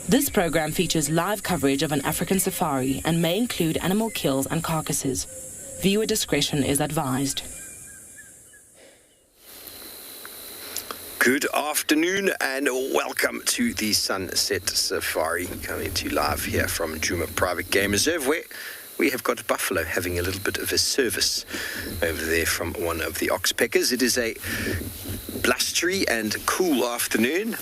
This program features live coverage of an African safari and may include animal kills and carcasses. Viewer discretion is advised. Good afternoon and welcome to the Sunset Safari, coming to you live here from Djuma Private Game Reserve, where we have got buffalo having a little bit of a service over there from one of the oxpeckers. It is a blustery and cool afternoon.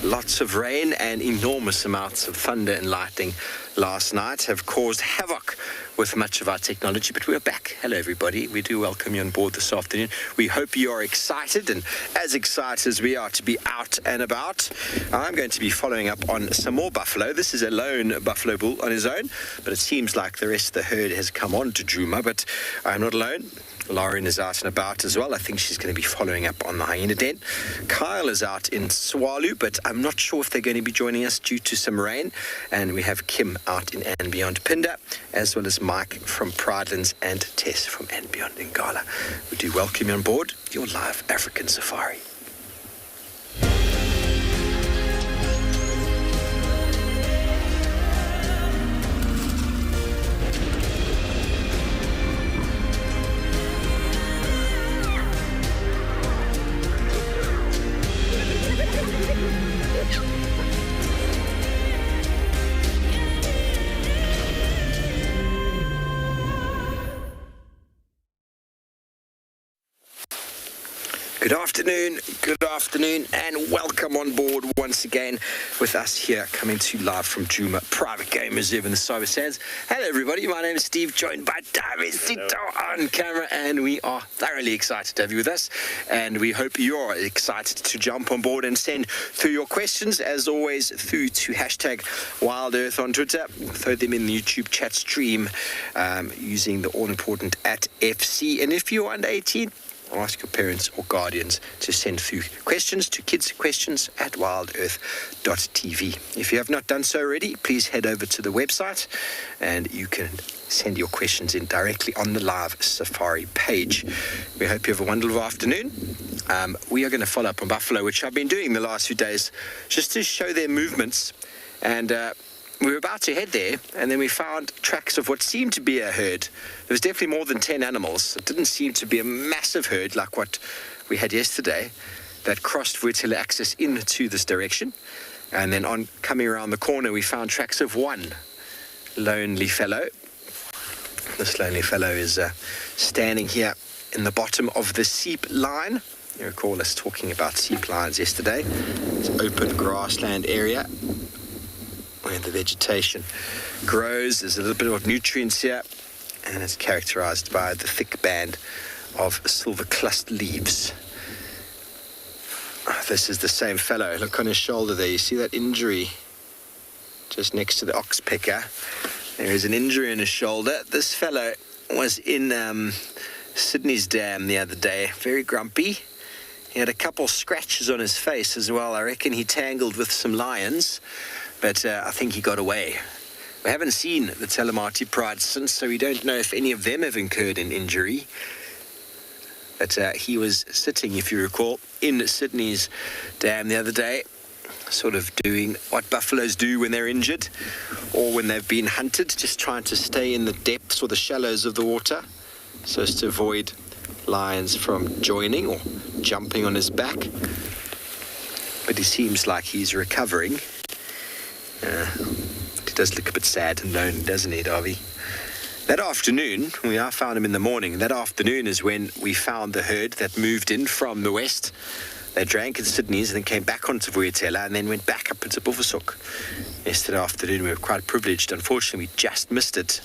Lots of rain and enormous amounts of thunder and lightning last night have caused havoc with much of our technology, but we're back. Hello, everybody. We do welcome you on board this afternoon. We hope you are excited, and as excited as we are to be out and about. I'm going to be following up on some more buffalo. This is a lone buffalo bull on his own, but it seems like the rest of the herd has come on to Djuma, but I'm not alone. Lauren is out and about as well. I think she's going to be following up on the hyena den. Kyle is out in Swalu, but I'm not sure if they're going to be joining us due to some rain. And we have Kim out in and beyond Phinda, as well as Mike from Pridelands and Tess from and beyond Ngala. We do welcome you on board your live African safari. Good afternoon, and welcome on board once again with us here, coming to you live from Djuma Private Game Reserve in the Cyber Sands. Hello everybody, my name is Steve, joined by David Sito on camera, and we are thoroughly excited to have you with us, and we hope you're excited to jump on board and send through your questions, as always, through to hashtag Wild Earth on Twitter. Throw them in the YouTube chat stream using the all-important @FC, and if you're under 18, ask your parents or guardians to send through questions to kidsquestions@wildearth.tv. If you have not done so already, please head over to the website and you can send your questions in directly on the live Safari page. We hope you have a wonderful afternoon. We are going to follow up on buffalo, which I've been doing the last few days, just to show their movements. And we were about to head there, and then we found tracks of what seemed to be a herd. There was definitely more than 10 animals. It didn't seem to be a massive herd like what we had yesterday that crossed Vuyatela access into this direction. And then on coming around the corner, we found tracks of one lonely fellow. This lonely fellow is standing here in the bottom of the seep line. You recall us talking about seep lines yesterday. It's open grassland area where the vegetation grows. There's a little bit of nutrients here, and it's characterized by the thick band of silver cluster leaves. This is the same fellow. Look on his shoulder there. You see that injury just next to the oxpecker? There is an injury in his shoulder. This fellow was in Sydney's dam the other day, very grumpy. He had a couple scratches on his face as well. I reckon he tangled with some lions, but I think he got away. We haven't seen the Telemati Pride since, so we don't know if any of them have incurred an injury. But he was sitting, if you recall, in Sydney's dam the other day, sort of doing what buffaloes do when they're injured or when they've been hunted, just trying to stay in the depths or the shallows of the water so as to avoid lions from joining or jumping on his back. But he seems like he's recovering. He does look a bit sad and lonely, doesn't he, Davy? That afternoon, I found him in the morning. That afternoon is when we found the herd that moved in from the west. They drank in Sydney's and then came back onto Vuyatela and then went back up into Buffelshoek. Yesterday afternoon, we were quite privileged. Unfortunately, we just missed it.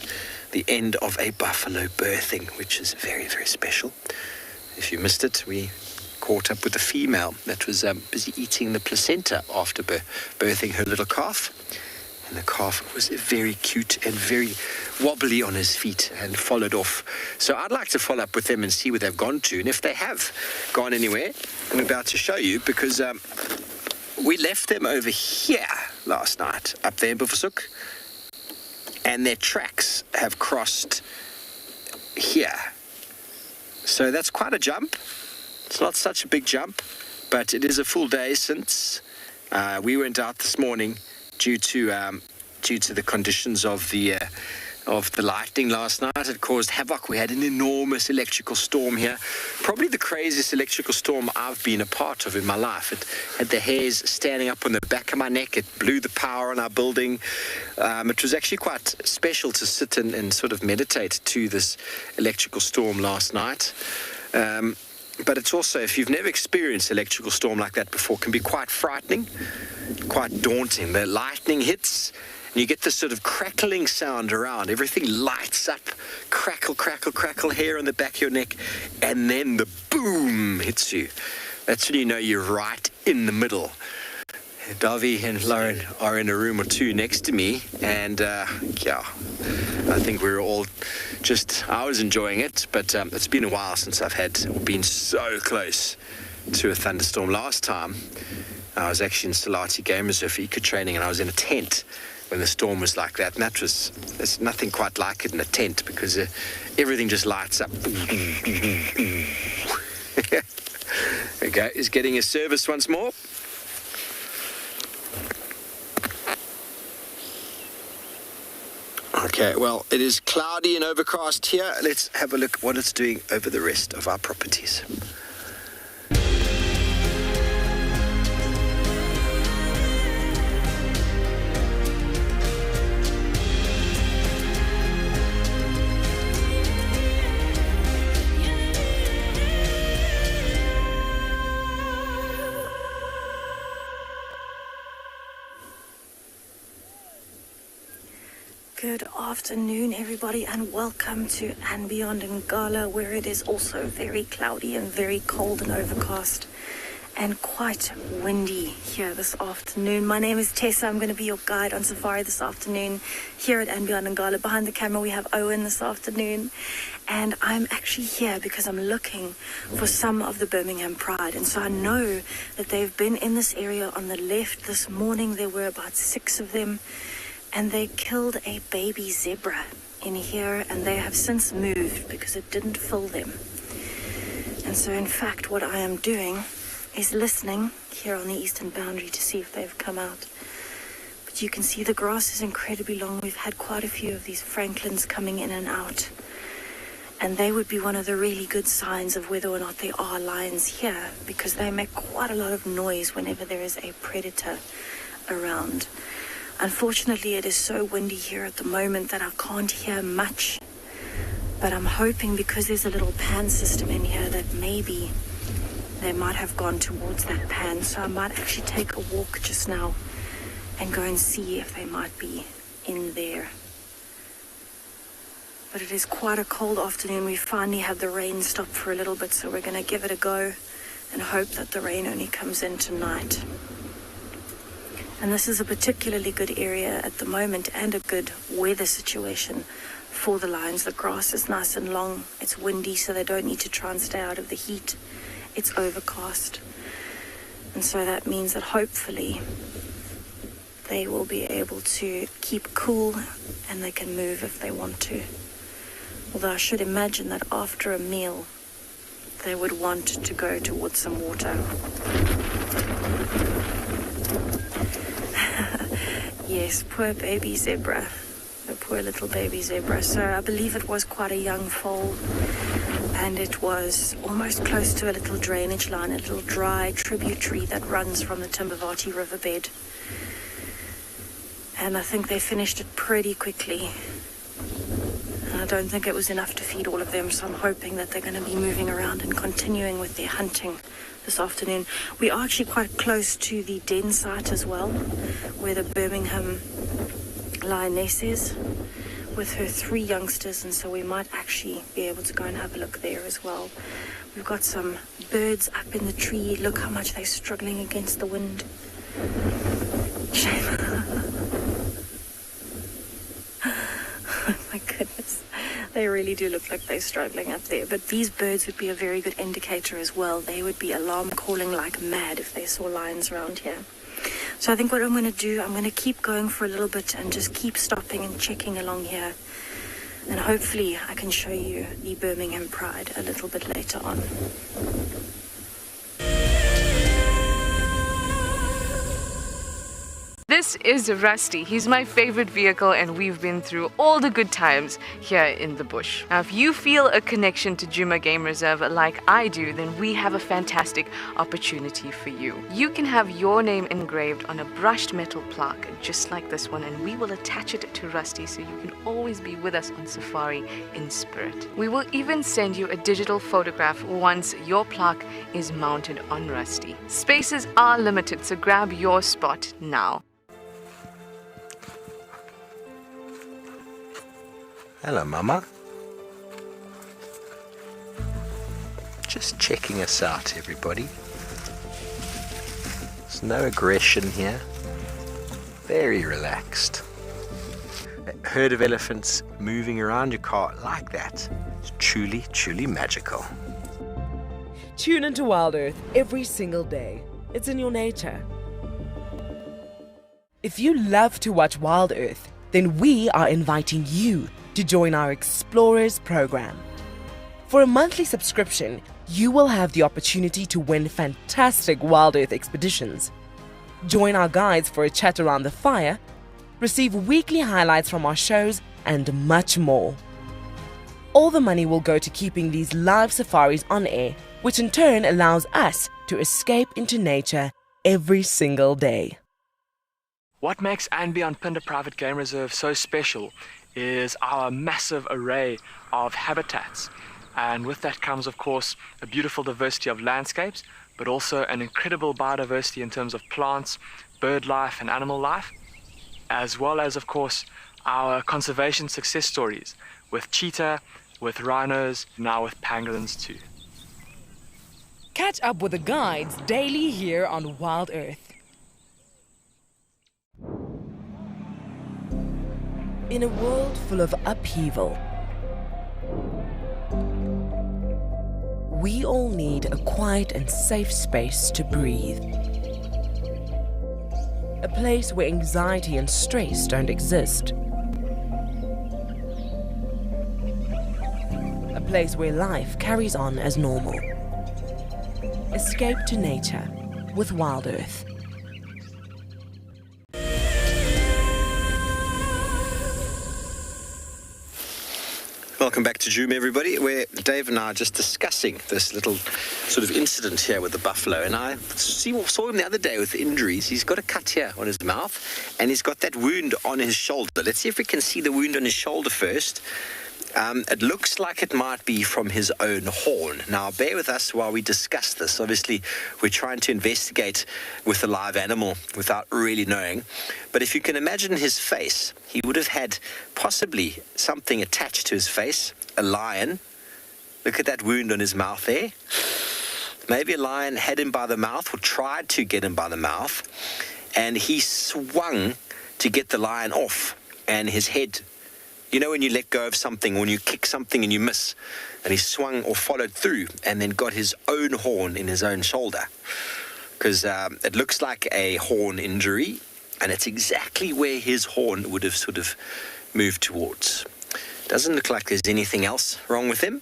The end of a buffalo birthing, which is very, very special. If you missed it, we caught up with a female that was busy eating the placenta after birthing her little calf. And the calf was very cute and very wobbly on his feet and followed off. So I'd like to follow up with them and see where they've gone to. And if they have gone anywhere, I'm about to show you, because we left them over here last night, up there in Buffelshoek, and their tracks have crossed here. So that's quite a jump. It's not such a big jump, but it is a full day since we went out this morning due to the conditions of the lightning last night. It caused havoc. We had an enormous electrical storm here, probably the craziest electrical storm I've been a part of in my life. It had the hairs standing up on the back of my neck. It blew the power on our building. It was actually quite special to sit and sort of meditate to this electrical storm last night. But it's also, if you've never experienced an electrical storm like that before, can be quite frightening, quite daunting. The lightning hits, and you get this sort of crackling sound around. Everything lights up, crackle, crackle, crackle, hair on the back of your neck, and then the boom hits you. That's when you know you're right in the middle. Davy and Lauren are in a room or two next to me, and I think we were all I was enjoying it, but it's been a while since I've been so close to a thunderstorm. Last time I was actually in Salati Game Reserve for eco training, and I was in a tent when the storm was like that. And there's nothing quite like it in a tent, because everything just lights up. Okay, he's getting his service once more. Okay, well, it is cloudy and overcast here. Let's have a look at what it's doing over the rest of our properties. Good afternoon, everybody, and welcome to And Beyond Ngala, where it is also very cloudy and very cold and overcast and quite windy here this afternoon. My name is Tessa. I'm going to be your guide on safari this afternoon here at And Beyond Ngala. Behind the camera, we have Owen this afternoon, and I'm actually here because I'm looking for some of the Birmingham Pride. And so I know that they've been in this area on the left this morning. There were about 6 of them. And they killed a baby zebra in here, and they have since moved because it didn't fill them. And so in fact what I am doing is listening here on the eastern boundary to see if they've come out. But you can see the grass is incredibly long. We've had quite a few of these Franklins coming in and out, and they would be one of the really good signs of whether or not there are lions here, because they make quite a lot of noise whenever there is a predator around. Unfortunately, it is so windy here at the moment that I can't hear much, but I'm hoping, because there's a little pan system in here, that maybe they might have gone towards that pan. So I might actually take a walk just now and go and see if they might be in there. But it is quite a cold afternoon. We finally had the rain stop for a little bit, so we're going to give it a go and hope that the rain only comes in tonight. And this is a particularly good area at the moment, and a good weather situation for the lions. The grass is nice and long. It's windy, so they don't need to try and stay out of the heat. It's overcast. And so that means that hopefully they will be able to keep cool, and they can move if they want to. Although I should imagine that after a meal, they would want to go towards some water. Yes, poor baby zebra. The poor little baby zebra. So I believe it was quite a young foal, and it was almost close to a little drainage line, a little dry tributary that runs from the Timbavati riverbed. And I think they finished it pretty quickly. And I don't think it was enough to feed all of them, so I'm hoping that they're going to be moving around and continuing with their hunting this afternoon. We are actually quite close to the den site as well, where the Birmingham lioness is with her 3 youngsters, and so we might actually be able to go and have a look there as well. We've got some birds up in the tree. Look how much they're struggling against the wind. Shame. Oh my goodness. They really do look like they're struggling up there. But these birds would be a very good indicator as well. They would be alarm calling like mad if they saw lions around here. So I think what I'm going to do, I'm going to keep going for a little bit and just keep stopping and checking along here. And hopefully I can show you the Birmingham Pride a little bit later on. This is Rusty. He's my favorite vehicle, and we've been through all the good times here in the bush. Now, if you feel a connection to Djuma Game Reserve like I do, then we have a fantastic opportunity for you. You can have your name engraved on a brushed metal plaque just like this one, and we will attach it to Rusty so you can always be with us on safari in spirit. We will even send you a digital photograph once your plaque is mounted on Rusty. Spaces are limited, so grab your spot now. Hello, Mama. Just checking us out, everybody. There's no aggression here. Very relaxed. A herd of elephants moving around your car like that is truly, truly magical. Tune into Wild Earth every single day. It's in your nature. If you love to watch Wild Earth, then we are inviting you to join our Explorers program. For a monthly subscription, you will have the opportunity to win fantastic Wild Earth expeditions. Join our guides for a chat around the fire, receive weekly highlights from our shows, and much more. All the money will go to keeping these live safaris on air, which in turn allows us to escape into nature every single day. What makes &Beyond Phinda Private Game Reserve so special is our massive array of habitats. And with that comes, of course, a beautiful diversity of landscapes, but also an incredible biodiversity in terms of plants, bird life and animal life, as well as, of course, our conservation success stories with cheetah, with rhinos, now with pangolins too. Catch up with the guides daily here on Wild Earth. In a world full of upheaval, we all need a quiet and safe space to breathe. A place where anxiety and stress don't exist. A place where life carries on as normal. Escape to nature with Wild Earth. Welcome back to Djuma, everybody, where Dave and I are just discussing this little sort of incident here with the buffalo. And I saw him the other day with injuries. He's got a cut here on his mouth, and he's got that wound on his shoulder. Let's see if we can see the wound on his shoulder first. It looks like it might be from his own horn. Now, bear with us while we discuss this. Obviously, we're trying to investigate with a live animal without really knowing. But if you can imagine his face, he would have had possibly something attached to his face, a lion. Look at that wound on his mouth there. Maybe a lion had him by the mouth or tried to get him by the mouth, and he swung to get the lion off, and his head, you know when you let go of something, when you kick something and you miss, and he swung or followed through and then got his own horn in his own shoulder. Because it looks like a horn injury, and it's exactly where his horn would have sort of moved towards. Doesn't look like there's anything else wrong with him.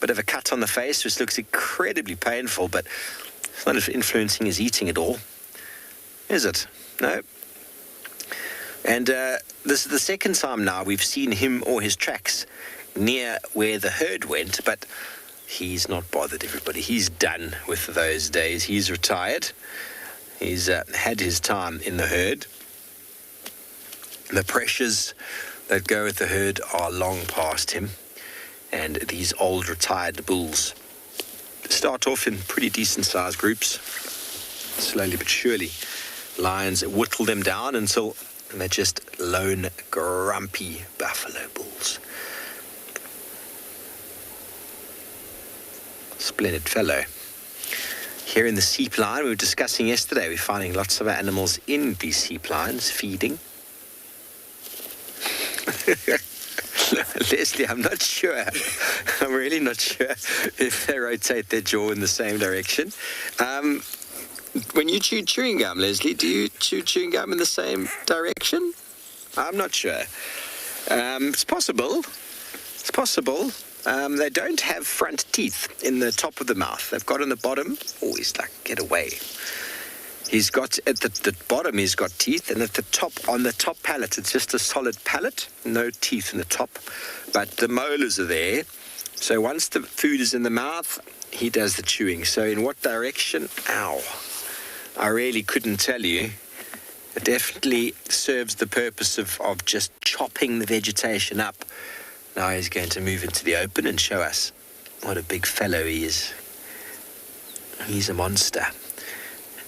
Bit of a cut on the face, which looks incredibly painful, but it's not influencing his eating at all. Is it? No. And this is the second time now we've seen him or his tracks near where the herd went, but he's not bothered, everybody. He's done with those days. He's retired. He's had his time in the herd. The pressures that go with the herd are long past him. And these old retired bulls start off in pretty decent-sized groups. Slowly but surely, lions whittle them down until they're just lone, grumpy buffalo bulls. Splendid fellow. Here in the seep line, we were discussing yesterday, we're finding lots of animals in these seep lines feeding. Leslie, I'm not sure. I'm really not sure if they rotate their jaw in the same direction. When you chew chewing gum, Leslie, do you chew chewing gum in the same direction? I'm not sure. It's possible. It's possible. They don't have front teeth in the top of the mouth. They've got on the bottom. Oh, he's like, get away. He's got, at the bottom, he's got teeth, and at the top, on the top palate, it's just a solid palate, no teeth in the top, but the molars are there. So once the food is in the mouth, he does the chewing. So in what direction? Ow. I really couldn't tell you. It definitely serves the purpose of just chopping the vegetation up. Now he's going to move into the open and show us what a big fellow he is. He's a monster.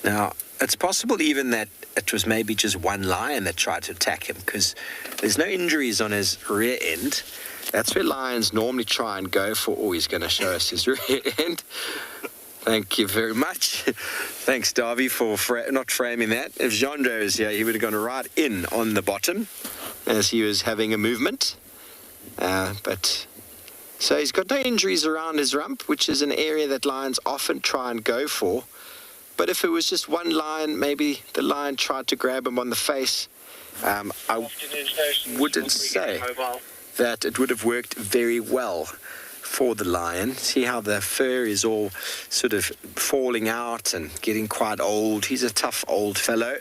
Now, it's possible even that it was maybe just one lion that tried to attack him, because there's no injuries on his rear end. That's where lions normally try and go for. Oh, he's going to show us his rear end. Thank you very much. Thanks, Darby, for not framing that. If Jandro was here, he would have gone right in on the bottom as he was having a movement. So he's got no injuries around his rump, which is an area that lions often try and go for. But if it was just one lion, maybe the lion tried to grab him on the face, I wouldn't say that it would have worked very well for the lion. See how the fur is all sort of falling out and getting quite old. He's a tough old fellow.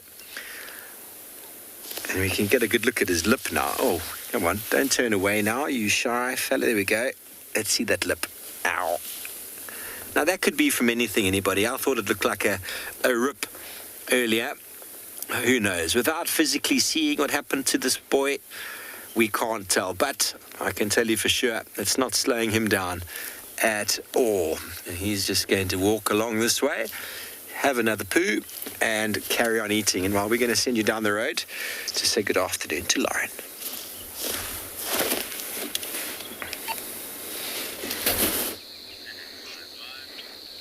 And we can get a good look at his lip now. Oh, come on, don't turn away now, you shy fella. There we go. Let's see that lip. Ow. Now that could be from anything, anybody. I thought it looked like a rip earlier. Who knows? Without physically seeing what happened to this boy, we can't tell. But I can tell you for sure, it's not slowing him down at all. And he's just going to walk along this way, have another poo, and carry on eating. And while we're going to send you down the road to say good afternoon to Lauren.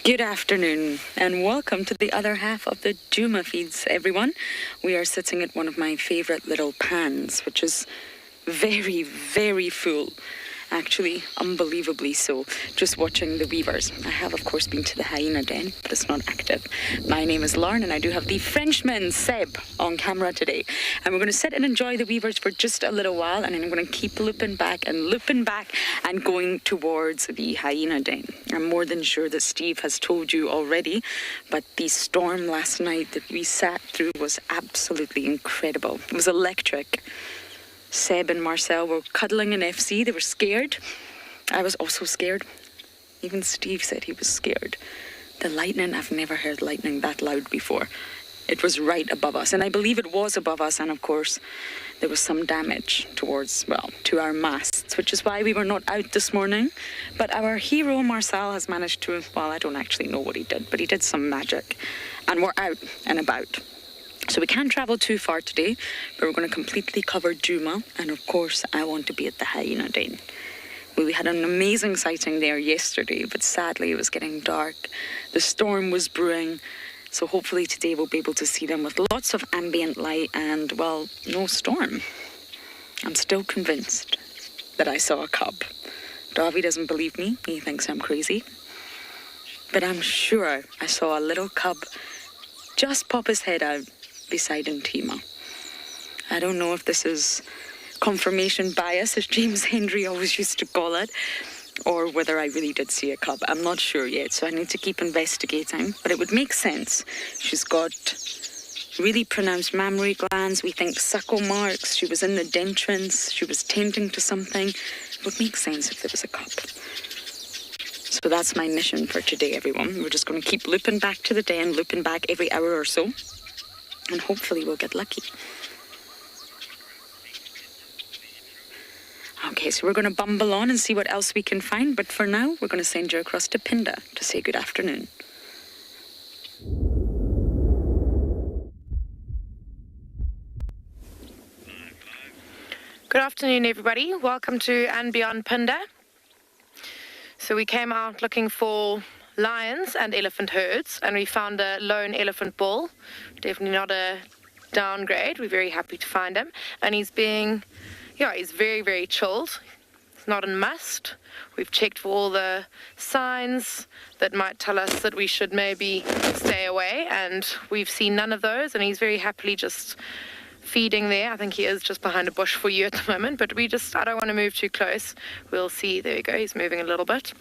Good afternoon and welcome to the other half of the Djuma feeds, everyone. We are sitting at one of my favorite little pans, which is very, very full. Actually, unbelievably so. Just watching the weavers. I have, of course, been to the hyena den, but it's not active. My name is Lauren, and I do have the Frenchman, Seb, on camera today. And we're going to sit and enjoy the weavers for just a little while, and then I'm going to keep looping back and going towards the hyena den. I'm more than sure that Steve has told you already, but the storm last night that we sat through was absolutely incredible. It was electric. Seb and Marcel were cuddling in FC. They were scared. I was also scared. Even Steve said he was scared. The lightning, I've never heard lightning that loud before. It was right above us, and I believe it was above us, and of course there was some damage to our masts, which is why we were not out this morning. But our hero, Marcel, has managed to, I don't actually know what he did, but he did some magic, and we're out and about. So we can't travel too far today, but we're going to completely cover Djuma, and of course I want to be at the hyena den. We had an amazing sighting there yesterday, but sadly it was getting dark. The storm was brewing, so hopefully today we'll be able to see them with lots of ambient light and, no storm. I'm still convinced that I saw a cub. Davy doesn't believe me, he thinks I'm crazy. But I'm sure I saw a little cub just pop his head out beside Ntima. I don't know if this is confirmation bias, as James Hendry always used to call it, or whether I really did see a cub. I'm not sure yet, so I need to keep investigating, but it would make sense. She's got really pronounced mammary glands. We think suckle marks. She was in the dentrance. She was tending to something. It would make sense if there was a cub. So that's my mission for today, everyone. We're just going to keep looping back to the den, looping back every hour or so, and hopefully we'll get lucky. Okay, so we're going to bumble on and see what else we can find, but for now, we're going to send you across to Pinda to say good afternoon. Good afternoon, everybody. Welcome to and Beyond Pinda. So we came out looking for lions and elephant herds, and we found a lone elephant bull. Definitely not a downgrade. We're very happy to find him, and he's very, very chilled. It's not a must. We've checked for all the signs that might tell us that we should maybe stay away, and we've seen none of those, and he's very happily just feeding there. I think he is just behind a bush for you at the moment, but I don't want to move too close. We'll see. There we go. He's moving a little bit.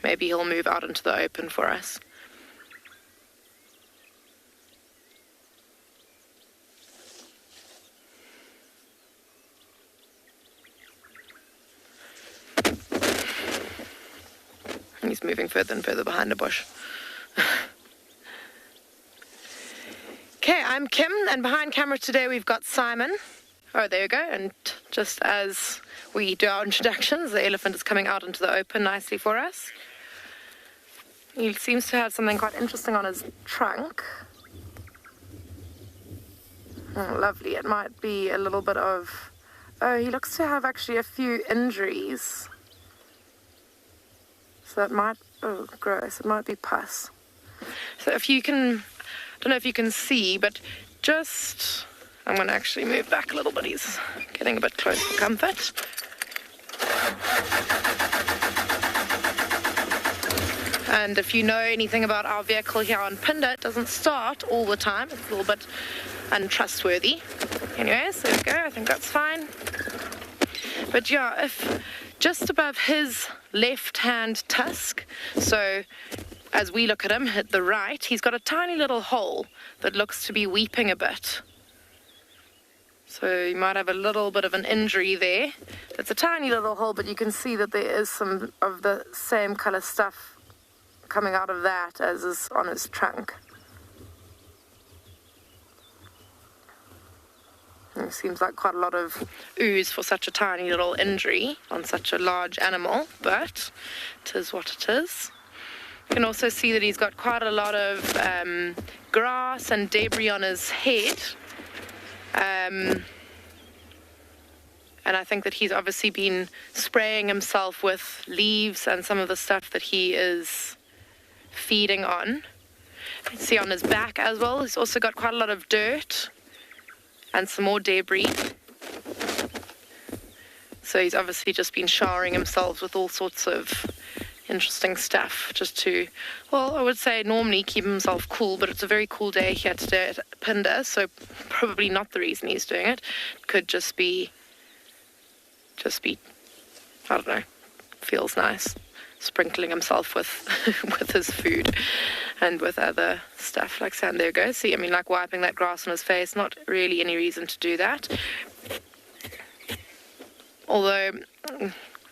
Maybe he'll move out into the open for us. He's moving further and further behind the bush. Okay, I'm Kim, and behind camera today we've got Simon. Oh, there we go. And just as we do our introductions, the elephant is coming out into the open nicely for us. He seems to have something quite interesting on his trunk. Oh, lovely. It might be a little bit of... Oh, he looks to have actually a few injuries. So that might... Oh, gross. It might be pus. So if you can... I don't know if you can see, but just... I'm going to actually move back a little bit. He's getting a bit close for comfort. And if you know anything about our vehicle here on Phinda, it doesn't start all the time. It's a little bit untrustworthy. Anyways, there we go. I think that's fine. But yeah, if just above his left-hand tusk, so as we look at him, at the right, he's got a tiny little hole that looks to be weeping a bit. So you might have a little bit of an injury there. It's a tiny little hole, but you can see that there is some of the same color stuff coming out of that as is on his trunk. It seems like quite a lot of ooze for such a tiny little injury on such a large animal, but it is what it is. You can also see that he's got quite a lot of grass and debris on his head. And I think that he's obviously been spraying himself with leaves and some of the stuff that he is feeding on. You can see on his back as well, he's also got quite a lot of dirt and some more debris. So he's obviously just been showering himself with all sorts of interesting stuff just to, well, I would say normally keep himself cool, but it's a very cool day here today at Phinda, so probably not the reason he's doing it. It could just be, I don't know, feels nice, sprinkling himself with with his food and with other stuff like sand. There you go. See, I mean, like wiping that grass on his face, not really any reason to do that. Although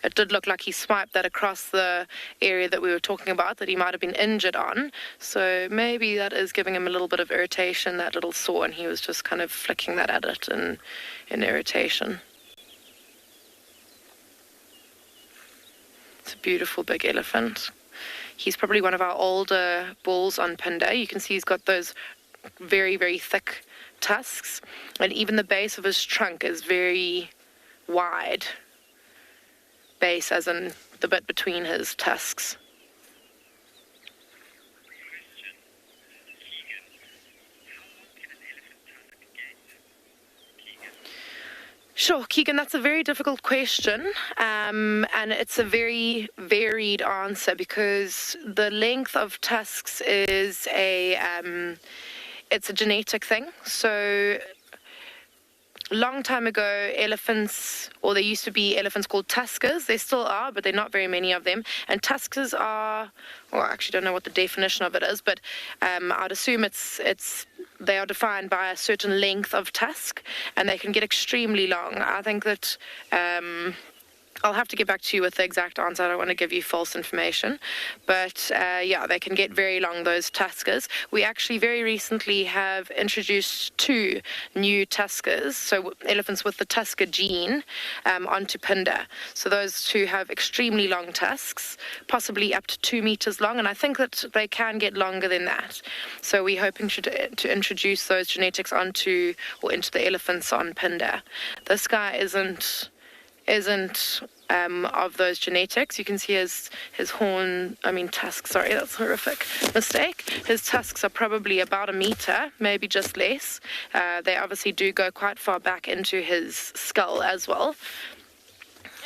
it did look like he swiped that across the area that we were talking about that he might have been injured on. So maybe that is giving him a little bit of irritation, that little sore, and he was just kind of flicking that at it in irritation. It's a beautiful big elephant. He's probably one of our older bulls on Phinda. You can see he's got those very, very thick tusks, and even the base of his trunk is very wide. Base as in the bit between his tusks. Sure, Keegan, that's a very difficult question, and it's a very varied answer because the length of tusks is it's a genetic thing. So long time ago, elephants, or there used to be elephants called tuskers. There still are, but there are not very many of them. And tuskers are, well, I actually don't know what the definition of it is, but I'd assume they are defined by a certain length of tusk, and they can get extremely long. I think that I'll have to get back to you with the exact answer. I don't want to give you false information. But yeah, they can get very long, those tuskers. We actually very recently have introduced 2 new tuskers, so elephants with the tusker gene, onto Phinda. So those 2 have extremely long tusks, possibly up to 2 meters long, and I think that they can get longer than that. So we're hoping to introduce those genetics into the elephants on Phinda. This guy isn't of those genetics. You can see his tusks, sorry, that's a horrific mistake. His tusks are probably about 1 meter, maybe just less. They obviously do go quite far back into his skull as well.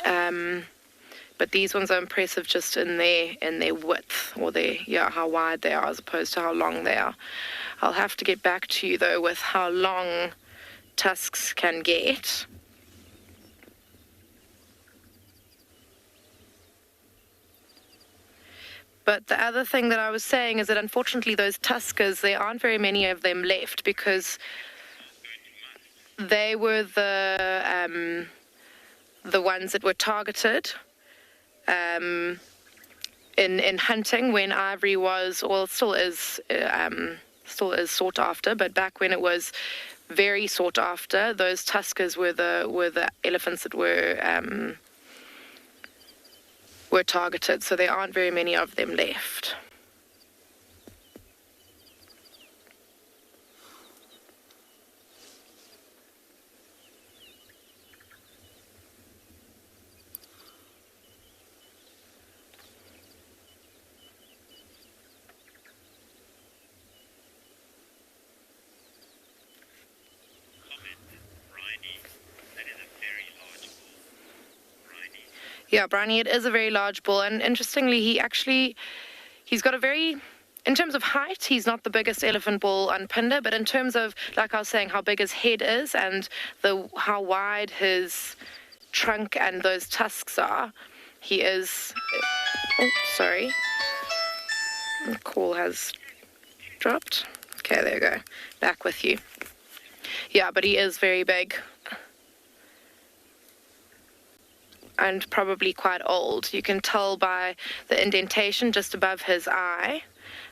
But these ones are impressive just in their width, or how wide they are as opposed to how long they are. I'll have to get back to you though with how long tusks can get. But the other thing that I was saying is that unfortunately those tuskers, there aren't very many of them left because they were the ones that were targeted in hunting when ivory was, well, it still is sought after, but back when it was very sought after, those tuskers were the elephants that were targeted, so there aren't very many of them left. Yeah, Brownie, it is a very large bull, and interestingly, he's got a very, in terms of height, he's not the biggest elephant bull on Phinda, but in terms of, like I was saying, how big his head is and how wide his trunk and those tusks are, he is... Oh, sorry. The call has dropped. Okay, there you go. Back with you. Yeah, but he is very big. And probably quite old. You can tell by the indentation just above his eye.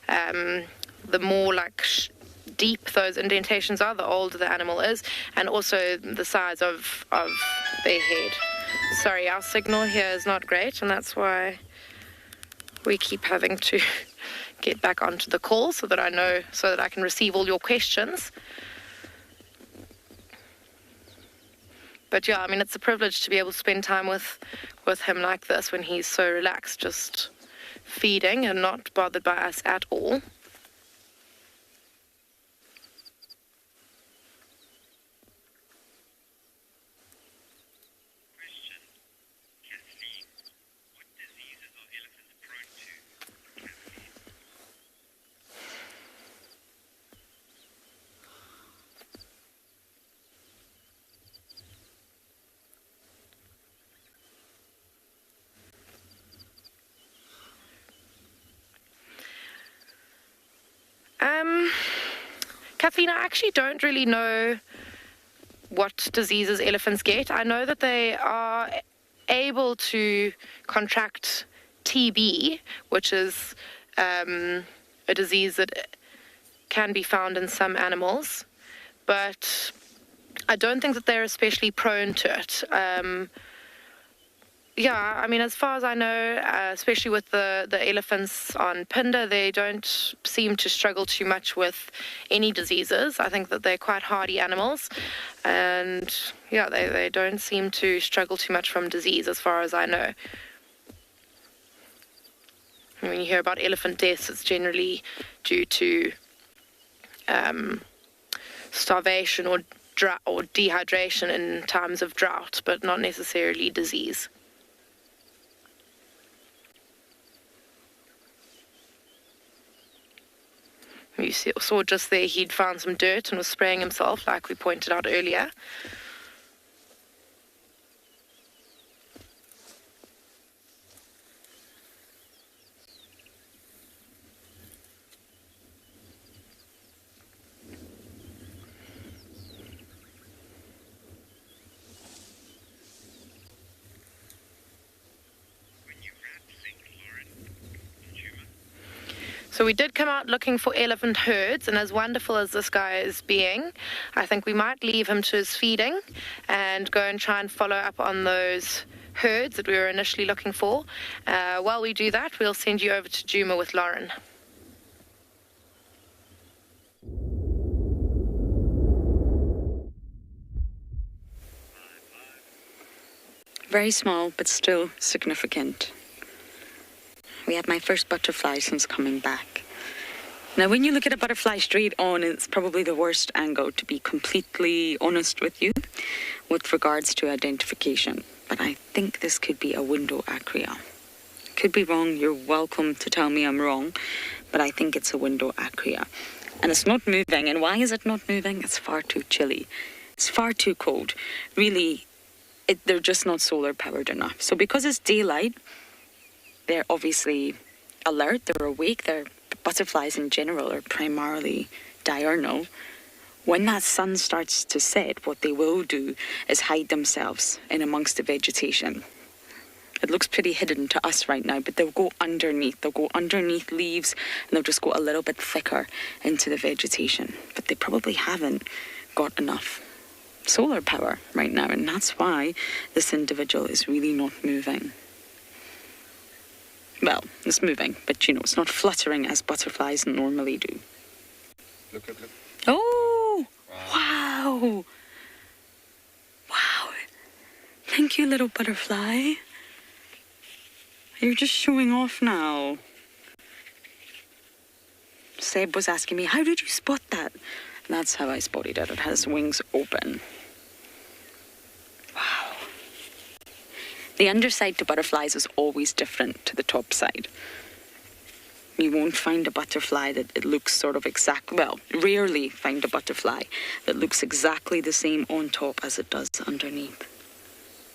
The more like deep those indentations are, the older the animal is, and also the size of their head. Sorry, our signal here is not great, and that's why we keep having to get back onto the call so that I can receive all your questions. But yeah, I mean, it's a privilege to be able to spend time with him like this when he's so relaxed, just feeding and not bothered by us at all. Kathleen, I actually don't really know what diseases elephants get. I know that they are able to contract TB, which is a disease that can be found in some animals, but I don't think that they're especially prone to it. Yeah, I mean, as far as I know, especially with the elephants on Phinda, they don't seem to struggle too much with any diseases. I think that they're quite hardy animals. And, yeah, they don't seem to struggle too much from disease, as far as I know. When you hear about elephant deaths, it's generally due to starvation or dehydration in times of drought, but not necessarily disease. You saw just there he'd found some dirt and was spraying himself, like we pointed out earlier. So we did come out looking for elephant herds, and as wonderful as this guy is being, I think we might leave him to his feeding and go and try and follow up on those herds that we were initially looking for. While we do that, we'll send you over to Djuma with Lauren. Very small, but still significant. We had my first butterfly since coming back. Now, when you look at a butterfly straight on, it's probably the worst angle, to be completely honest with you, with regards to identification. But I think this could be a window acria. Could be wrong. You're welcome to tell me I'm wrong, but I think it's a window acria. And it's not moving. And why is it not moving? It's far too chilly. It's far too cold. Really, they're just not solar powered enough. So because it's daylight, they're obviously alert, they're awake, butterflies in general are primarily diurnal. When that sun starts to set, what they will do is hide themselves in amongst the vegetation. It looks pretty hidden to us right now, but they'll go underneath. They'll go underneath leaves, and they'll just go a little bit thicker into the vegetation. But they probably haven't got enough solar power right now, and that's why this individual is really not moving. Well, it's moving, but, it's not fluttering as butterflies normally do. Look. Oh, wow. Wow. Thank you, little butterfly. You're just showing off now. Seb was asking me, how did you spot that? And that's how I spotted it. It has wings open. Wow. The underside to butterflies is always different to the top side. You won't find a butterfly that it looks sort of rarely find a butterfly that looks exactly the same on top as it does underneath.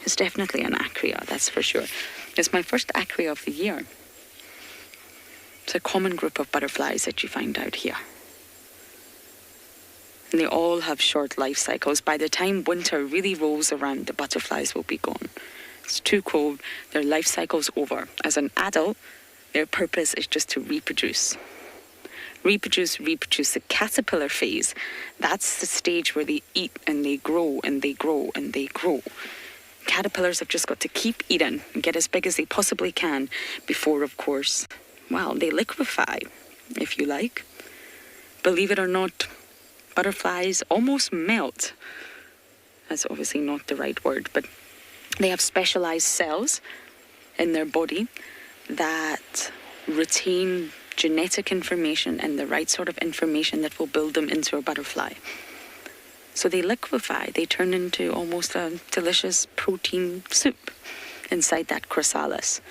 It's definitely an acria, that's for sure. It's my first acria of the year. It's a common group of butterflies that you find out here. And they all have short life cycles. By the time winter really rolls around, the butterflies will be gone. It's too cold, their life cycle's over. As an adult, their purpose is just to reproduce. Reproduce. The caterpillar phase, that's the stage where they eat and they grow and they grow and they grow. Caterpillars have just got to keep eating and get as big as they possibly can before, of course, well, they liquefy, if you like. Believe it or not, butterflies almost melt. That's obviously not the right word, but they have specialized cells in their body that retain genetic information and the right sort of information that will build them into a butterfly. So they liquefy, they turn into almost a delicious protein soup inside that chrysalis.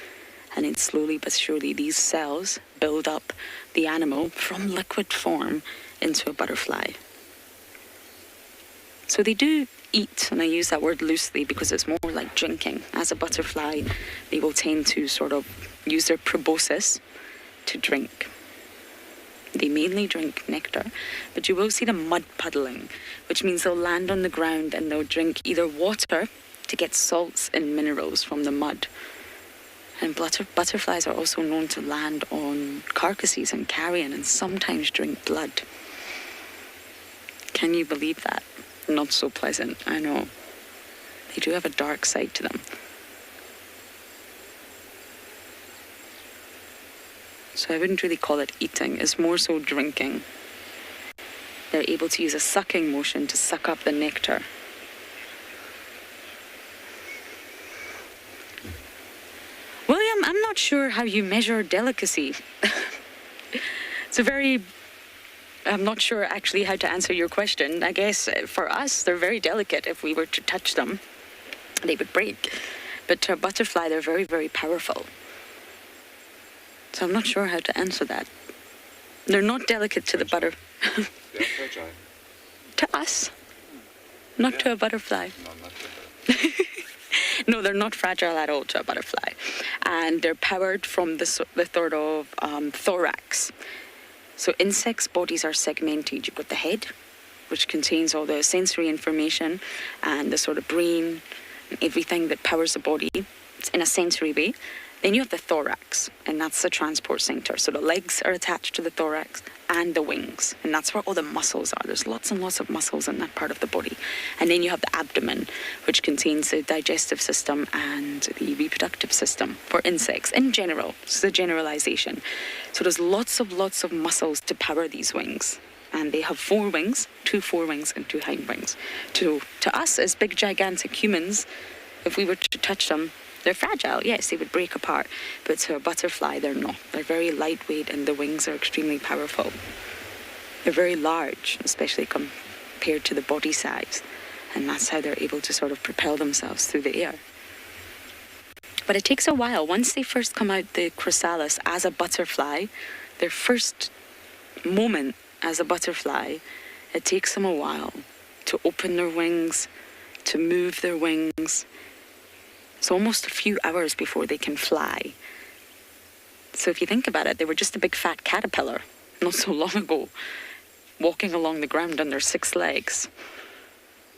And then slowly but surely these cells build up the animal from liquid form into a butterfly. So they do eat, and I use that word loosely because it's more like drinking. As a butterfly, they will tend to sort of use their proboscis to drink. They mainly drink nectar, but you will see them mud puddling, which means they'll land on the ground and they'll drink either water to get salts and minerals from the mud. And butterflies are also known to land on carcasses and carrion and sometimes drink blood. Can you believe that? Not so pleasant, I know. They do have a dark side to them. So I wouldn't really call it eating, it's more so drinking. They're able to use a sucking motion to suck up the nectar. William, I'm not sure how you measure delicacy. I'm not sure actually how to answer your question. I guess for us, they're very delicate. If we were to touch them, they would break. But to a butterfly, they're very, very powerful. So I'm not sure how to answer that. They're not delicate to the butter. They're fragile. To us, not to a butterfly. No, not fragile. No, they're not fragile at all to a butterfly. And they're powered from the sort of thorax. So insects' bodies are segmented. You've got the head, which contains all the sensory information and the sort of brain and everything that powers the body. It's in a sensory way. Then you have the thorax, and that's the transport center. So the legs are attached to the thorax and the wings, and that's where all the muscles are. There's lots and lots of muscles in that part of the body. And then you have the abdomen, which contains the digestive system and the reproductive system for insects in general. It's the generalization. So there's lots of muscles to power these wings. And they have 4 wings, 2 forewings and 2 hindwings. To us, as big, gigantic humans, if we were to touch them, they're fragile, yes, they would break apart, but to a butterfly, they're not. They're very lightweight and the wings are extremely powerful. They're very large, especially compared to the body size, and that's how they're able to sort of propel themselves through the air. But it takes a while. Once they first come out the chrysalis as a butterfly, their first moment as a butterfly, it takes them a while to open their wings, to move their wings. It's almost a few hours before they can fly. So if you think about it, they were just a big fat caterpillar not so long ago, walking along the ground on their 6 legs.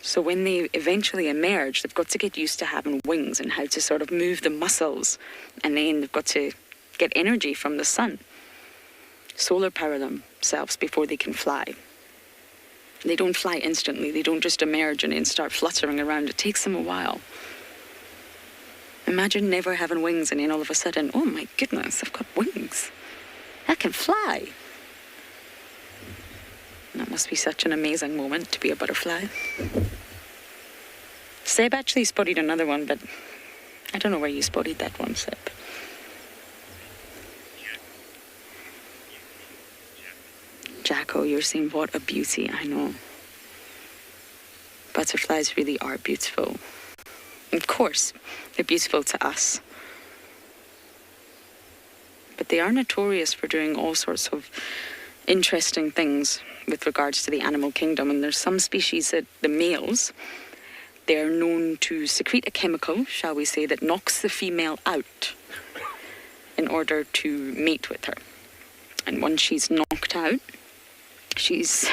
So when they eventually emerge, they've got to get used to having wings and how to sort of move the muscles. And then they've got to get energy from the sun. Solar power themselves before they can fly. They don't fly instantly. They don't just emerge and then start fluttering around. It takes them a while. Imagine never having wings and then all of a sudden, oh my goodness, I've got wings. I can fly. That must be such an amazing moment to be a butterfly. Seb actually spotted another one, but I don't know where you spotted that one, Seb. Jacko, you're saying what a beauty, I know. Butterflies really are beautiful. Of course, they're beautiful to us. But they are notorious for doing all sorts of interesting things with regards to the animal kingdom. And there's some species that the males, they're known to secrete a chemical, shall we say, that knocks the female out in order to mate with her. And once she's knocked out, she's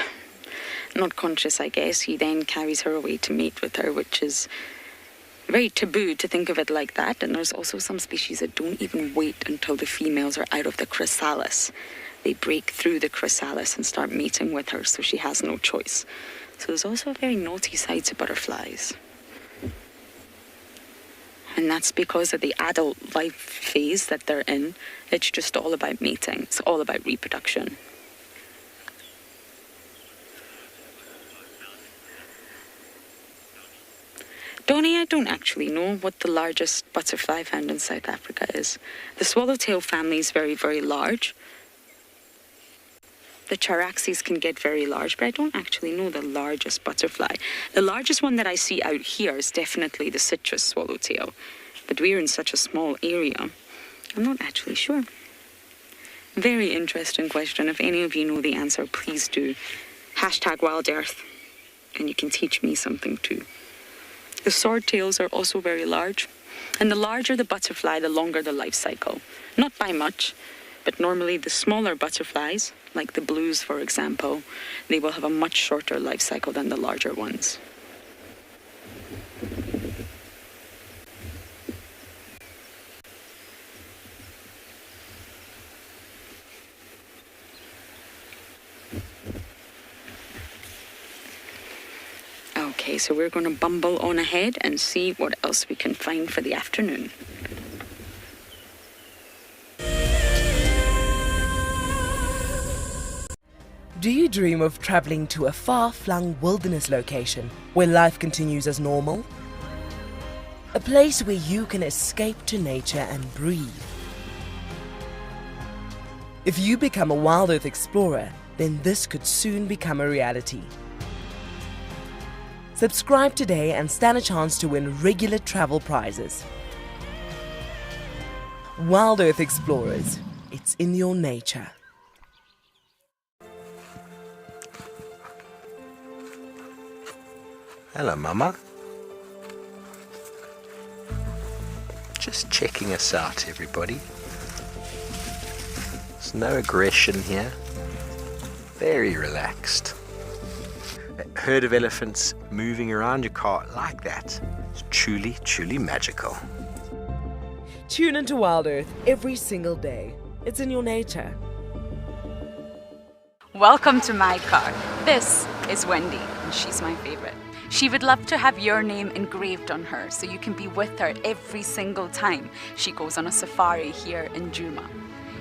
not conscious, I guess, he then carries her away to mate with her, which is very taboo to think of it like that. And there's also some species that don't even wait until the females are out of the chrysalis. They break through the chrysalis and start mating with her, so she has no choice. So there's also a very naughty side to butterflies. And that's because of the adult life phase that they're in. It's just all about mating. It's all about reproduction. Donnie, I don't actually know what the largest butterfly found in South Africa is. The swallowtail family is very, very large. The Charaxes can get very large, but I don't actually know the largest butterfly. The largest one that I see out here is definitely the citrus swallowtail. But we're in such a small area, I'm not actually sure. Very interesting question. If any of you know the answer, please do. #WildEarth, and you can teach me something too. The swordtails are also very large, and the larger the butterfly, the longer the life cycle. Not by much, but normally the smaller butterflies, like the blues for example, they will have a much shorter life cycle than the larger ones. Okay, so we're going to bumble on ahead and see what else we can find for the afternoon. Do you dream of traveling to a far-flung wilderness location where life continues as normal? A place where you can escape to nature and breathe. If you become a Wild Earth explorer, then this could soon become a reality. Subscribe today and stand a chance to win regular travel prizes. Wild Earth Explorers, it's in your nature. Hello, Mama. Just checking us out, everybody. There's no aggression here. Very relaxed. A herd of elephants moving around your car like that is truly, truly magical. Tune into Wild Earth every single day. It's in your nature. Welcome to my car. This is Wendy, and she's my favorite. She would love to have your name engraved on her so you can be with her every single time she goes on a safari here in Djuma.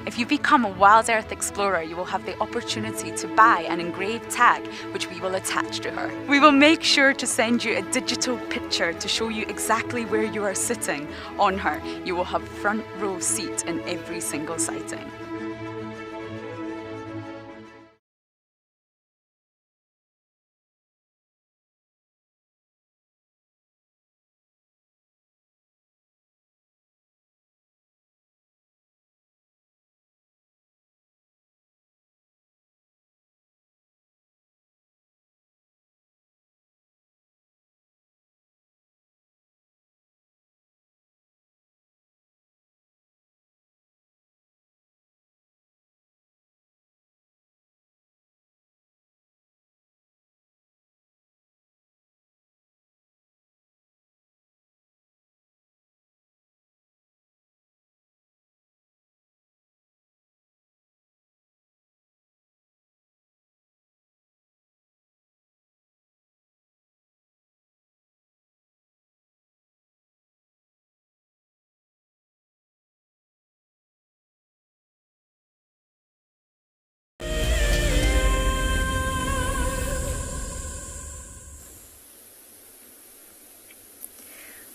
If you become a Wild Earth Explorer, you will have the opportunity to buy an engraved tag which we will attach to her. We will make sure to send you a digital picture to show you exactly where you are sitting on her. You will have front row seat in every single sighting.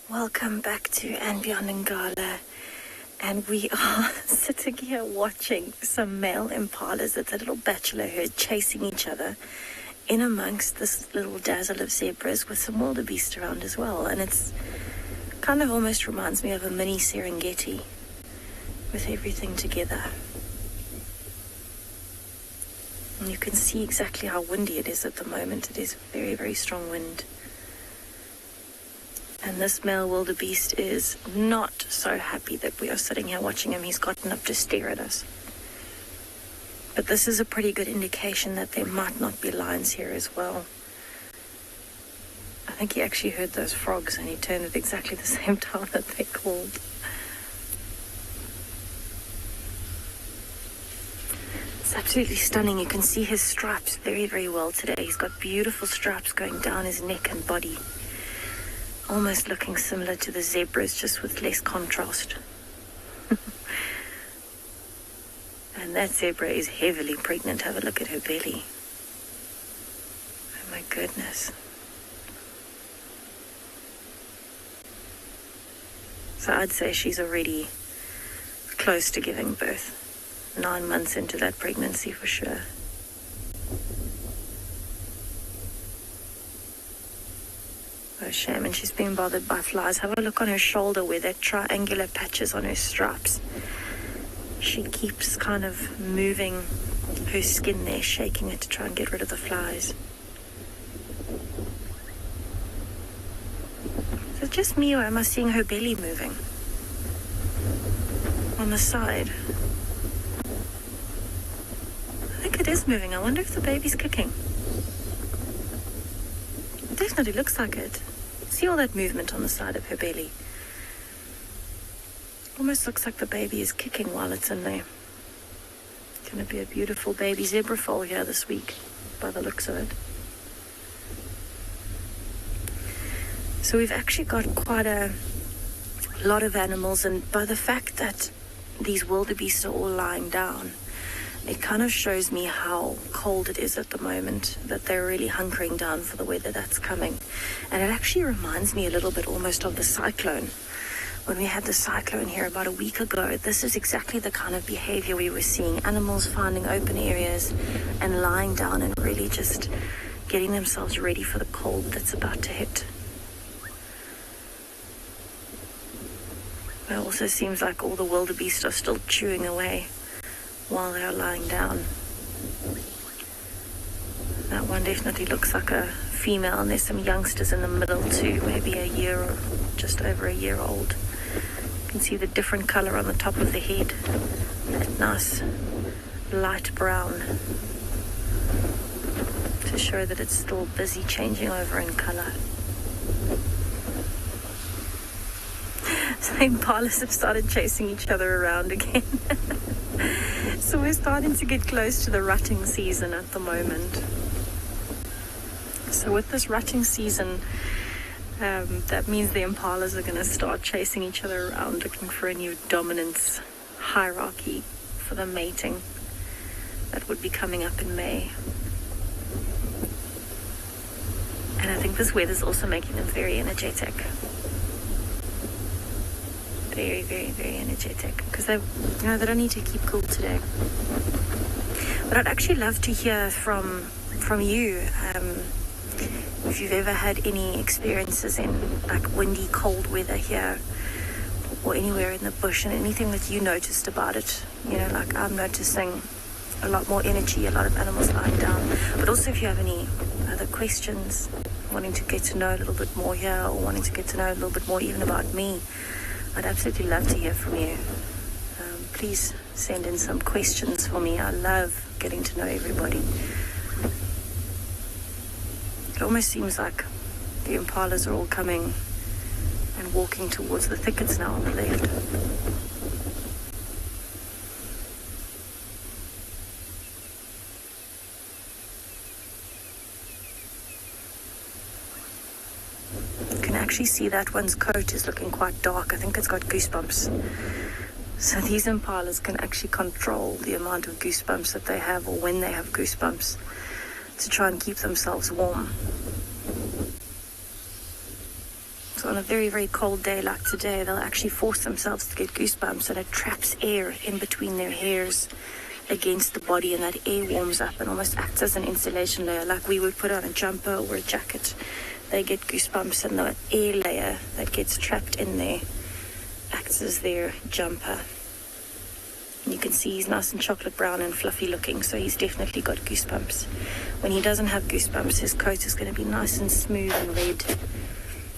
Welcome back to And Beyond Ngala, and we are sitting here watching some male impalas. It's a little bachelor herd chasing each other in amongst this little dazzle of zebras with some wildebeest around as well, and it's kind of almost reminds me of a mini Serengeti with everything together. And you can see exactly how windy it is at the moment. It is very, very strong wind. And this male wildebeest is not so happy that we are sitting here watching him. He's gotten up to stare at us. But this is a pretty good indication that there might not be lions here as well. I think he actually heard those frogs and he turned at exactly the same time that they called. It's absolutely stunning. You can see his stripes very, very well today. He's got beautiful stripes going down his neck and body. Almost looking similar to the zebras, just with less contrast. And that zebra is heavily pregnant. Have a look at her belly. Oh my goodness. So I'd say she's already close to giving birth. 9 months into that pregnancy for sure. Oh, shame, and she's being bothered by flies. Have a look on her shoulder where that triangular patches on her stripes. She keeps kind of moving her skin there, shaking it to try and get rid of the flies. Is it just me, or am I seeing her belly moving? On the side. I think it is moving. I wonder if the baby's kicking. It definitely looks like it. See all that movement on the side of her belly? Almost looks like the baby is kicking while it's in there. It's going to be a beautiful baby zebra foal here this week, by the looks of it. So we've actually got quite a lot of animals, and by the fact that these wildebeests are all lying down, it kind of shows me how cold it is at the moment, that they're really hunkering down for the weather that's coming. And it actually reminds me a little bit almost of the cyclone. When we had the cyclone here about a week ago, this is exactly the kind of behavior we were seeing. Animals finding open areas and lying down and really just getting themselves ready for the cold that's about to hit. It also seems like all the wildebeest are still chewing away while they are lying down. That one definitely looks like a female, and there's some youngsters in the middle too, maybe a year or just over a year old. You can see the different color on the top of the head, that nice light brown, to show that it's still busy changing over in color. So the impalas have started chasing each other around again. So we're starting to get close to the rutting season at the moment. So with this rutting season, that means the impalas are going to start chasing each other around, looking for a new dominance hierarchy for the mating that would be coming up in May. And I think this weather's also making them very energetic. Very, very, very energetic, because they don't need to keep cool today. But I'd actually love to hear from you if you've ever had any experiences in like windy, cold weather here or anywhere in the bush, and anything that you noticed about it. You know, like I'm noticing a lot more energy, a lot of animals lying down. But also if you have any other questions, wanting to get to know a little bit more here, or wanting to get to know a little bit more even about me, I'd absolutely love to hear from you. Please send in some questions for me. I love getting to know everybody. It almost seems like the impalas are all coming and walking towards the thickets now on the left. Actually see that one's coat is looking quite dark. I think it's got goosebumps. So these impalas can actually control the amount of goosebumps that they have, or when they have goosebumps, to try and keep themselves warm. So on a very, very cold day like today, they'll actually force themselves to get goosebumps, and it traps air in between their hairs against the body, and that air warms up and almost acts as an insulation layer, like we would put on a jumper or a jacket. They get goosebumps, and the air layer that gets trapped in there acts as their jumper. And you can see he's nice and chocolate brown and fluffy looking, so he's definitely got goosebumps. When he doesn't have goosebumps, his coat is going to be nice and smooth and red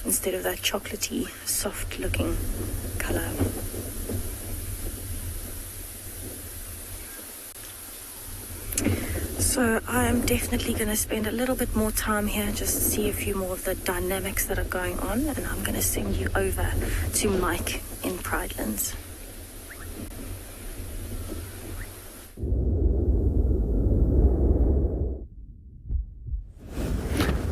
instead of that chocolatey, soft looking color. So I'm definitely going to spend a little bit more time here just to see a few more of the dynamics that are going on, and I'm going to send you over to Mike in Pridelands.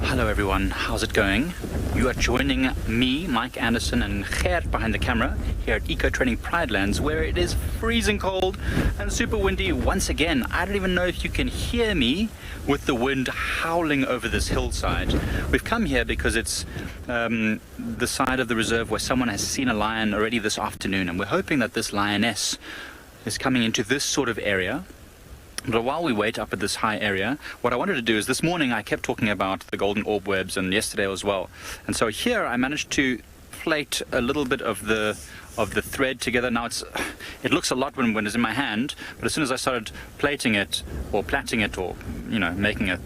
Hello everyone, how's it going? You are joining me, Mike Anderson, and Gert behind the camera here at Eco Training Pridelands, where it is freezing cold and super windy once again. I don't even know if you can hear me with the wind howling over this hillside. We've come here because it's the side of the reserve where someone has seen a lion already this afternoon, and we're hoping that this lioness is coming into this sort of area. But while we wait up at this high area, what I wanted to do is this morning I kept talking about the golden orb webs, and yesterday as well. And so here I managed to plait a little bit of the thread together. Now it looks a lot when it's in my hand, but as soon as I started plaiting it or plaiting it, or making a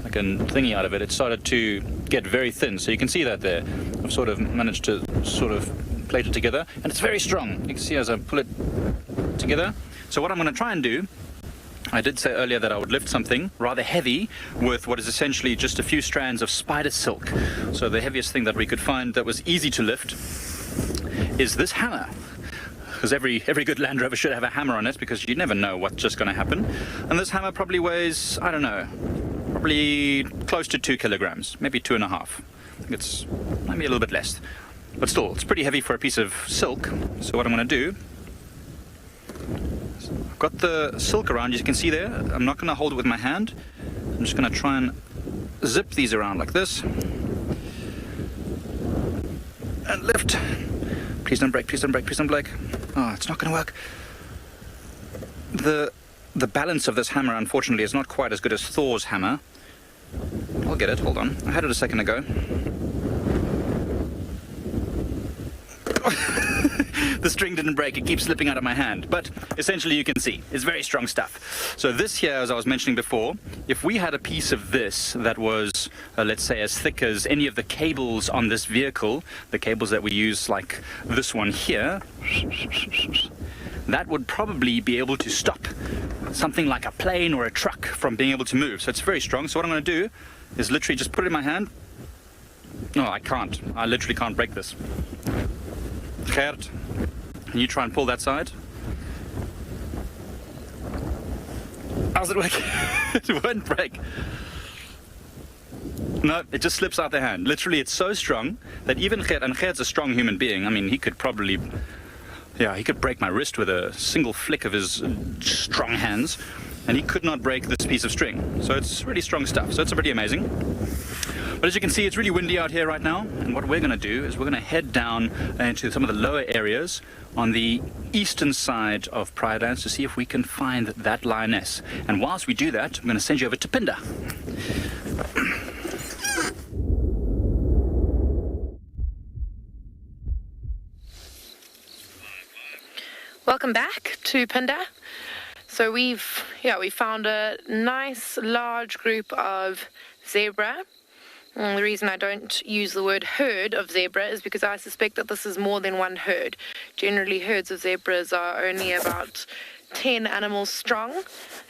like a thingy out of it, it started to get very thin. So you can see that there. I've sort of managed to sort of plait it together, and it's very strong. You can see as I pull it together. So what I'm going to try and do, I did say earlier that I would lift something rather heavy with what is essentially just a few strands of spider silk. So the heaviest thing that we could find that was easy to lift is this hammer. Because every good Land Rover should have a hammer on it, because you never know what's just going to happen. And this hammer probably weighs, I don't know, probably close to 2 kilograms, maybe 2.5. I think it's maybe a little bit less. But still, it's pretty heavy for a piece of silk. So what I'm going to do, I've got the silk around, as you can see there. I'm not going to hold it with my hand. I'm just going to try and zip these around like this. And lift. Please don't break, please don't break, please don't break. Oh, it's not going to work. The balance of this hammer, unfortunately, is not quite as good as Thor's hammer. I'll get it, hold on. I had it a second ago. The string didn't break, it keeps slipping out of my hand. But essentially you can see, it's very strong stuff. So this here, as I was mentioning before, if we had a piece of this that was, let's say, as thick as any of the cables on this vehicle, the cables that we use like this one here, that would probably be able to stop something like a plane or a truck from being able to move. So it's very strong. So what I'm going to do is literally just put it in my hand. No, I can't. I literally can't break this. Gert, can you try and pull that side? How's it work? It won't break. No, it just slips out the hand. Literally, it's so strong that even Gert, and Gert's a strong human being. I mean, he could probably, he could break my wrist with a single flick of his strong hands, and he could not break this piece of string. So it's really strong stuff. So it's pretty amazing. But as you can see, it's really windy out here right now, and what we're going to do is we're going to head down into some of the lower areas on the eastern side of Pridelands to see if we can find that lioness. And whilst we do that, I'm going to send you over to Pinda. Welcome back to Pinda. So we found a nice large group of zebra. And the reason I don't use the word herd of zebra is because I suspect that this is more than one herd. Generally, herds of zebras are only about 10 animals strong,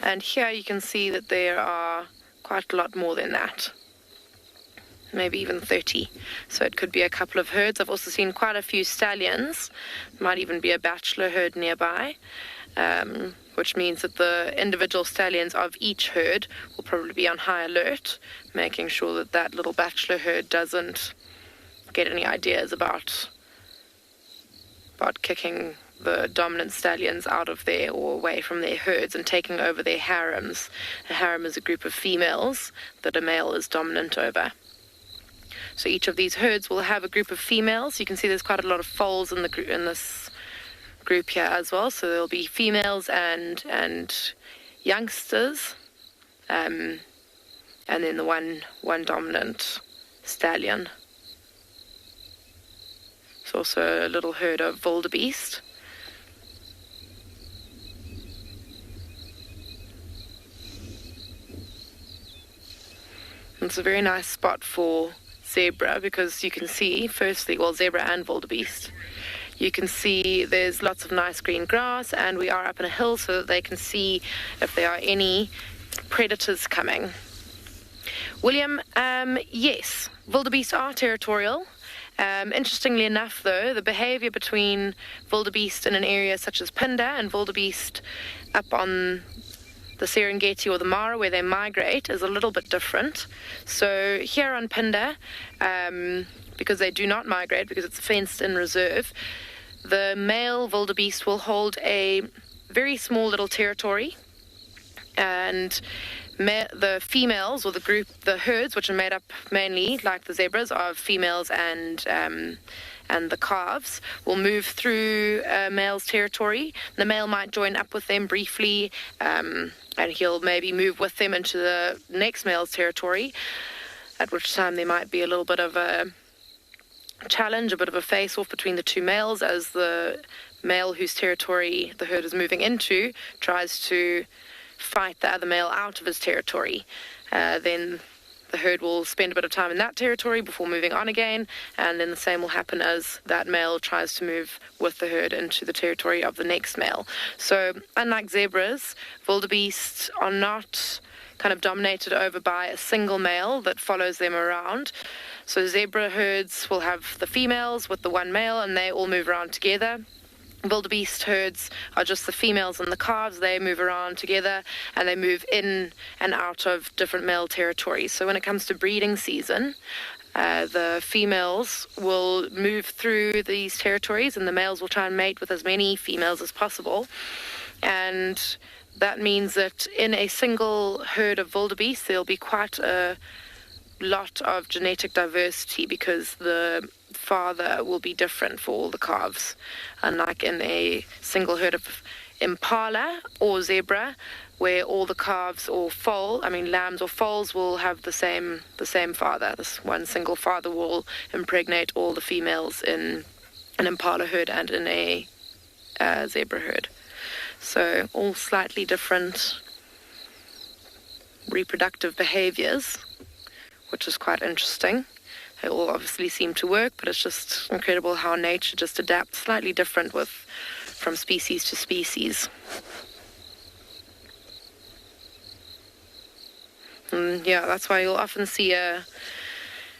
and here you can see that there are quite a lot more than that. Maybe even 30. So it could be a couple of herds. I've also seen quite a few stallions. Might even be a bachelor herd nearby. Which means that the individual stallions of each herd will probably be on high alert, making sure that that little bachelor herd doesn't get any ideas about kicking the dominant stallions out of there or away from their herds and taking over their harems. A harem is a group of females that a male is dominant over. So each of these herds will have a group of females. You can see there's quite a lot of foals in this group here as well, so there'll be females and youngsters, and then the one dominant stallion. There's also a little herd of wildebeest. It's a very nice spot for zebra because you can see, firstly, well, zebra and wildebeest. You can see there's lots of nice green grass, and we are up in a hill so that they can see if there are any predators coming. William, yes, wildebeest are territorial. Interestingly enough, though, the behavior between wildebeest in an area such as Phinda and wildebeest up on the Serengeti or the Mara, where they migrate, is a little bit different. So here on Phinda, because they do not migrate, because it's a fenced-in reserve, the male wildebeest will hold a very small little territory, and the females, or the herds, which are made up mainly, like the zebras, of females and the calves, will move through a male's territory. The male might join up with them briefly, and he'll maybe move with them into the next male's territory, at which time there might be a little bit of a challenge, a bit of a face-off between the two males, as the male whose territory the herd is moving into tries to fight the other male out of his territory. Then the herd will spend a bit of time in that territory before moving on again, and then the same will happen as that male tries to move with the herd into the territory of the next male. So unlike zebras, wildebeest are not kind of dominated over by a single male that follows them around. So zebra herds will have the females with the one male, and they all move around together. Wildebeest herds are just the females and the calves. They move around together, and they move in and out of different male territories. So when it comes to breeding season, the females will move through these territories, and the males will try and mate with as many females as possible. And that means that in a single herd of wildebeest, there'll be quite a lot of genetic diversity, because the father will be different for all the calves. Unlike in a single herd of impala or zebra, where all the calves or lambs or foals will have the same father. This one single father will impregnate all the females in an impala herd and in a zebra herd. So all slightly different reproductive behaviors, which is quite interesting. They all obviously seem to work, but it's just incredible how nature just adapts slightly different from species to species. And yeah, that's why you'll often see a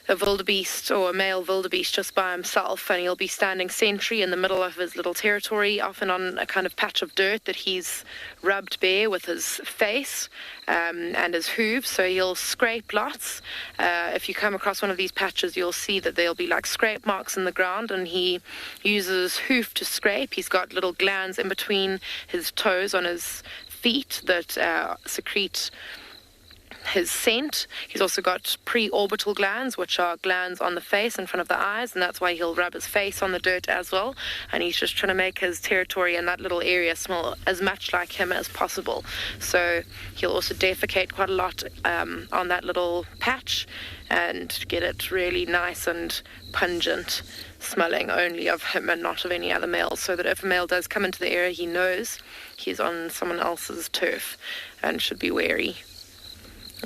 wildebeest or a male wildebeest just by himself, and he'll be standing sentry in the middle of his little territory, often on a kind of patch of dirt that he's rubbed bare with his face and his hooves, so he'll scrape lots. If you come across one of these patches, you'll see that there'll be like scrape marks in the ground, and he uses hoof to scrape. He's got little glands in between his toes on his feet that secrete his scent. He's also got pre-orbital glands, which are glands on the face in front of the eyes, and that's why he'll rub his face on the dirt as well, and he's just trying to make his territory and that little area smell as much like him as possible. So he'll also defecate quite a lot on that little patch and get it really nice and pungent, smelling only of him and not of any other male, so that if a male does come into the area, he knows he's on someone else's turf and should be wary.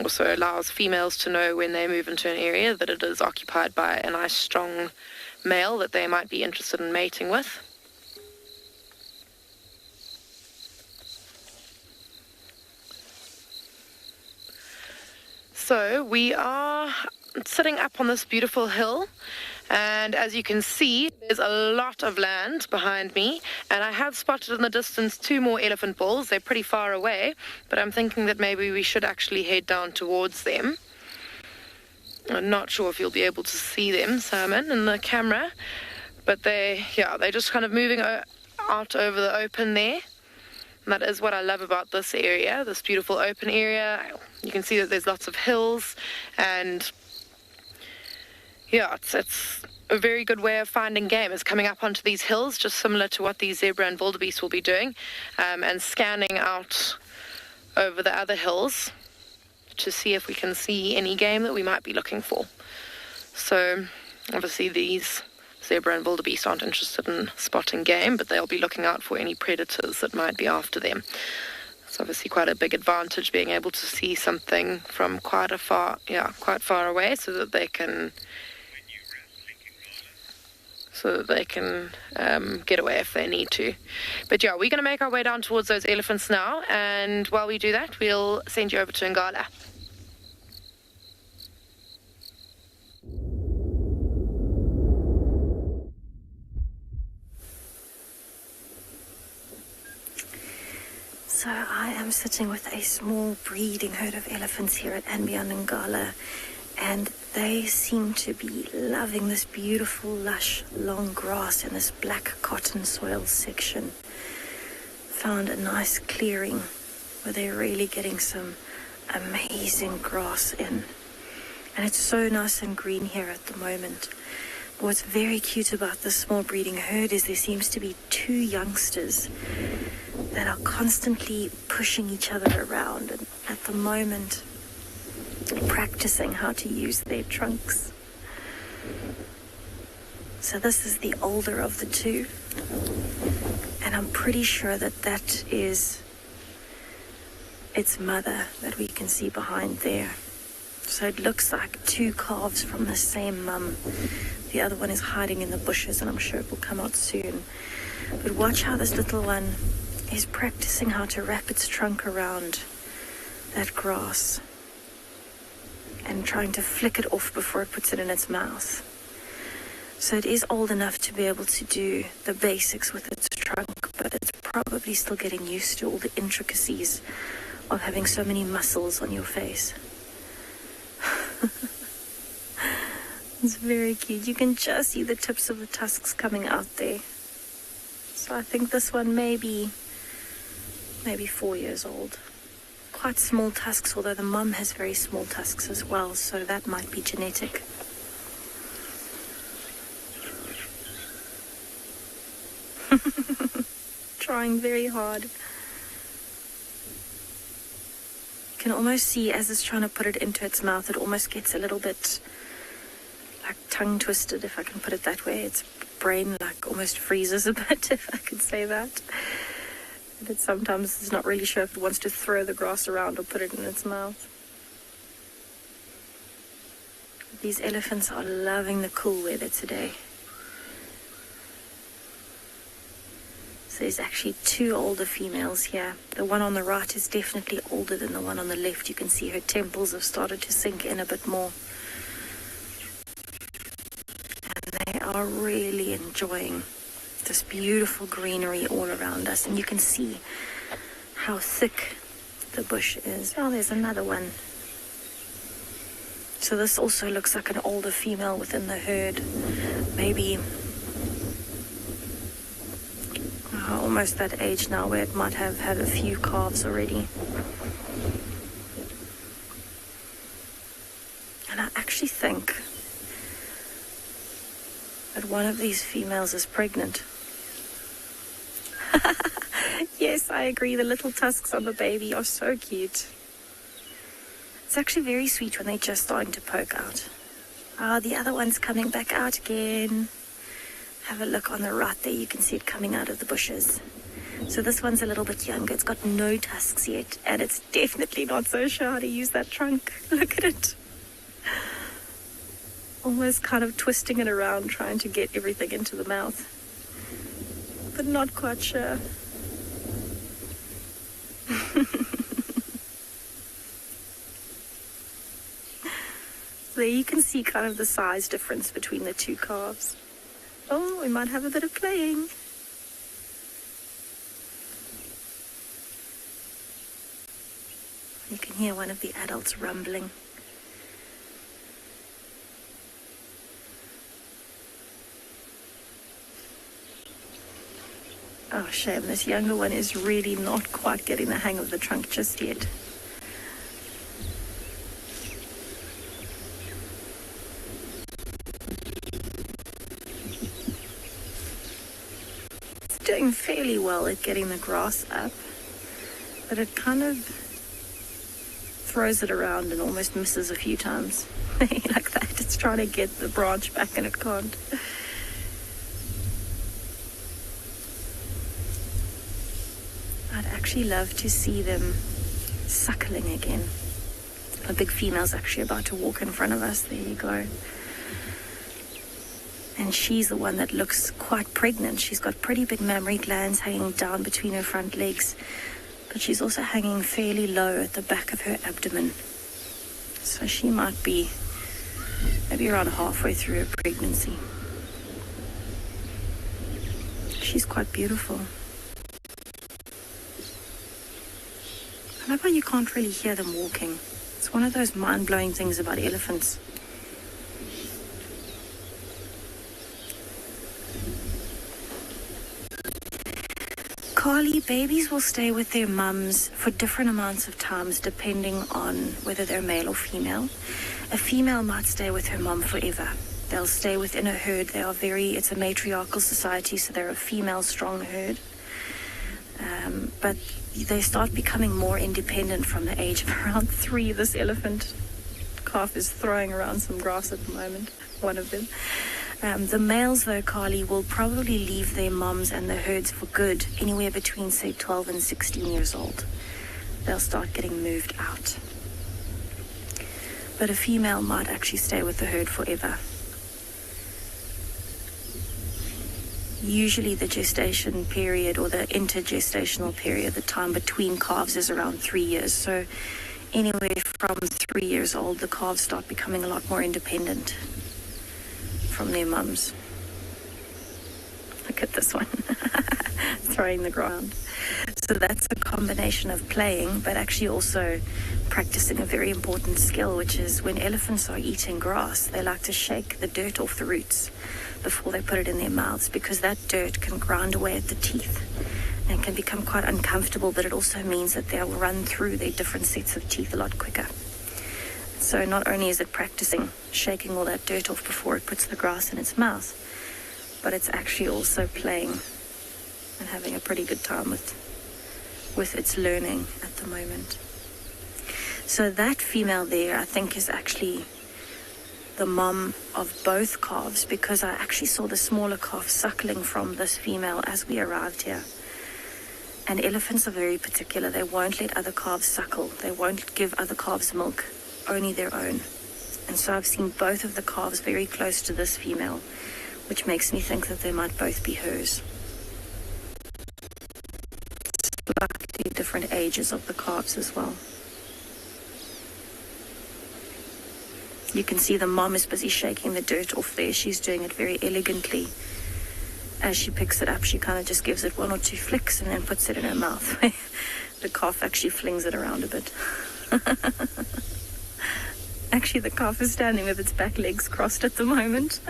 Also allows females to know when they move into an area that it is occupied by a nice strong male that they might be interested in mating with. So we are sitting up on this beautiful hill, and as you can see, there's a lot of land behind me, and I have spotted in the distance 2 more elephant bulls. They're pretty far away, but I'm thinking that maybe we should actually head down towards them. I'm not sure if you'll be able to see them, Simon, in the camera, but they're just kind of moving out over the open there. And that is what I love about this area, this beautiful open area. You can see that there's lots of hills, and yeah, it's a very good way of finding game, is coming up onto these hills, just similar to what these zebra and wildebeest will be doing, and scanning out over the other hills to see if we can see any game that we might be looking for. So obviously these zebra and wildebeest aren't interested in spotting game, but they'll be looking out for any predators that might be after them. It's obviously quite a big advantage being able to see something from quite far away, so that they can get away if they need to. But yeah, we're going to make our way down towards those elephants now, and while we do that, we'll send you over to Ngala. So I am sitting with a small breeding herd of elephants here at and Beyond Ngala, and they seem to be loving this beautiful, lush, long grass in this black cotton soil section. Found a nice clearing where they're really getting some amazing grass in. And it's so nice and green here at the moment. What's very cute about this small breeding herd is there seems to be 2 youngsters that are constantly pushing each other around, and at the moment practicing how to use their trunks. So this is the older of the 2, and I'm pretty sure that is its mother that we can see behind there. So it looks like 2 calves from the same mum. The other one is hiding in the bushes, and I'm sure it will come out soon. But watch how this little one is practicing how to wrap its trunk around that grass and trying to flick it off before it puts it in its mouth. So it is old enough to be able to do the basics with its trunk, but it's probably still getting used to all the intricacies of having so many muscles on your face. It's very cute. You can just see the tips of the tusks coming out there. So I think this one may be maybe 4 years old. Quite small tusks, although the mum has very small tusks as well, so that might be genetic. Trying very hard. You can almost see as it's trying to put it into its mouth, it almost gets a little bit like tongue twisted, if I can put it that way. Its brain like almost freezes a bit, if I could say that. And it sometimes is not really sure if it wants to throw the grass around or put it in its mouth. These elephants are loving the cool weather today. So there's actually 2 older females here. The one on the right is definitely older than the one on the left. You can see her temples have started to sink in a bit more. And they are really enjoying this beautiful greenery all around us, and you can see how thick the bush is. Oh, there's another one. So this also looks like an older female within the herd, maybe almost that age now where it might have had a few calves already. And I actually think that one of these females is pregnant. Yes, I agree. The little tusks on the baby are so cute. It's actually very sweet when they're just starting to poke out. Ah, the other one's coming back out again. Have a look on the right there. You can see it coming out of the bushes. So this one's a little bit younger. It's got no tusks yet, and it's definitely not so sure how to use that trunk. Look at it. Almost kind of twisting it around, trying to get everything into the mouth. But not quite sure. There you can see kind of the size difference between the 2 calves. Oh, we might have a bit of playing. You can hear one of the adults rumbling. Oh, shame. This younger one is really not quite getting the hang of the trunk just yet. It's doing fairly well at getting the grass up, but it kind of throws it around and almost misses a few times. Like that. It's trying to get the branch back and it can't. actually love to see them suckling again. A big female's actually about to walk in front of us. There you go. And she's the one that looks quite pregnant. She's got pretty big mammary glands hanging down between her front legs, but she's also hanging fairly low at the back of her abdomen. So she might be maybe around halfway through her pregnancy. She's quite beautiful. I love how you can't really hear them walking. It's one of those mind-blowing things about elephants. Kali, babies will stay with their mums for different amounts of times depending on whether they're male or female. A female might stay with her mum forever. They'll stay within a herd. It's a matriarchal society, so they're a female strong herd. But they start becoming more independent from the age of around 3. This elephant calf is throwing around some grass at the moment, one of them. The males, though, Kali, will probably leave their mums and the herds for good, anywhere between, say, 12 and 16 years old. They'll start getting moved out. But a female might actually stay with the herd forever. Usually the gestation period or the intergestational period, the time between calves, is around 3 years. So anywhere from 3 years old, the calves start becoming a lot more independent from their mums. Look at this one. Throwing the ground. So that's a combination of playing, but actually also practicing a very important skill, which is when elephants are eating grass, they like to shake the dirt off the roots before they put it in their mouths, because that dirt can grind away at the teeth and can become quite uncomfortable, but it also means that they'll run through their different sets of teeth a lot quicker. So not only is it practicing shaking all that dirt off before it puts the grass in its mouth, but it's actually also playing and having a pretty good time with its learning at the moment. So that female there, I think, is actually the mom of both calves, because I actually saw the smaller calf suckling from this female as we arrived here. And elephants are very particular. They won't let other calves suckle. They won't give other calves milk, only their own. And so I've seen both of the calves very close to this female, which makes me think that they might both be hers. Slightly different ages of the calves as well. You can see the mom is busy shaking the dirt off there. She's doing it very elegantly. As she picks it up, she kind of just gives it 1 or 2 flicks and then puts it in her mouth. The calf actually flings it around a bit. Actually, the calf is standing with its back legs crossed at the moment.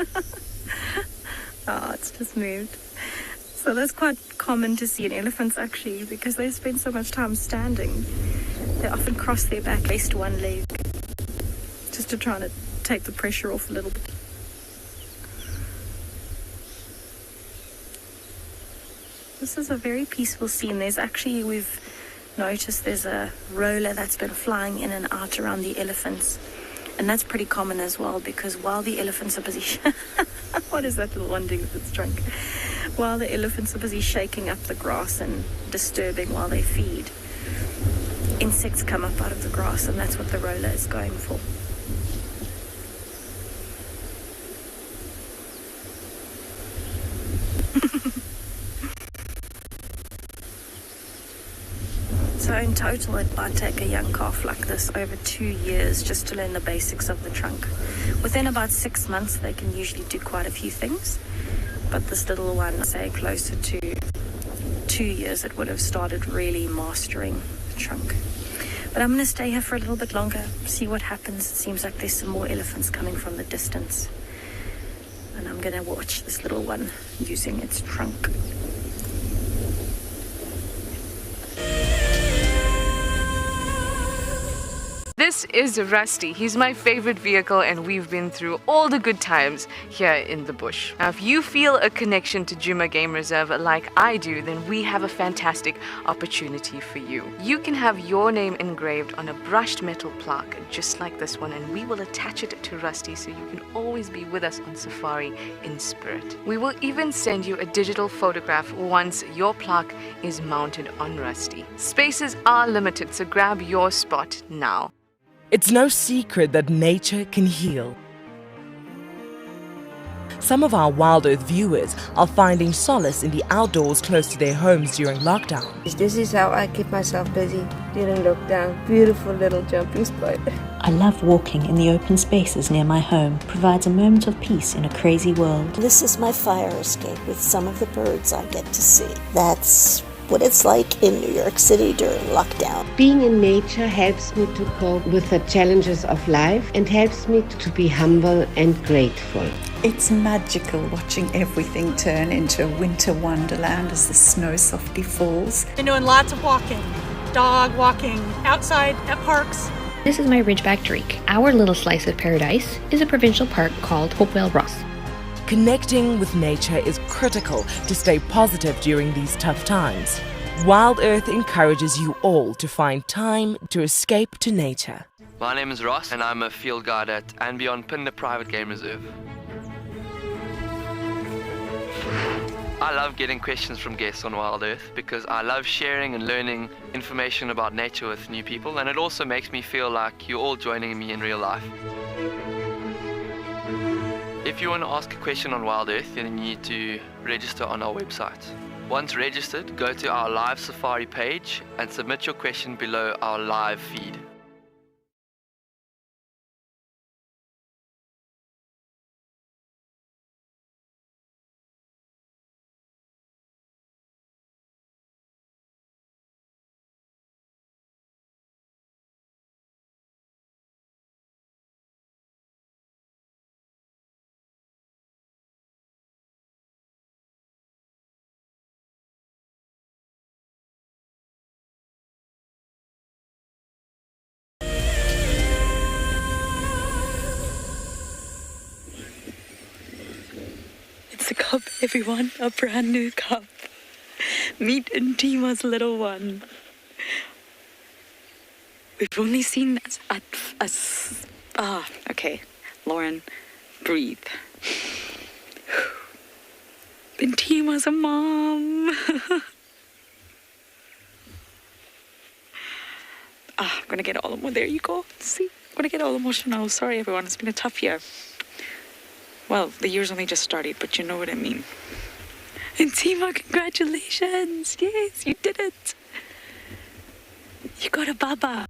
It's just moved. So that's quite common to see in elephants, actually, because they spend so much time standing. They often cross their back, raise one leg, just to try to take the pressure off a little bit. This is a very peaceful scene. We've noticed there's a roller that's been flying in and out around the elephants. And that's pretty common as well, because while the elephants are busy... What is that little one doing with its trunk? While the elephants are busy shaking up the grass and disturbing while they feed, insects come up out of the grass, and that's what the roller is going for. So in total, it might take a young calf like this over 2 years just to learn the basics of the trunk. Within about 6 months, they can usually do quite a few things. But this little one, say closer to 2 years, it would have started really mastering the trunk. But I'm going to stay here for a little bit longer, see what happens. It seems like there's some more elephants coming from the distance. And I'm going to watch this little one using its trunk. This is Rusty. He's my favorite vehicle, and we've been through all the good times here in the bush. Now, if you feel a connection to Djuma Game Reserve like I do, then we have a fantastic opportunity for you. You can have your name engraved on a brushed metal plaque, just like this one, and we will attach it to Rusty so you can always be with us on safari in spirit. We will even send you a digital photograph once your plaque is mounted on Rusty. Spaces are limited, so grab your spot now. It's no secret that nature can heal. Some of our Wild Earth viewers are finding solace in the outdoors close to their homes during lockdown. This is how I keep myself busy during lockdown. Beautiful little jumping spot. I love walking in the open spaces near my home. Provides a moment of peace in a crazy world. This is my fire escape with some of the birds I get to see. That's what it's like in New York City during lockdown. Being in nature helps me to cope with the challenges of life and helps me to be humble and grateful. It's magical watching everything turn into a winter wonderland as the snow softly falls. Been doing lots of walking, dog walking, outside at parks. This is my Ridgeback Drake. Our little slice of paradise is a provincial park called Hopewell Ross. Connecting with nature is critical to stay positive during these tough times. Wild Earth encourages you all to find time to escape to nature. My name is Ross and I'm a field guide at and Beyond Punda Private Game Reserve. I love getting questions from guests on Wild Earth because I love sharing and learning information about nature with new people, and it also makes me feel like you're all joining me in real life. If you want to ask a question on Wild Earth, then you need to register on our website. Once registered, go to our live safari page and submit your question below our live feed. It's a cub, everyone, a brand new cub. Meet Ntima's little one. We've only seen okay, Lauren, breathe. Ntima's a mom. I'm gonna get all emotional. There you go. See, I'm gonna get all emotional. Sorry, everyone. It's been a tough year. Well, the year's only just started, but you know what I mean. Ntima, congratulations! Yes, you did it. You got a baba.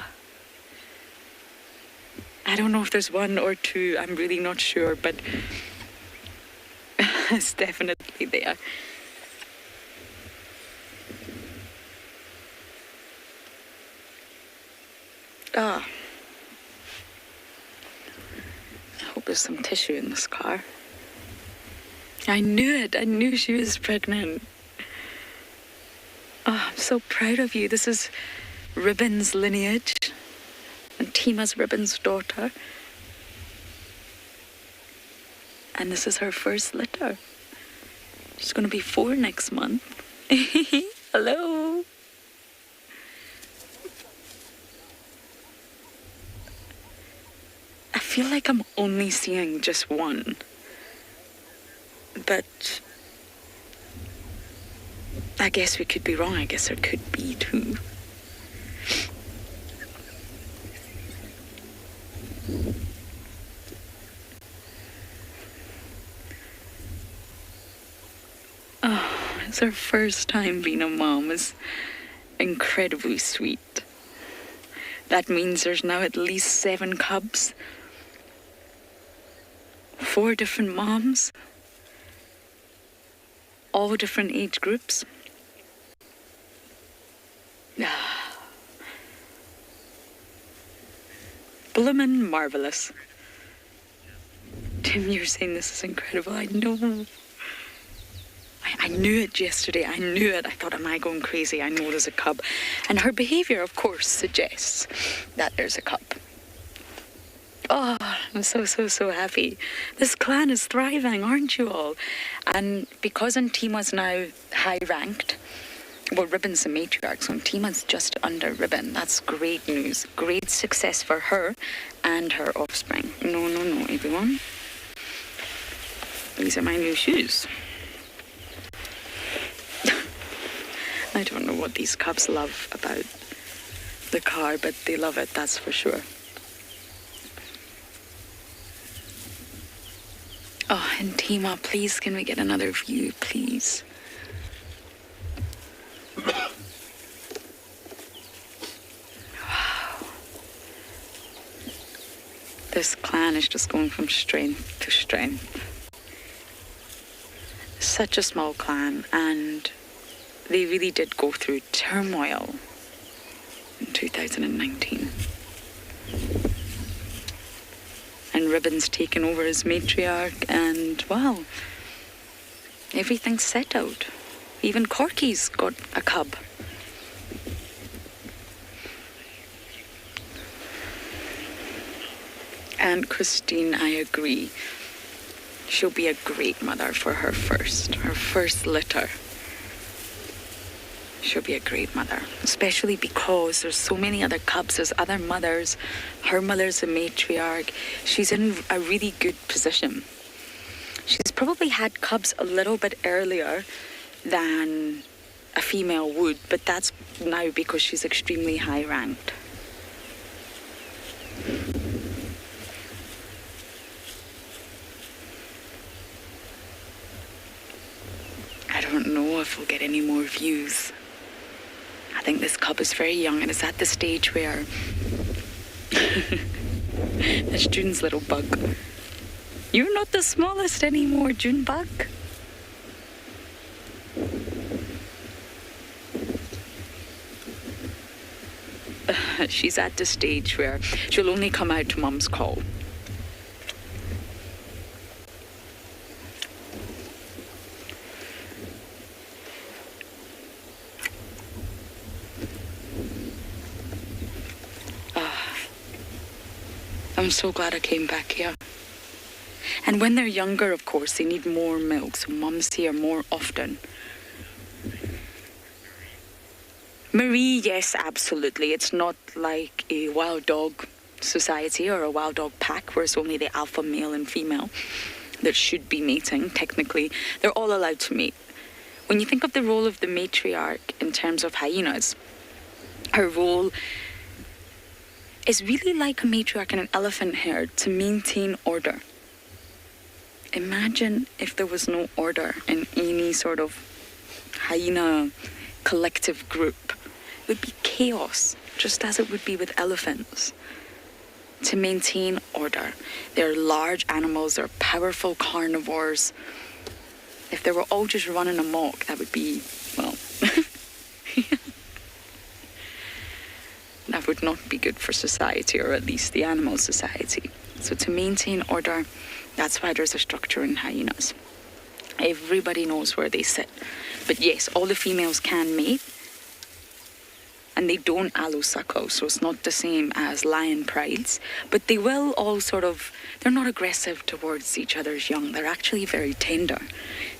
I don't know if there's one or two. I'm really not sure, but it's definitely there. I hope there's some tissue in this car. I knew it. I knew she was pregnant. I'm so proud of you. This is Ribbon's lineage. And Tima's Ribbon's daughter. And this is her first litter. She's going to be 4 next month. Hello. I feel like I'm only seeing just one. But I guess we could be wrong. I guess there could be 2. It's her first time being a mom. Is incredibly sweet. That means there's now at least 7 cubs. 4 different moms. All different age groups. Bloomin' marvelous. Tim, you're saying this is incredible. I know. I knew it yesterday. I knew it. I thought, am I going crazy? I know there's a cub. And her behavior, of course, suggests that there's a cub. Oh, I'm so happy. This clan is thriving, aren't you all? And because Antima's now high ranked, well, Ribbon's the matriarch, so Antima's just under Ribbon. That's great news. Great success for her and her offspring. No, everyone. These are my new shoes. I don't know what these cubs love about the car, but they love it, that's for sure. Oh, Antima, please, can we get another view, please? Wow. This clan is just going from strength to strength. Such a small clan, and they really did go through turmoil in 2019. And Ribbon's taken over as matriarch, and, well, everything's settled. Even Corky's got a cub. And Christine, I agree. She'll be a great mother for her first litter. She'll be a great mother, especially because there's so many other cubs, there's other mothers. Her mother's a matriarch. She's in a really good position. She's probably had cubs a little bit earlier than a female would, but that's now because she's extremely high ranked. I don't know if we'll get any more views. I think this cub is very young and is at the stage where... That's June's little bug. You're not the smallest anymore, June bug. She's at the stage where she'll only come out to Mum's call. I'm so glad I came back here. And when they're younger, of course, they need more milk, so Mum's here more often. Marie, yes, absolutely. It's not like a wild dog society or a wild dog pack where it's only the alpha male and female that should be mating. Technically, they're all allowed to mate. When you think of the role of the matriarch in terms of hyenas, her role is really like a matriarch in an elephant herd to maintain order. Imagine if there was no order in any sort of hyena collective group. It would be chaos, just as it would be with elephants. To maintain order. They're large animals, they're powerful carnivores. If they were all just running amok, that would be, well... that would not be good for society, or at least the animal society. So to maintain order, that's why there's a structure in hyenas. Everybody knows where they sit. But yes, all the females can mate, and they don't allosuckle, so it's not the same as lion prides, but they will all they're not aggressive towards each other's young. They're actually very tender.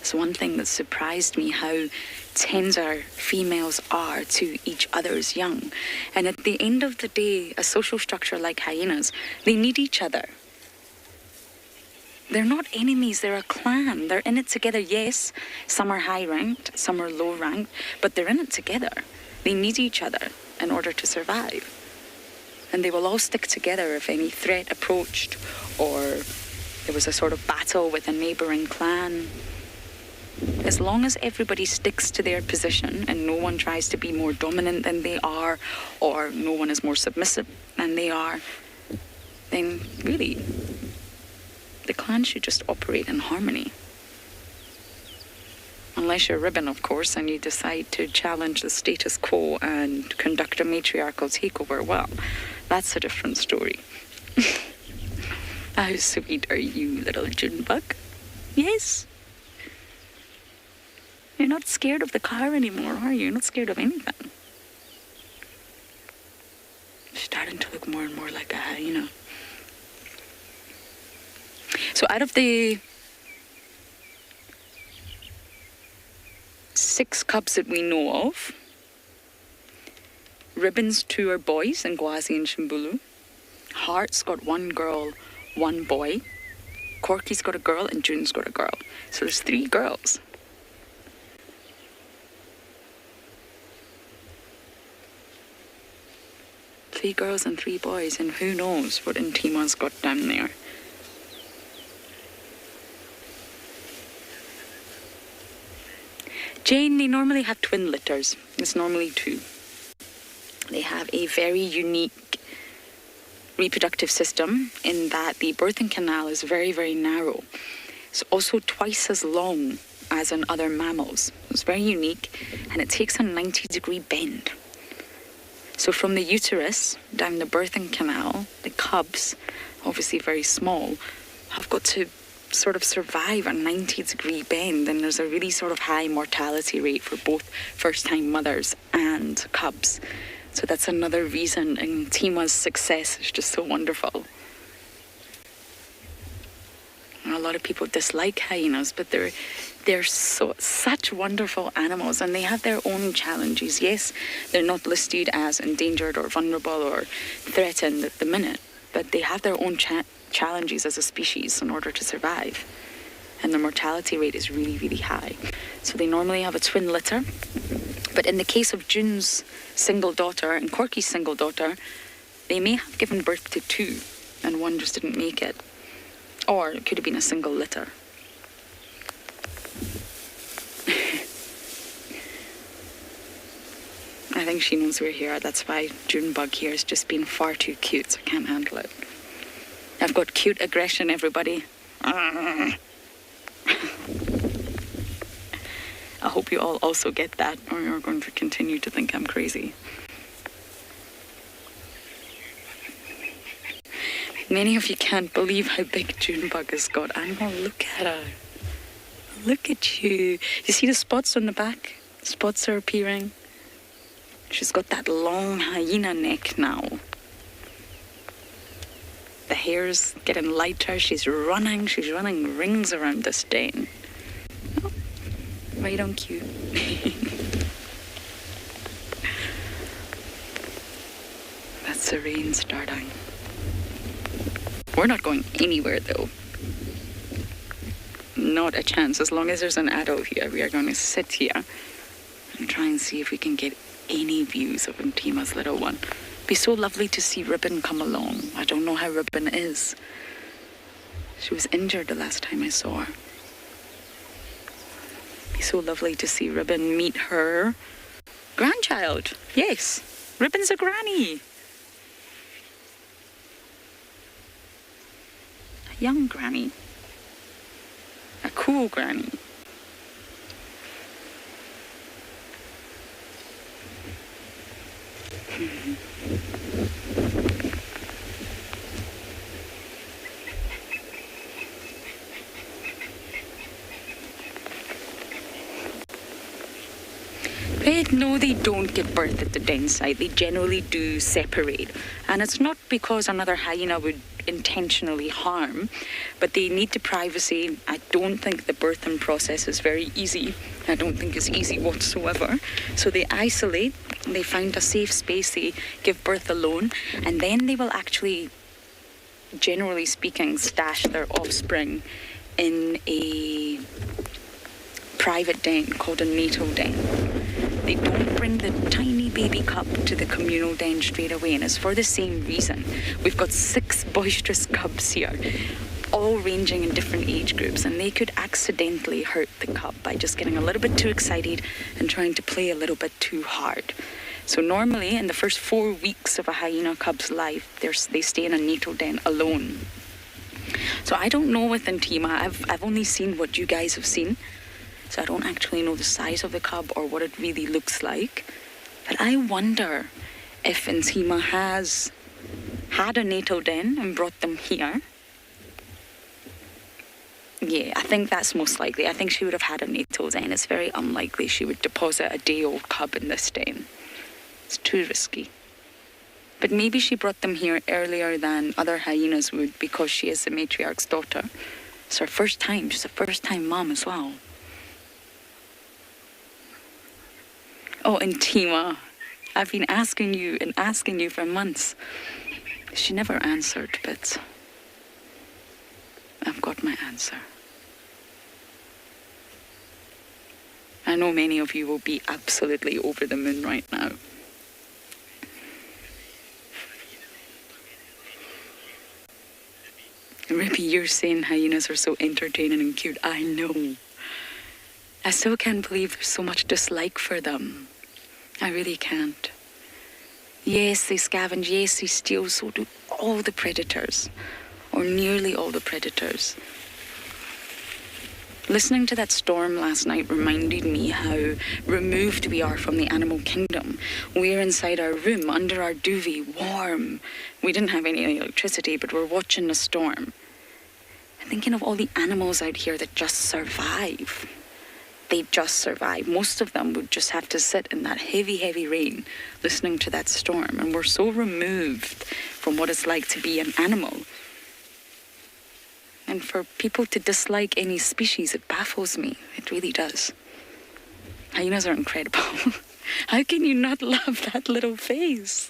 It's one thing that surprised me, how tender females are to each other's young. And at the end of the day, a social structure like hyenas, they need each other. They're not enemies, they're a clan. They're in it together. Yes, some are high ranked, some are low ranked, but they're in it together. They need each other in order to survive. And they will all stick together if any threat approached, or there was a sort of battle with a neighbouring clan. As long as everybody sticks to their position and no one tries to be more dominant than they are, or no one is more submissive than they are, then really, the clan should just operate in harmony. Unless you're Ribbon, of course, and you decide to challenge the status quo and conduct a matriarchal takeover, well, that's a different story. How sweet are you, little Junebug? Yes? You're not scared of the car anymore, are you? You're not scared of anything. You're starting to look more and more like a hyena. So out of the 6 cubs that we know of, Ribbon's 2 are boys, Ngwazi and Shimbulu. Heart's got 1 girl, 1 boy. Corky's got a girl and June's got a girl. So there's 3 girls. Three girls and 3 boys, and who knows what Intima's got down there. Jane, they normally have twin litters. It's normally 2. They have a very unique reproductive system in that the birthing canal is very, very narrow. It's also twice as long as in other mammals. It's very unique, and it takes a 90-degree bend. So from the uterus down the birthing canal, the cubs, obviously very small, have got to sort of survive a 90-degree bend, and there's a really sort of high mortality rate for both first-time mothers and cubs. So that's another reason Intima's success is just so wonderful. And a lot of people dislike hyenas, but they're such wonderful animals, and they have their own challenges. Yes, they're not listed as endangered or vulnerable or threatened at the minute, but they have their own challenges as a species in order to survive. And the mortality rate is really, really high. So they normally have a twin litter. But in the case of June's single daughter and Corky's single daughter, they may have given birth to 2, and 1 just didn't make it. Or it could have been a single litter. I think she knows we're here. That's why Junebug here has just been far too cute. So I can't handle it. I've got cute aggression, everybody. I hope you all also get that, or you're going to continue to think I'm crazy. Many of you can't believe how big Junebug has got. Anna, look at her. Look at you. You see the spots on the back? Spots are appearing. She's got that long hyena neck now. The hair's getting lighter. She's running rings around this den. Oh, right on cue. That's the rain starting. We're not going anywhere, though. Not a chance. As long as there's an adult here, we are going to sit here and try and see if we can get any views of Intima's little one. It'd be so lovely to see Ribbon come along. I don't know how Ribbon is. She was injured the last time I saw her. It'd be so lovely to see Ribbon meet her grandchild. Yes, Ribbon's a granny. A young granny. A cool granny. No, they don't give birth at the den site. They generally do separate. And it's not because another hyena would intentionally harm, but they need the privacy. I don't think the birthing process is very easy. I don't think it's easy whatsoever. So they isolate, they find a safe space, they give birth alone, and then they will actually, generally speaking, stash their offspring in a private den called a natal den. They don't bring the tiny baby cub to the communal den straight away, and it's for the same reason. We've got 6 boisterous cubs here, all ranging in different age groups, and they could accidentally hurt the cub by just getting a little bit too excited and trying to play a little bit too hard. So normally, in the first 4 weeks of a hyena cub's life, they stay in a natal den alone. So I don't know with Intima. I've only seen what you guys have seen. So I don't actually know the size of the cub or what it really looks like. But I wonder if Intima has had a natal den and brought them here. Yeah, I think that's most likely. I think she would have had a natal den. It's very unlikely she would deposit a day-old cub in this den. It's too risky. But maybe she brought them here earlier than other hyenas would because she is the matriarch's daughter. It's her first time. She's a first-time mom as well. Oh, and Tima, I've been asking you for months. She never answered, but I've got my answer. I know many of you will be absolutely over the moon right now. Rippy, you're saying hyenas are so entertaining and cute. I know. I still can't believe there's so much dislike for them. I really can't. Yes, they scavenge. Yes, they steal. So do all the predators. Or nearly all the predators. Listening to that storm last night reminded me how removed we are from the animal kingdom. We're inside our room, under our duvet, warm. We didn't have any electricity, but we're watching the storm. I'm thinking of all the animals out here that just survive. They just survive. Most of them would just have to sit in that heavy, heavy rain, listening to that storm. And we're so removed from what it's like to be an animal. And for people to dislike any species, it baffles me. It really does. Hyenas are incredible. How can you not love that little face?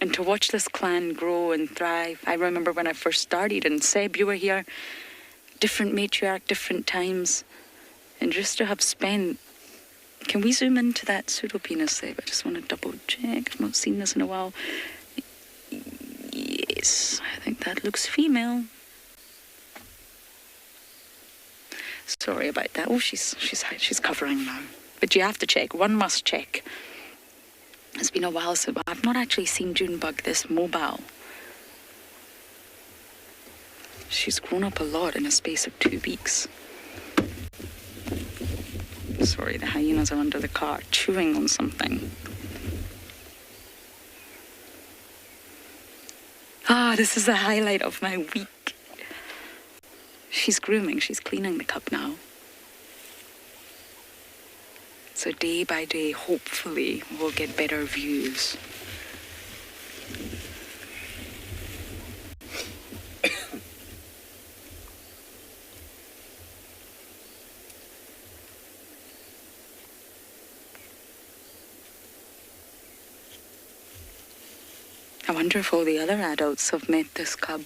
And to watch this clan grow and thrive. I remember when I first started, and Seb, you were here. Different matriarch, different times. And just to have spent... Can we zoom into that pseudopenis, Seb? I just want to double check. I've not seen this in a while. Yes, I think that looks female. Sorry about that. Oh, she's covering now. But you have to check. One must check. It's been a while since I've not actually seen Junebug this mobile. She's grown up a lot in a space of 2 weeks. Sorry, the hyenas are under the car, chewing on something. This is the highlight of my week. She's grooming, she's cleaning the cup now. So day by day, hopefully, we'll get better views. I wonder if all the other adults have met this cub.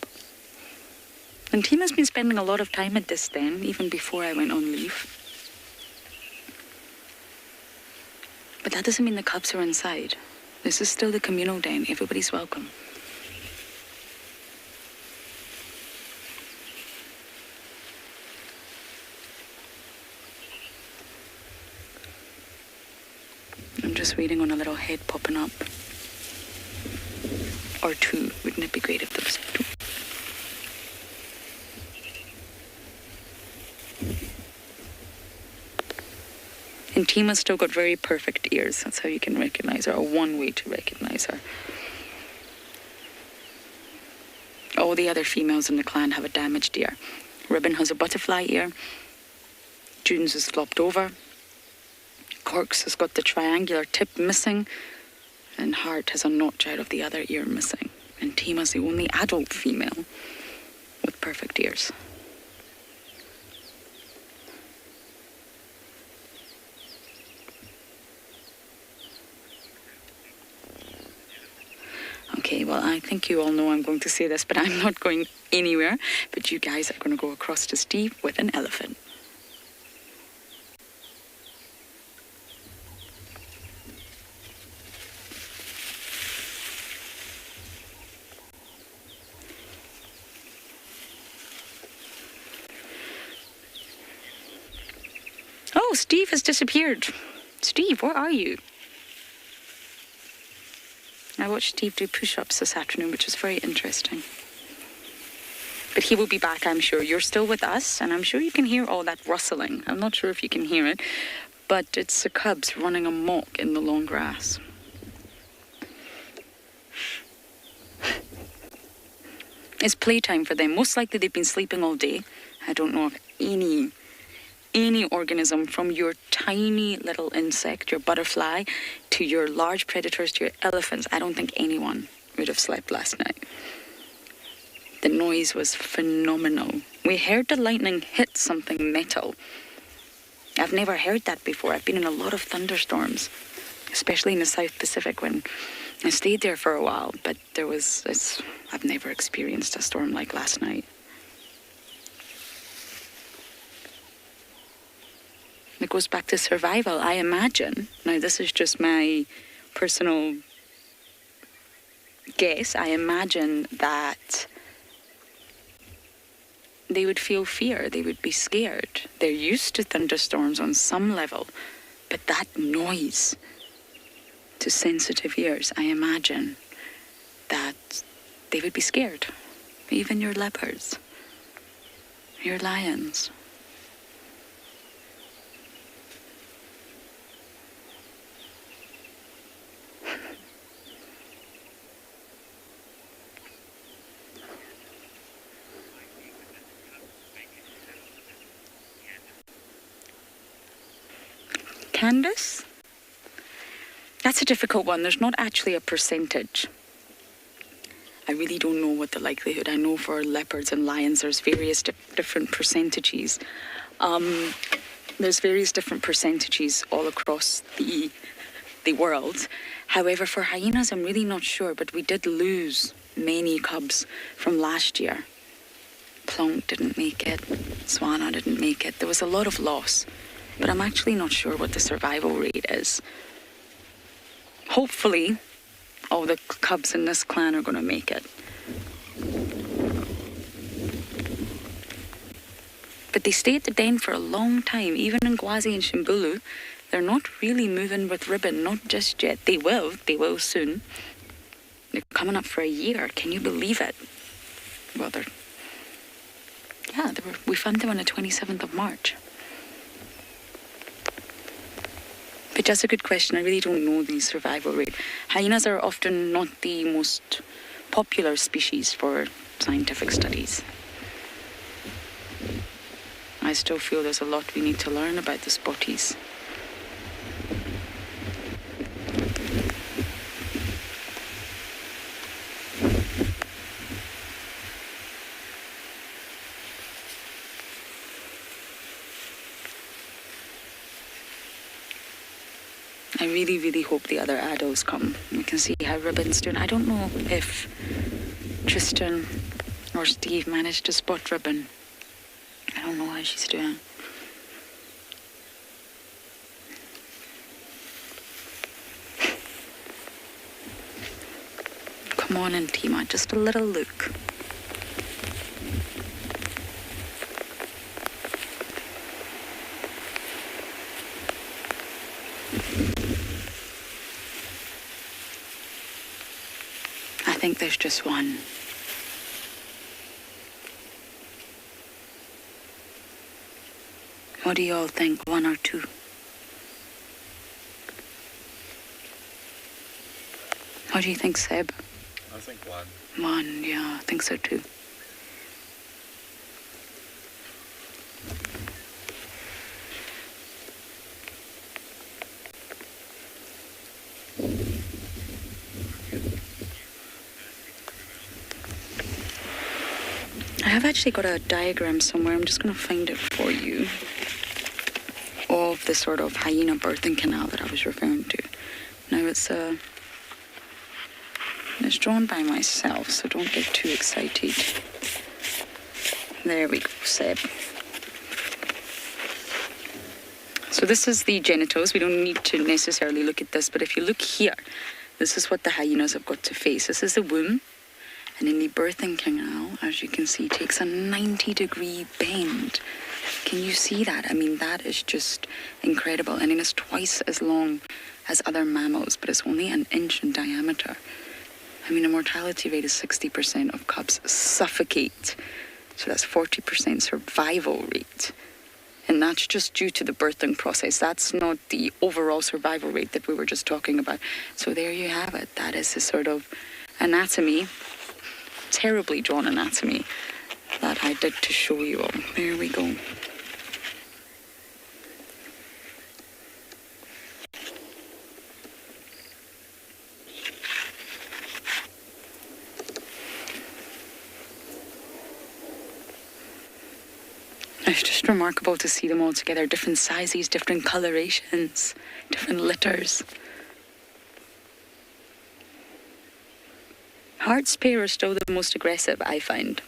And Tima's been spending a lot of time at this den, even before I went on leave. But that doesn't mean the cubs are inside. This is still the communal den. Everybody's welcome. I'm just waiting on a little head popping up. Or 2. Wouldn't it be great if there was 2? And Tima's still got very perfect ears. That's how you can recognize her, or one way to recognize her. All the other females in the clan have a damaged ear. Ribbon has a butterfly ear. June's is flopped over. Corks has got the triangular tip missing. And Hart has a notch out of the other ear missing. And Tima's the only adult female with perfect ears. Okay, well, I think you all know I'm going to say this, but I'm not going anywhere. But you guys are going to go across to Steve with an elephant. Oh, Steve has disappeared. Steve, where are you? I watched Steve do push-ups this afternoon, which was very interesting. But he will be back, I'm sure. You're still with us, and I'm sure you can hear all that rustling. I'm not sure if you can hear it, but it's the cubs running amok in the long grass. It's playtime for them. Most likely they've been sleeping all day. I don't know if any organism, from your tiny little insect, your butterfly, to your large predators, to your elephants, I don't think anyone would have slept last night. The noise was phenomenal. We heard the lightning hit something metal. I've never heard that before. I've been in a lot of thunderstorms, especially in the South Pacific when I stayed there for a while, but I've never experienced a storm like last night. It goes back to survival, I imagine. Now, this is just my personal guess. I imagine that they would feel fear. They would be scared. They're used to thunderstorms on some level, but that noise, to sensitive ears, I imagine that they would be scared. Even your leopards, your lions. Candace? That's a difficult one. There's not actually a percentage. I really don't know what the likelihood. I know for leopards and lions there's various different percentages. There's various different percentages all across the world. However, for hyenas, I'm really not sure, but we did lose many cubs from last year. Plonk didn't make it. Swana didn't make it. There was a lot of loss. But I'm actually not sure what the survival rate is. Hopefully, all the cubs in this clan are going to make it. But they stay at the den for a long time. Even in Gwazi and Shimbulu, they're not really moving with ribbon, not just yet. They will soon. They're coming up for a year. Can you believe it? Well, we found them on the 27th of March. But that's a good question. I really don't know the survival rate. Hyenas are often not the most popular species for scientific studies. I still feel there's a lot we need to learn about the spotties. I really, really hope the other adults come. We can see how Ribbon's doing. I don't know if Tristan or Steve managed to spot Ribbon. I don't know how she's doing. Come on in, Tima, just a little look. I think there's just one. What do you all think, one or two? What do you think, Seb? I think one. One, yeah, I think so too. I have actually got a diagram somewhere. I'm just going to find it for you of the sort of hyena birthing canal that I was referring to. Now it's drawn by myself, so don't get too excited. There we go, Seb. So this is the genitals. We don't need to necessarily look at this, but if you look here, this is what the hyenas have got to face. This is the womb. And in the birthing canal, as you can see, takes a 90-degree bend. Can you see that? I mean, that is just incredible. And it is twice as long as other mammals, but it's only an inch in diameter. I mean, the mortality rate is 60% of cubs suffocate. So that's 40% survival rate. And that's just due to the birthing process. That's not the overall survival rate that we were just talking about. So there you have it. That is the sort of anatomy, terribly drawn anatomy, that I did to show you all. There we go. It's just remarkable to see them all together, different sizes, different colorations, different litters. Hart's pair are still the most aggressive, I find.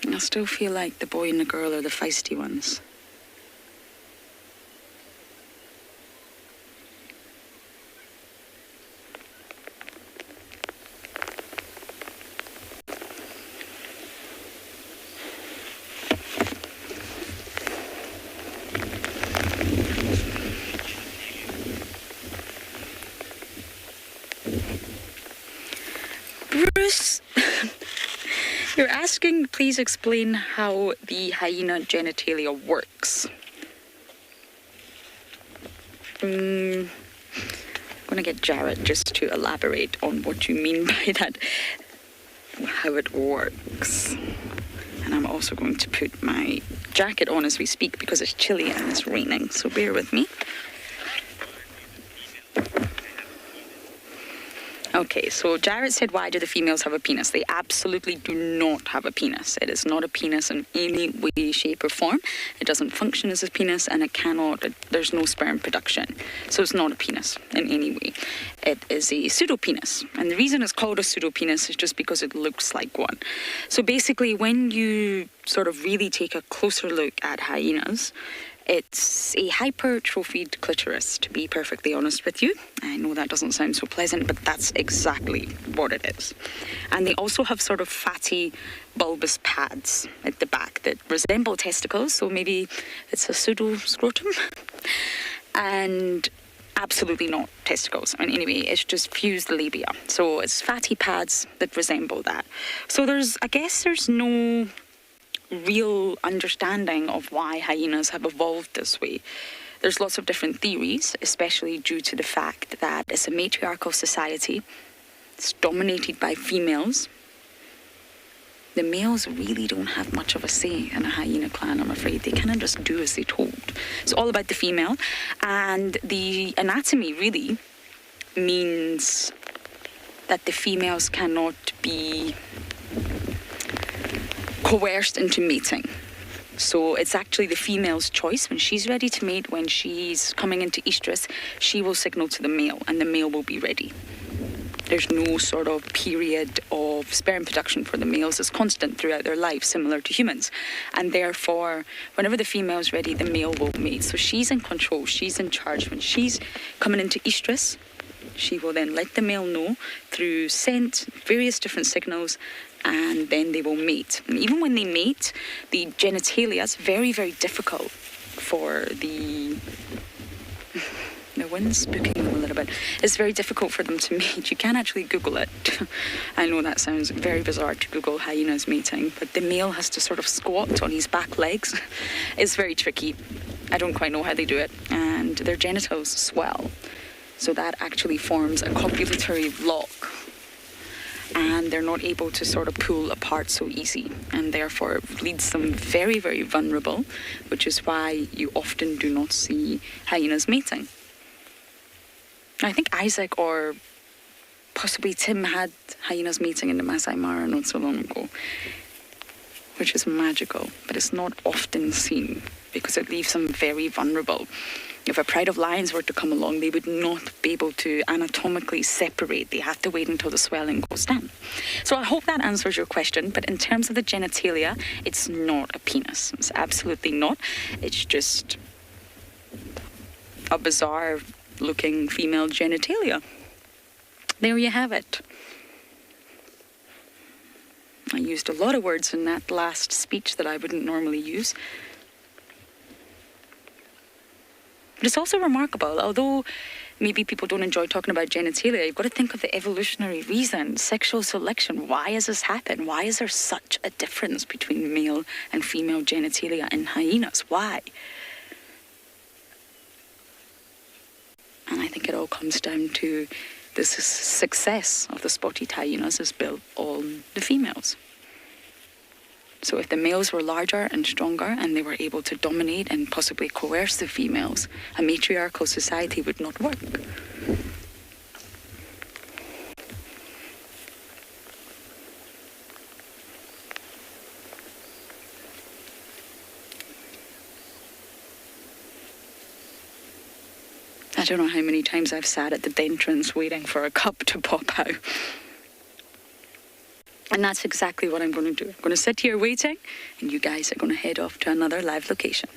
I still feel like the boy and the girl are the feisty ones. Bruce, you're asking, please explain how the hyena genitalia works. I'm going to get Jared just to elaborate on what you mean by that, how it works. And I'm also going to put my jacket on as we speak because it's chilly and it's raining, so bear with me. Okay, so Jared said, why do the females have a penis? They absolutely do not have a penis. It is not a penis in any way, shape, or form. It doesn't function as a penis, and there's no sperm production. So it's not a penis in any way. It is a pseudopenis. And the reason it's called a pseudopenis is just because it looks like one. So basically, when you sort of really take a closer look at hyenas, it's a hypertrophied clitoris, to be perfectly honest with you. I know that doesn't sound so pleasant, but that's exactly what it is. And they also have sort of fatty, bulbous pads at the back that resemble testicles, so maybe it's a pseudo-scrotum. And absolutely not testicles. And anyway, it's just fused labia. So it's fatty pads that resemble that. So there's no real understanding of why hyenas have evolved this way. There's lots of different theories, especially due to the fact that it's a matriarchal society. It's dominated by females. The males really don't have much of a say in a hyena clan, I'm afraid. They kind of just do as they're told. It's all about the female. And the anatomy really means that the females cannot be coerced into mating. So it's actually the female's choice. When she's ready to mate, when she's coming into estrus, she will signal to the male and the male will be ready. There's no sort of period of sperm production for the males. It's constant throughout their life, similar to humans. And therefore, whenever the female's ready, the male will mate. So she's in control, she's in charge. When she's coming into estrus, she will then let the male know through scent, various different signals, and then they will mate. And even when they mate, the genitalia is very, very difficult for the wind's spooking them a little bit. It's very difficult for them to mate. You can actually Google it. I know that sounds very bizarre to Google hyenas mating, but the male has to sort of squat on his back legs. It's very tricky. I don't quite know how they do it. And their genitals swell. So that actually forms a copulatory lock. And they're not able to sort of pull apart so easy, and therefore it leaves them very, very vulnerable, which is why you often do not see hyenas mating. I think Isaac or possibly Tim had hyenas mating in the Masai Mara not so long ago, which is magical, but it's not often seen because it leaves them very vulnerable. If a pride of lions were to come along, they would not be able to anatomically separate. They have to wait until the swelling goes down. So I hope that answers your question. But in terms of the genitalia, it's not a penis. It's absolutely not. It's just a bizarre-looking female genitalia. There you have it. I used a lot of words in that last speech that I wouldn't normally use. But it's also remarkable, although maybe people don't enjoy talking about genitalia, you've got to think of the evolutionary reason, sexual selection. Why has this happened? Why is there such a difference between male and female genitalia in hyenas? Why? And I think it all comes down to the success of the spotted hyenas is built on the females. So if the males were larger and stronger and they were able to dominate and possibly coerce the females, a matriarchal society would not work. I don't know how many times I've sat at the entrance waiting for a cup to pop out. And that's exactly what I'm going to do. I'm going to sit here waiting, and you guys are going to head off to another live location.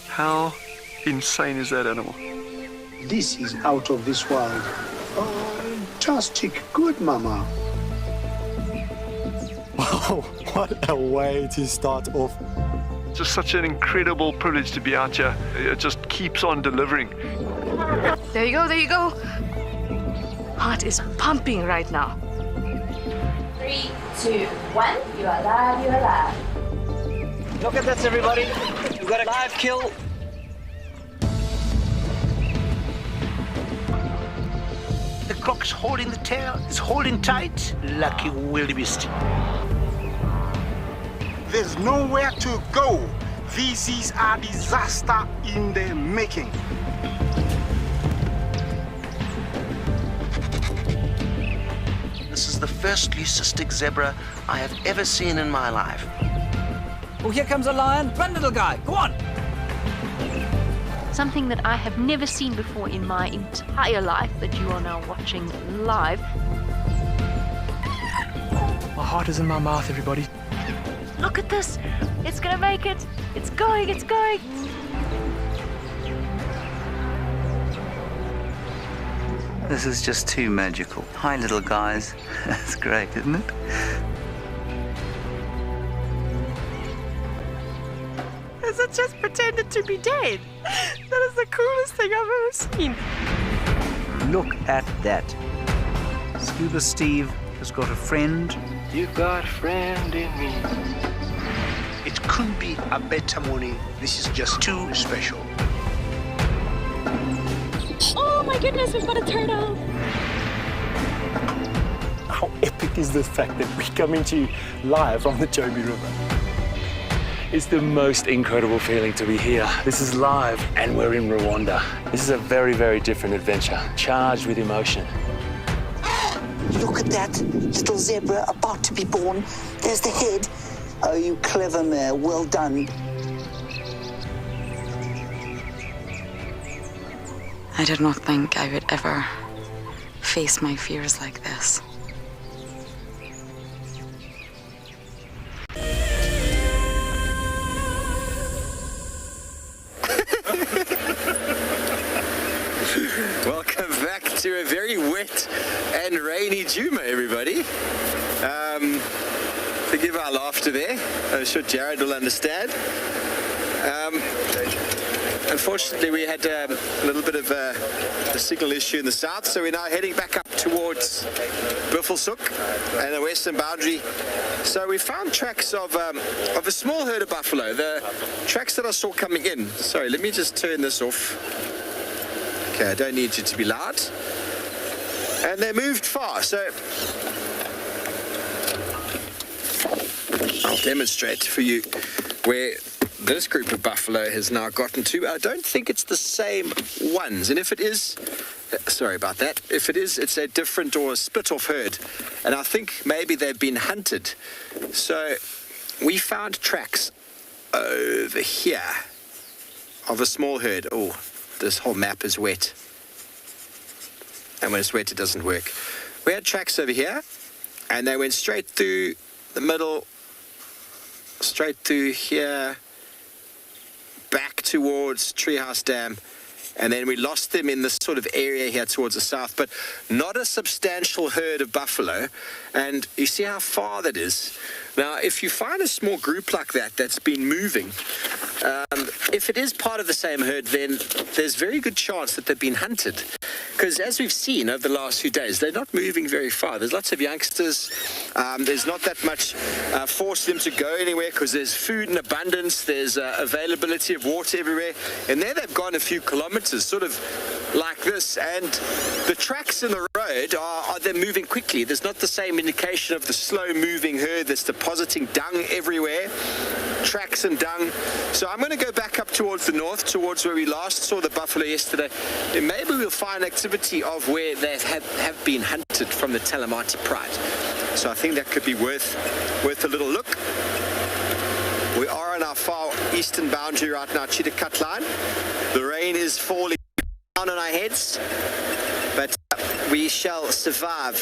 How insane is that animal? This is out of this world. Fantastic. Good, Mama. Wow, what a way to start off. Just such an incredible privilege to be out here. It just keeps on delivering. There you go, there you go. Heart is pumping right now. 3, 2, 1. You are live, you are live. Look at this, everybody. We've got a live kill. The cock's holding the tail. It's holding tight. Lucky wildebeest. There's nowhere to go. This is a disaster in the making. This is the first leucistic zebra I have ever seen in my life. Oh, here comes a lion. Run, little guy. Go on. Something that I have never seen before in my entire life that you are now watching live. My heart is in my mouth, everybody. Look at this. It's gonna make it. It's going, it's going. This is just too magical. Hi, little guys. That's great, isn't it? Has it just pretended to be dead? That is the coolest thing I've ever seen. Look at that. Scuba Steve has got a friend. You've got a friend in me. It couldn't be a better morning. This is just too special. Oh my goodness, we've got a turtle. How epic is the fact that we're coming to you live on the Chobe River? It's the most incredible feeling to be here. This is live and we're in Rwanda. This is a very, very different adventure, charged with emotion. Look at that little zebra about to be born. There's the head. Oh, you clever mare. Well done. I did not think I would ever face my fears like this. Welcome back to a very wet and rainy Djuma, everybody. Forgive our laughter there. I'm sure Jared will understand. Unfortunately, we had a little bit of a signal issue in the south, so we're now heading back up towards Buffelshoek and the western boundary. So we found tracks of a small herd of buffalo. The tracks that I saw coming in. Sorry, let me just turn this off. Okay, I don't need you to be loud. And they moved far, so I'll demonstrate for you where this group of buffalo has now gotten to. I don't think it's the same ones, and if it is, sorry about that, if it is, it's a different or a split-off herd, and I think maybe they've been hunted. So we found tracks over here of a small herd. Oh, this whole map is wet, and when it's wet it doesn't work. We had tracks over here, and they went straight through the middle, straight through here, back towards Treehouse Dam, and then we lost them in this sort of area here towards the south, but not a substantial herd of buffalo. And you see how far that is. Now, if you find a small group like that that's been moving, if it is part of the same herd, then there's very good chance that they've been hunted. Because as we've seen over the last few days, they're not moving very far. There's lots of youngsters. There's not that much force for them to go anywhere because there's food in abundance. There's availability of water everywhere. And there they've gone a few kilometers, sort of like this. And the tracks in the road are they're moving quickly. There's not the same indication of the slow-moving herd that's depositing dung everywhere. tracks and dung. So I'm going to go back up towards the north, towards where we last saw the buffalo yesterday. And maybe we'll find activity of where they have been hunted from the Talamati Pride. So I think that could be worth a little look. We are on our far eastern boundary right now, Cheetah Cut Line. The rain is falling down on our heads, but we shall survive.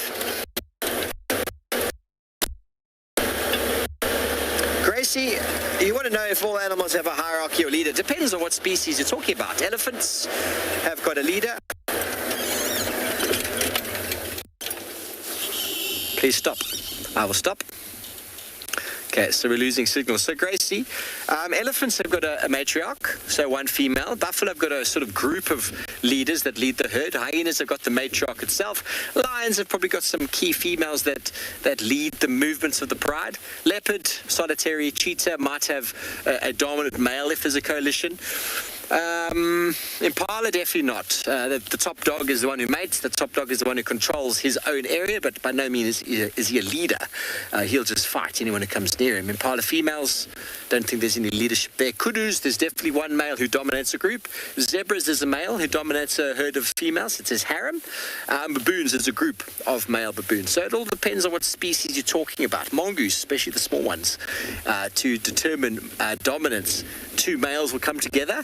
Gracie, you want to know if all animals have a hierarchy or leader? Depends on what species you're talking about. Elephants have got a leader. Please stop. I will stop. Okay, so we're losing signal. So Gracie, elephants have got a matriarch, so one female. Buffalo have got a sort of group of leaders that lead the herd. Hyenas have got the matriarch itself. Lions have probably got some key females that lead the movements of the pride. Leopard, solitary, cheetah might have a dominant male if there's a coalition. Impala, definitely not. The top dog is the one who mates. The top dog is the one who controls his own area, but by no means is he a leader. He'll just fight anyone who comes near him. Impala females, don't think there's any leadership there. Kudus, there's definitely one male who dominates a group. Zebras, there's a male who dominates a herd of females. It's his harem. Baboons, there's a group of male baboons. So it all depends on what species you're talking about. Mongoose, especially the small ones, to determine dominance. Two males will come together,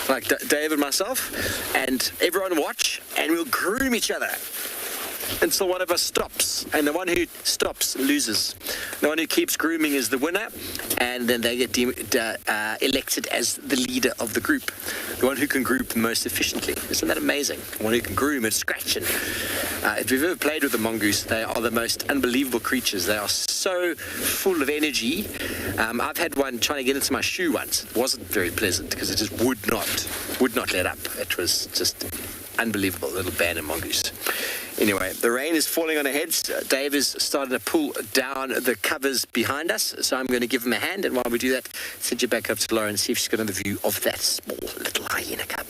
like Dave and myself, and everyone watch, and we'll groom each other until one of us stops, and the one who stops loses. The one who keeps grooming is the winner, and then they get elected as the leader of the group. The one who can group the most efficiently. Isn't that amazing? The one who can groom and scratch. And if you've ever played with the mongoose, they are the most unbelievable creatures. They are so full of energy. I've had one trying to get into my shoe once. It wasn't very pleasant because it just would not let up. It was just unbelievable, little banded mongoose. Anyway, the rain is falling on our heads. Dave is starting to pull down the covers behind us, so I'm going to give him a hand, and while we do that, send you back up to Lauren and see if she's got another view of that small little hyena cub.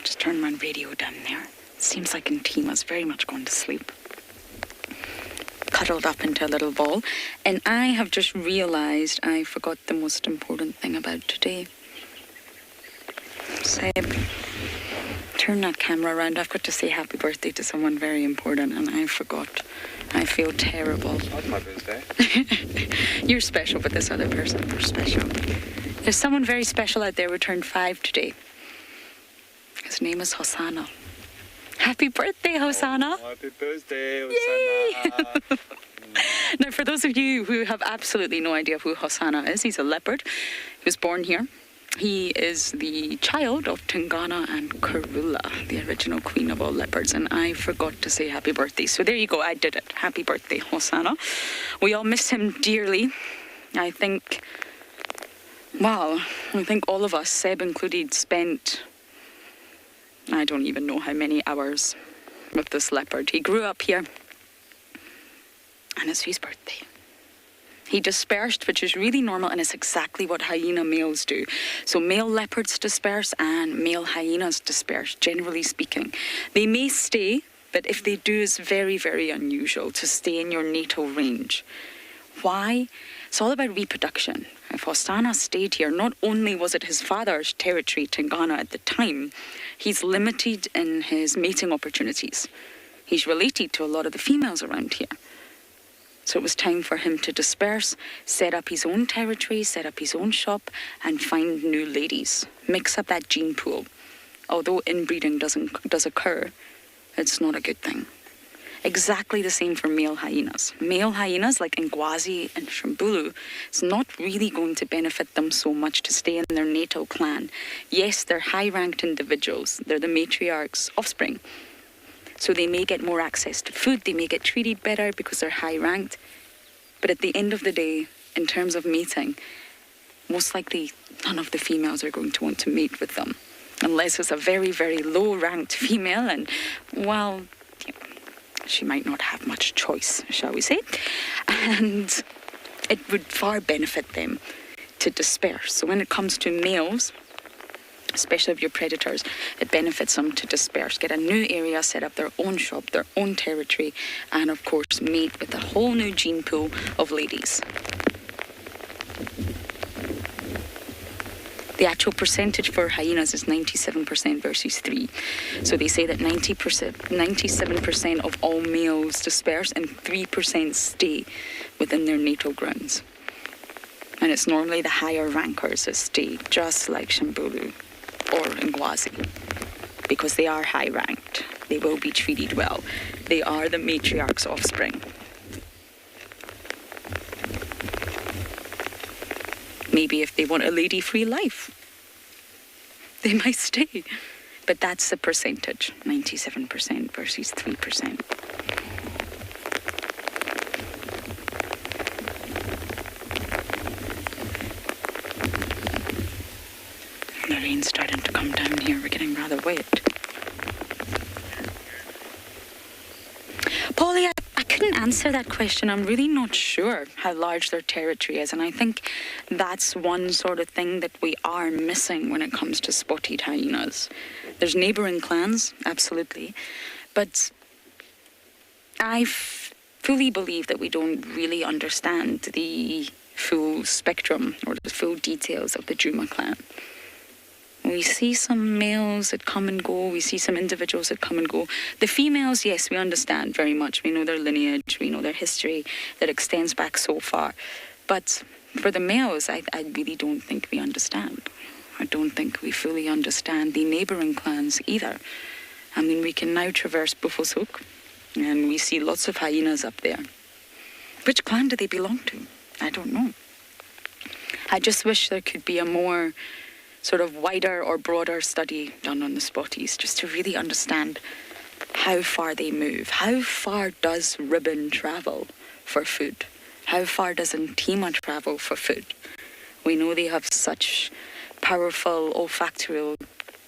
Just turn my radio down there. Seems like Intima's very much going to sleep. Cuddled up into a little ball, and I have just realised I forgot the most important thing about today. Seb, turn that camera around. I've got to say happy birthday to someone very important, and I forgot. I feel terrible. It's not my birthday. You're special, but this other person, they're special. There's someone very special out there who turned 5 today. His name is Hosanna. Happy birthday, Hosanna. Oh, happy birthday, Hosanna. Yay! Now, for those of you who have absolutely no idea who Hosanna is, he's a leopard. He was born here. He is the child of Tingana and Karula, the original queen of all leopards, and I forgot to say happy birthday. So there you go, I did it. Happy birthday, Hosanna. We all miss him dearly. I think all of us, Seb included, spent, I don't even know how many hours with this leopard. He grew up here, and it's his birthday. He dispersed, which is really normal, and it's exactly what hyena males do. So male leopards disperse and male hyenas disperse, generally speaking. They may stay, but if they do, it's very, very unusual to stay in your natal range. Why? It's all about reproduction. If Hosanna stayed here, not only was it his father's territory, Tingana, at the time, he's limited in his mating opportunities. He's related to a lot of the females around here. So it was time for him to disperse, set up his own territory, set up his own shop, and find new ladies. Mix up that gene pool. Although inbreeding does occur, it's not a good thing. Exactly the same for male hyenas. Male hyenas like Ngwazi and Shambulu, it's not really going to benefit them so much to stay in their natal clan. Yes, they're high-ranked individuals. They're the matriarch's offspring. So they may get more access to food, they may get treated better because they're high-ranked. But at the end of the day, in terms of mating, most likely none of the females are going to want to mate with them. Unless it's a very, very low-ranked female and, well, she might not have much choice, shall we say. And it would far benefit them to disperse. So when it comes to males, especially of your predators, it benefits them to disperse, get a new area, set up their own shop, their own territory, and of course mate with a whole new gene pool of ladies. The actual percentage for hyenas is 97% versus 3. So they say that 97% of all males disperse and 3% stay within their natal grounds. And it's normally the higher rankers that stay, just like Shambulu or Ngwazi, because they are high ranked. They will be treated well. They are the matriarch's offspring. Maybe if they want a lady-free life, they might stay. But that's the percentage, 97% versus 3%. The rain's starting to come down here. We're getting rather wet. Polly, I couldn't answer that question. I'm really not sure how large their territory is, and I think that's one sort of thing that we are missing when it comes to spotted hyenas. There's neighbouring clans, absolutely, but I fully believe that we don't really understand the full spectrum or the full details of the Juma clan. We see some males that come and go. We see some individuals that come and go. The females, yes, we understand very much. We know their lineage. We know their history that extends back so far. But for the males, I really don't think we understand. I don't think we fully understand the neighbouring clans either. I mean, we can now traverse Buffelshoek, and we see lots of hyenas up there. Which clan do they belong to? I don't know. I just wish there could be a more sort of wider or broader study done on the spotties, just to really understand how far they move. How far does ribbon travel for food? How far does Ntima travel for food? We know they have such powerful olfactory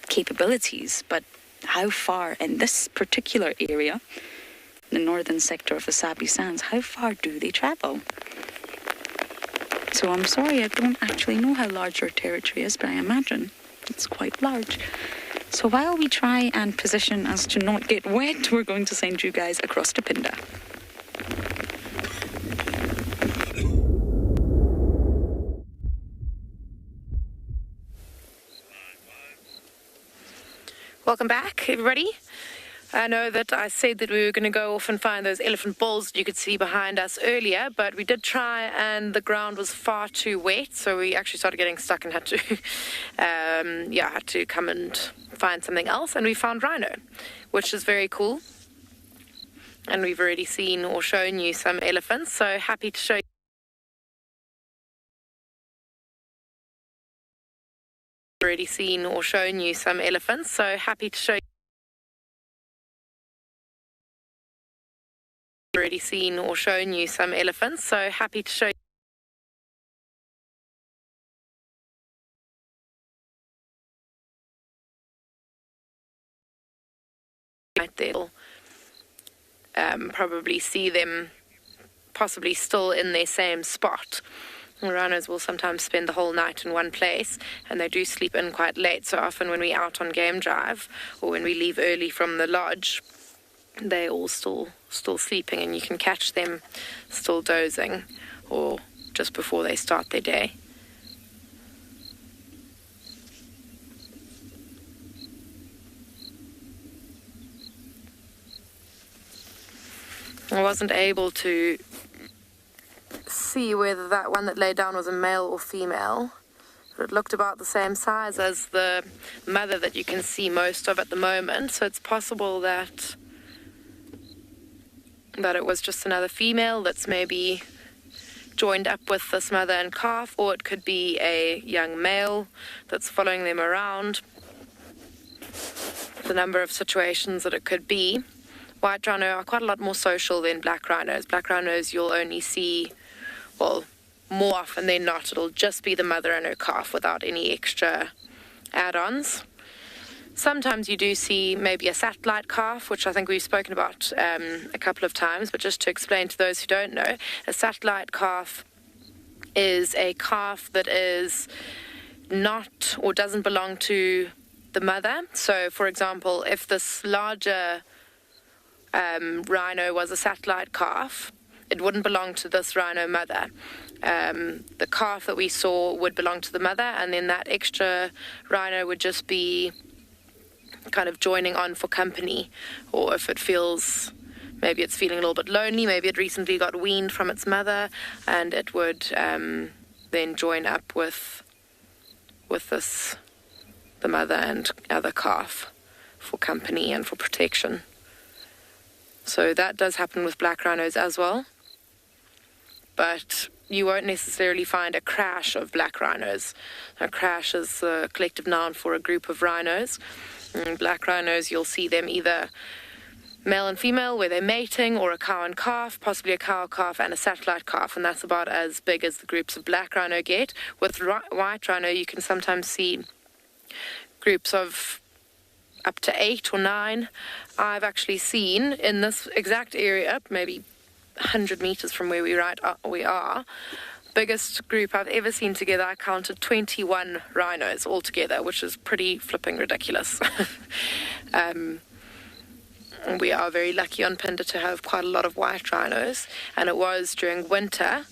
capabilities, but how far in this particular area, the northern sector of the Sabi Sands, how far do they travel? So I'm sorry, I don't actually know how large our territory is, but I imagine it's quite large. So while we try and position us to not get wet, we're going to send you guys across to Pinda. Welcome back, everybody. I know that I said that we were going to go off and find those elephant balls that you could see behind us earlier, but we did try and the ground was far too wet, so we actually started getting stuck and had to, had to come and find something else, and we found rhino, which is very cool. And we've already seen or shown you some elephants, so happy to show you. Already seen or shown you some elephants, so happy to show you. Already seen or shown you some elephants, so happy to show you. Right there, probably see them possibly still in their same spot. Rhinos will sometimes spend the whole night in one place, and they do sleep in quite late. So often when we're out on game drive or when we leave early from the lodge, they're all still sleeping, and you can catch them still dozing or just before they start their day. I wasn't able to see whether that one that lay down was a male or female, but it looked about the same size as the mother that you can see most of at the moment, so it's possible that it was just another female that's maybe joined up with this mother and calf, or it could be a young male that's following them around. The number of situations that it could be. White rhino are quite a lot more social than black rhinos. Black rhinos you'll only see, well, more often than not, it'll just be the mother and her calf without any extra add-ons. Sometimes you do see maybe a satellite calf, which I think we've spoken about a couple of times, but just to explain to those who don't know, a satellite calf is a calf that is not or doesn't belong to the mother. So, for example, if this larger rhino was a satellite calf, it wouldn't belong to this rhino mother. The calf that we saw would belong to the mother, and then that extra rhino would just be kind of joining on for company, or if it feels, maybe it's feeling a little bit lonely, maybe it recently got weaned from its mother, and it would then join up with the mother and other calf for company and for protection. So that does happen with black rhinos as well, but you won't necessarily find a crash of black rhinos. A crash is a collective noun for a group of rhinos. Black rhinos, you'll see them either male and female, where they're mating, or a cow and calf, possibly a cow calf and a satellite calf, and that's about as big as the groups of black rhino get. With white rhino, you can sometimes see groups of up to 8 or 9. I've actually seen in this exact area, maybe 100 meters from where we are, biggest group I've ever seen together. I counted 21 rhinos altogether, which is pretty flipping ridiculous. We are very lucky on Phinda to have quite a lot of white rhinos, and it was during winter,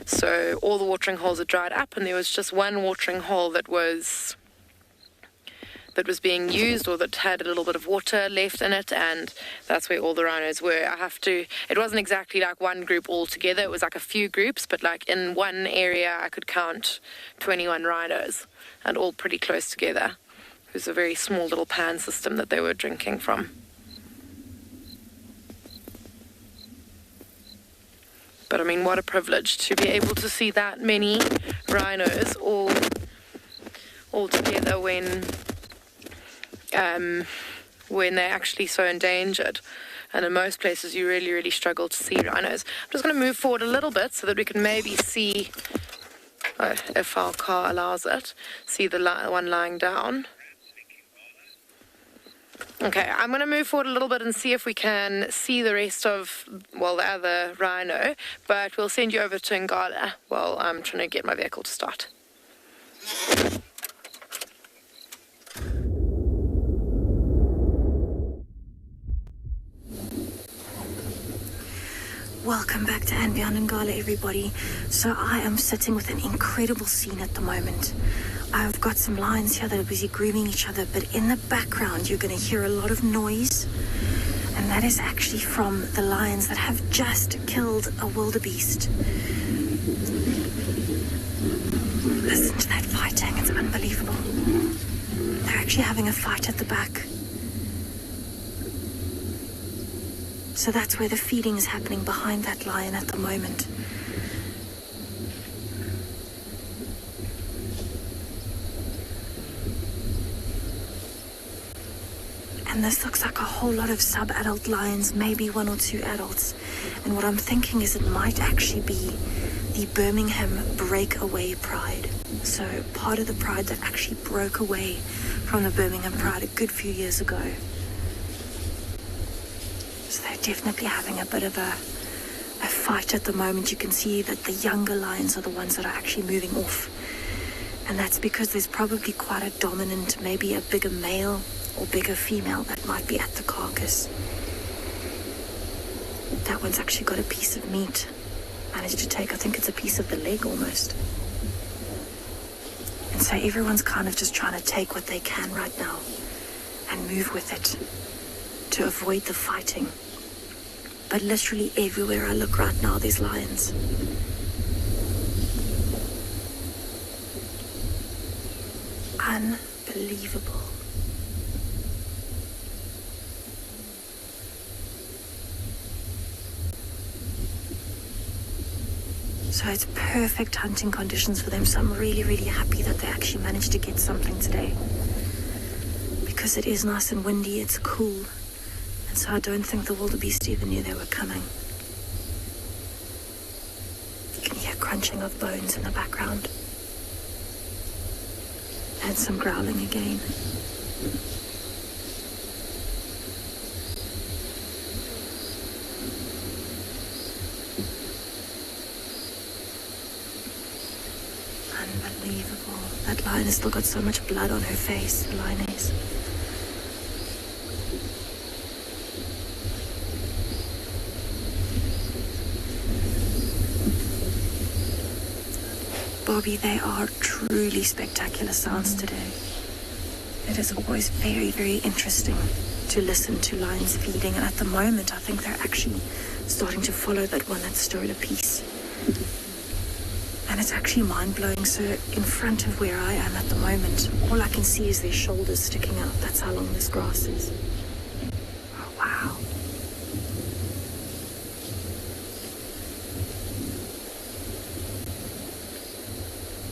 so all the watering holes had dried up, and there was just one watering hole that was being used, or that had a little bit of water left in it, and that's where all the rhinos were. It wasn't exactly like one group all together, it was like a few groups, but like in one area I could count 21 rhinos, and all pretty close together. It was a very small little pan system that they were drinking from. But I mean, what a privilege to be able to see that many rhinos all together when they're actually so endangered. And in most places you really, really struggle to see rhinos. I'm just going to move forward a little bit so that we can maybe see, if our car allows it, see the one lying down. Okay, I'm going to move forward a little bit and see if we can see the rest of, the other rhino, but we'll send you over to Ngala while I'm trying to get my vehicle to start. Welcome back to Anbion and Ngala, everybody. So I am sitting with an incredible scene at the moment. I've got some lions here that are busy grooming each other, but in the background you're going to hear a lot of noise, and that is actually from the lions that have just killed a wildebeest. Listen to that fighting, it's unbelievable. They're actually having a fight at the back. So that's where the feeding is happening, behind that lion at the moment. And this looks like a whole lot of sub-adult lions, maybe 1 or 2 adults. And what I'm thinking is it might actually be the Birmingham Breakaway Pride. So part of the pride that actually broke away from the Birmingham Pride a good few years ago. So they're definitely having a bit of a fight at the moment. You can see that the younger lions are the ones that are actually moving off. And that's because there's probably quite a dominant, maybe a bigger male or bigger female that might be at the carcass. That one's actually got a piece of meat. Managed to take, I think it's a piece of the leg almost. And so everyone's kind of just trying to take what they can right now and move with it to avoid the fighting. But literally everywhere I look right now, there's lions. Unbelievable. So it's perfect hunting conditions for them. So I'm really, really happy that they actually managed to get something today. Because it is nice and windy, it's cool. And so I don't think the wildebeest even knew they were coming. You can hear crunching of bones in the background. And some growling again. lion has still got so much blood on her face, the lioness. Bobby, they are truly spectacular sounds today. It is always very, very interesting to listen to lions feeding, and at the moment I think they're actually starting to follow that one that stole a piece. And it's actually mind-blowing. So in front of where I am at the moment, all I can see is their shoulders sticking out. That's how long this grass is. Oh, wow.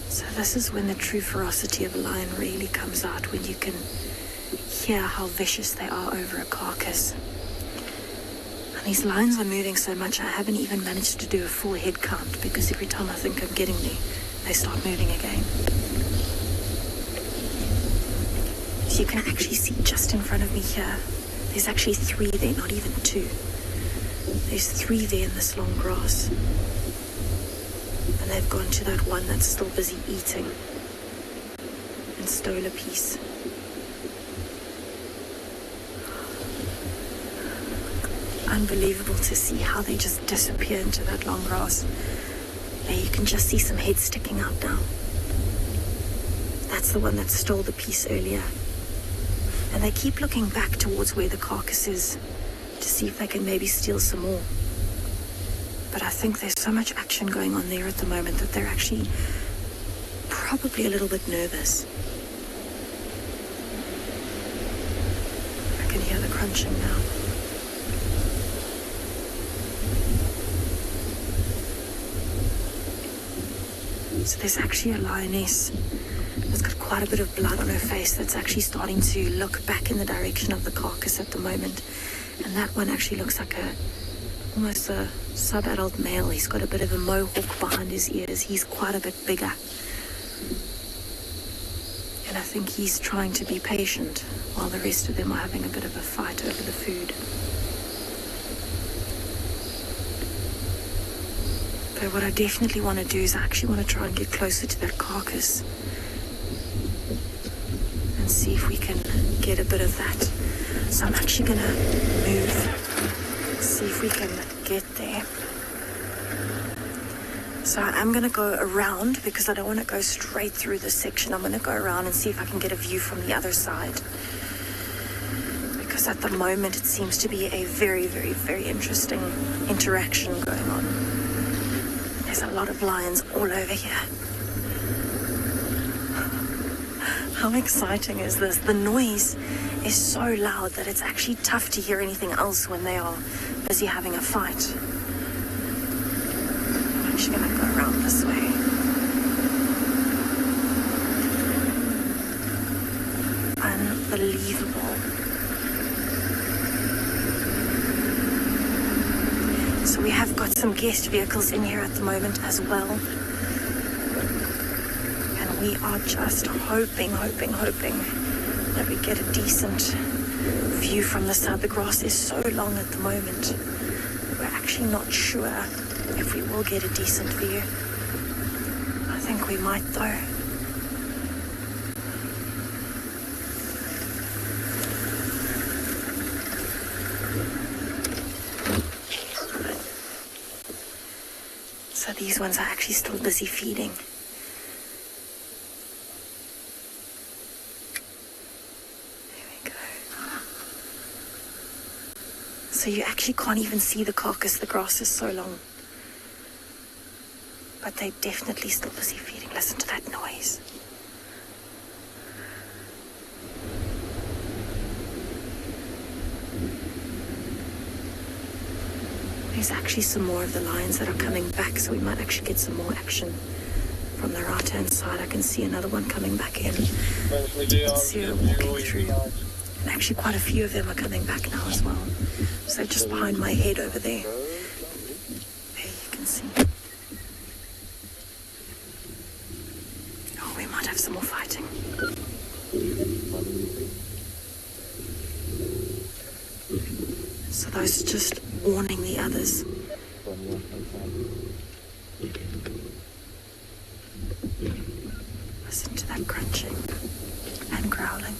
So this is when the true ferocity of a lion really comes out, when you can hear how vicious they are over a carcass. And these lions are moving so much, I haven't even managed to do a full head count, because every time I think I'm getting there, they start moving again. So you can actually see just in front of me here, there's actually 3 there, not even 2. There's 3 there in this long grass. And they've gone to that one that's still busy eating and stole a piece. Unbelievable to see how they just disappear into that long grass. There you can just see some heads sticking out now. That's the one that stole the piece earlier. And they keep looking back towards where the carcass is to see if they can maybe steal some more. But I think there's so much action going on there at the moment that they're actually probably a little bit nervous. I can hear the crunching now. So there's actually a lioness that's got quite a bit of blood on her face that's actually starting to look back in the direction of the carcass at the moment. And that one actually looks like almost a sub-adult male. He's got a bit of a mohawk behind his ears. He's quite a bit bigger. And I think he's trying to be patient while the rest of them are having a bit of a fight over the food. But what I definitely want to do is I actually want to try and get closer to that carcass and see if we can get a bit of that. So I'm actually going to move, see if we can get there. So I'm going to go around because I don't want to go straight through this section. I'm going to go around and see if I can get a view from the other side. Because at the moment it seems to be a very, very, very interesting interaction going on. There's a lot of lions all over here. How exciting is this? The noise is so loud that it's actually tough to hear anything else when they are busy having a fight. I'm actually going to go around this way. Unbelievable. So we have got some guest vehicles in here at the moment as well. And we are just hoping that we get a decent view from the side. The grass is so long at the moment. We're actually not sure if we will get a decent view. I think we might though. So these ones are actually still busy feeding. There we go. So you actually can't even see the carcass. The grass is so long. But they're definitely still busy feeding. Listen to that noise. There's actually some more of the lions that are coming back, so we might actually get some more action from the right-hand side. I can see another one coming back in. And see her walking through. And actually quite a few of them are coming back now as well. So just behind my head over there. There you can see. Oh, we might have some more fighting. So those are just warning the others. Listen to that crunching and growling.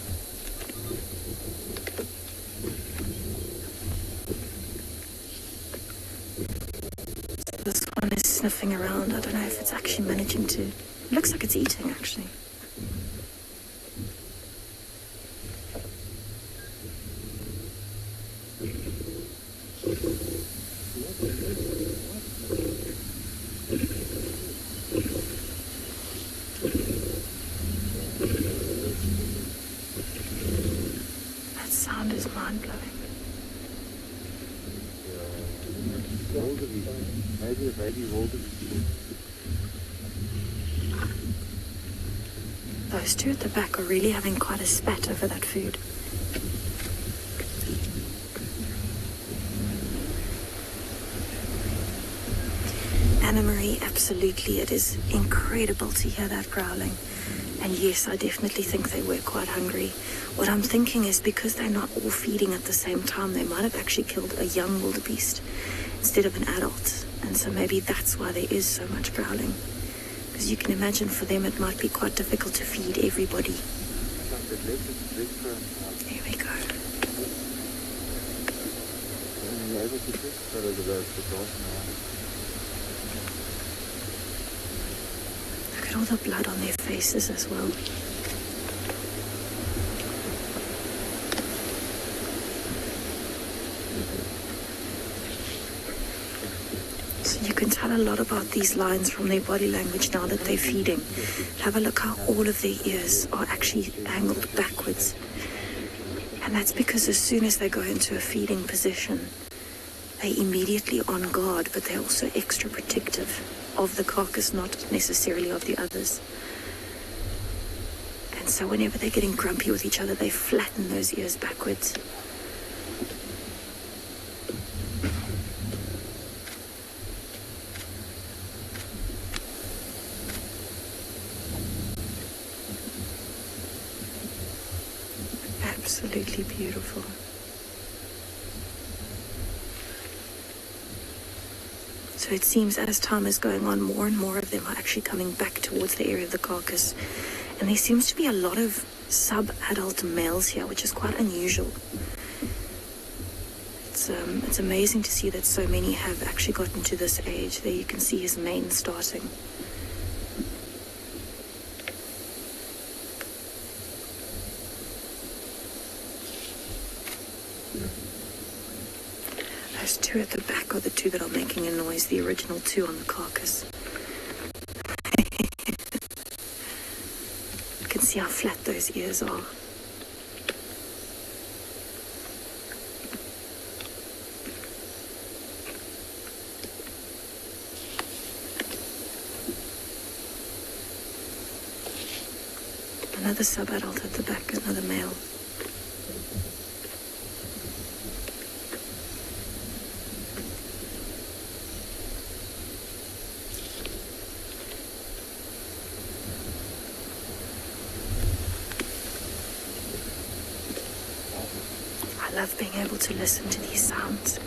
This one is sniffing around. I don't know if it's actually managing to... It looks like it's eating, actually. That sound is mind-blowing. Those two at the back are really having quite a spat over that food. Anna Marie, absolutely. It is incredible to hear that growling. And yes, I definitely think they were quite hungry. What I'm thinking is because they're not all feeding at the same time, they might have actually killed a young wildebeest instead of an adult. And so maybe that's why there is so much growling. Because you can imagine for them it might be quite difficult to feed everybody. There we go. Look at all the blood on their faces as well. So you can tell a lot about these lions from their body language now that they're feeding. Have a look how all of their ears are actually angled backwards. And that's because as soon as they go into a feeding position, they're immediately on guard, but they're also extra protective of the carcass, not necessarily of the others. And so whenever they're getting grumpy with each other, they flatten those ears backwards. Absolutely beautiful. So it seems as time is going on, more and more of them are actually coming back towards the area of the carcass. And there seems to be a lot of sub-adult males here, which is quite unusual. It's amazing to see that so many have actually gotten to this age. There you can see his mane starting. Those two at the back are the two that are making a noise, the original two on the carcass. You can see how flat those ears are. Another sub-adult at the back, another male. I love being able to listen to these sounds.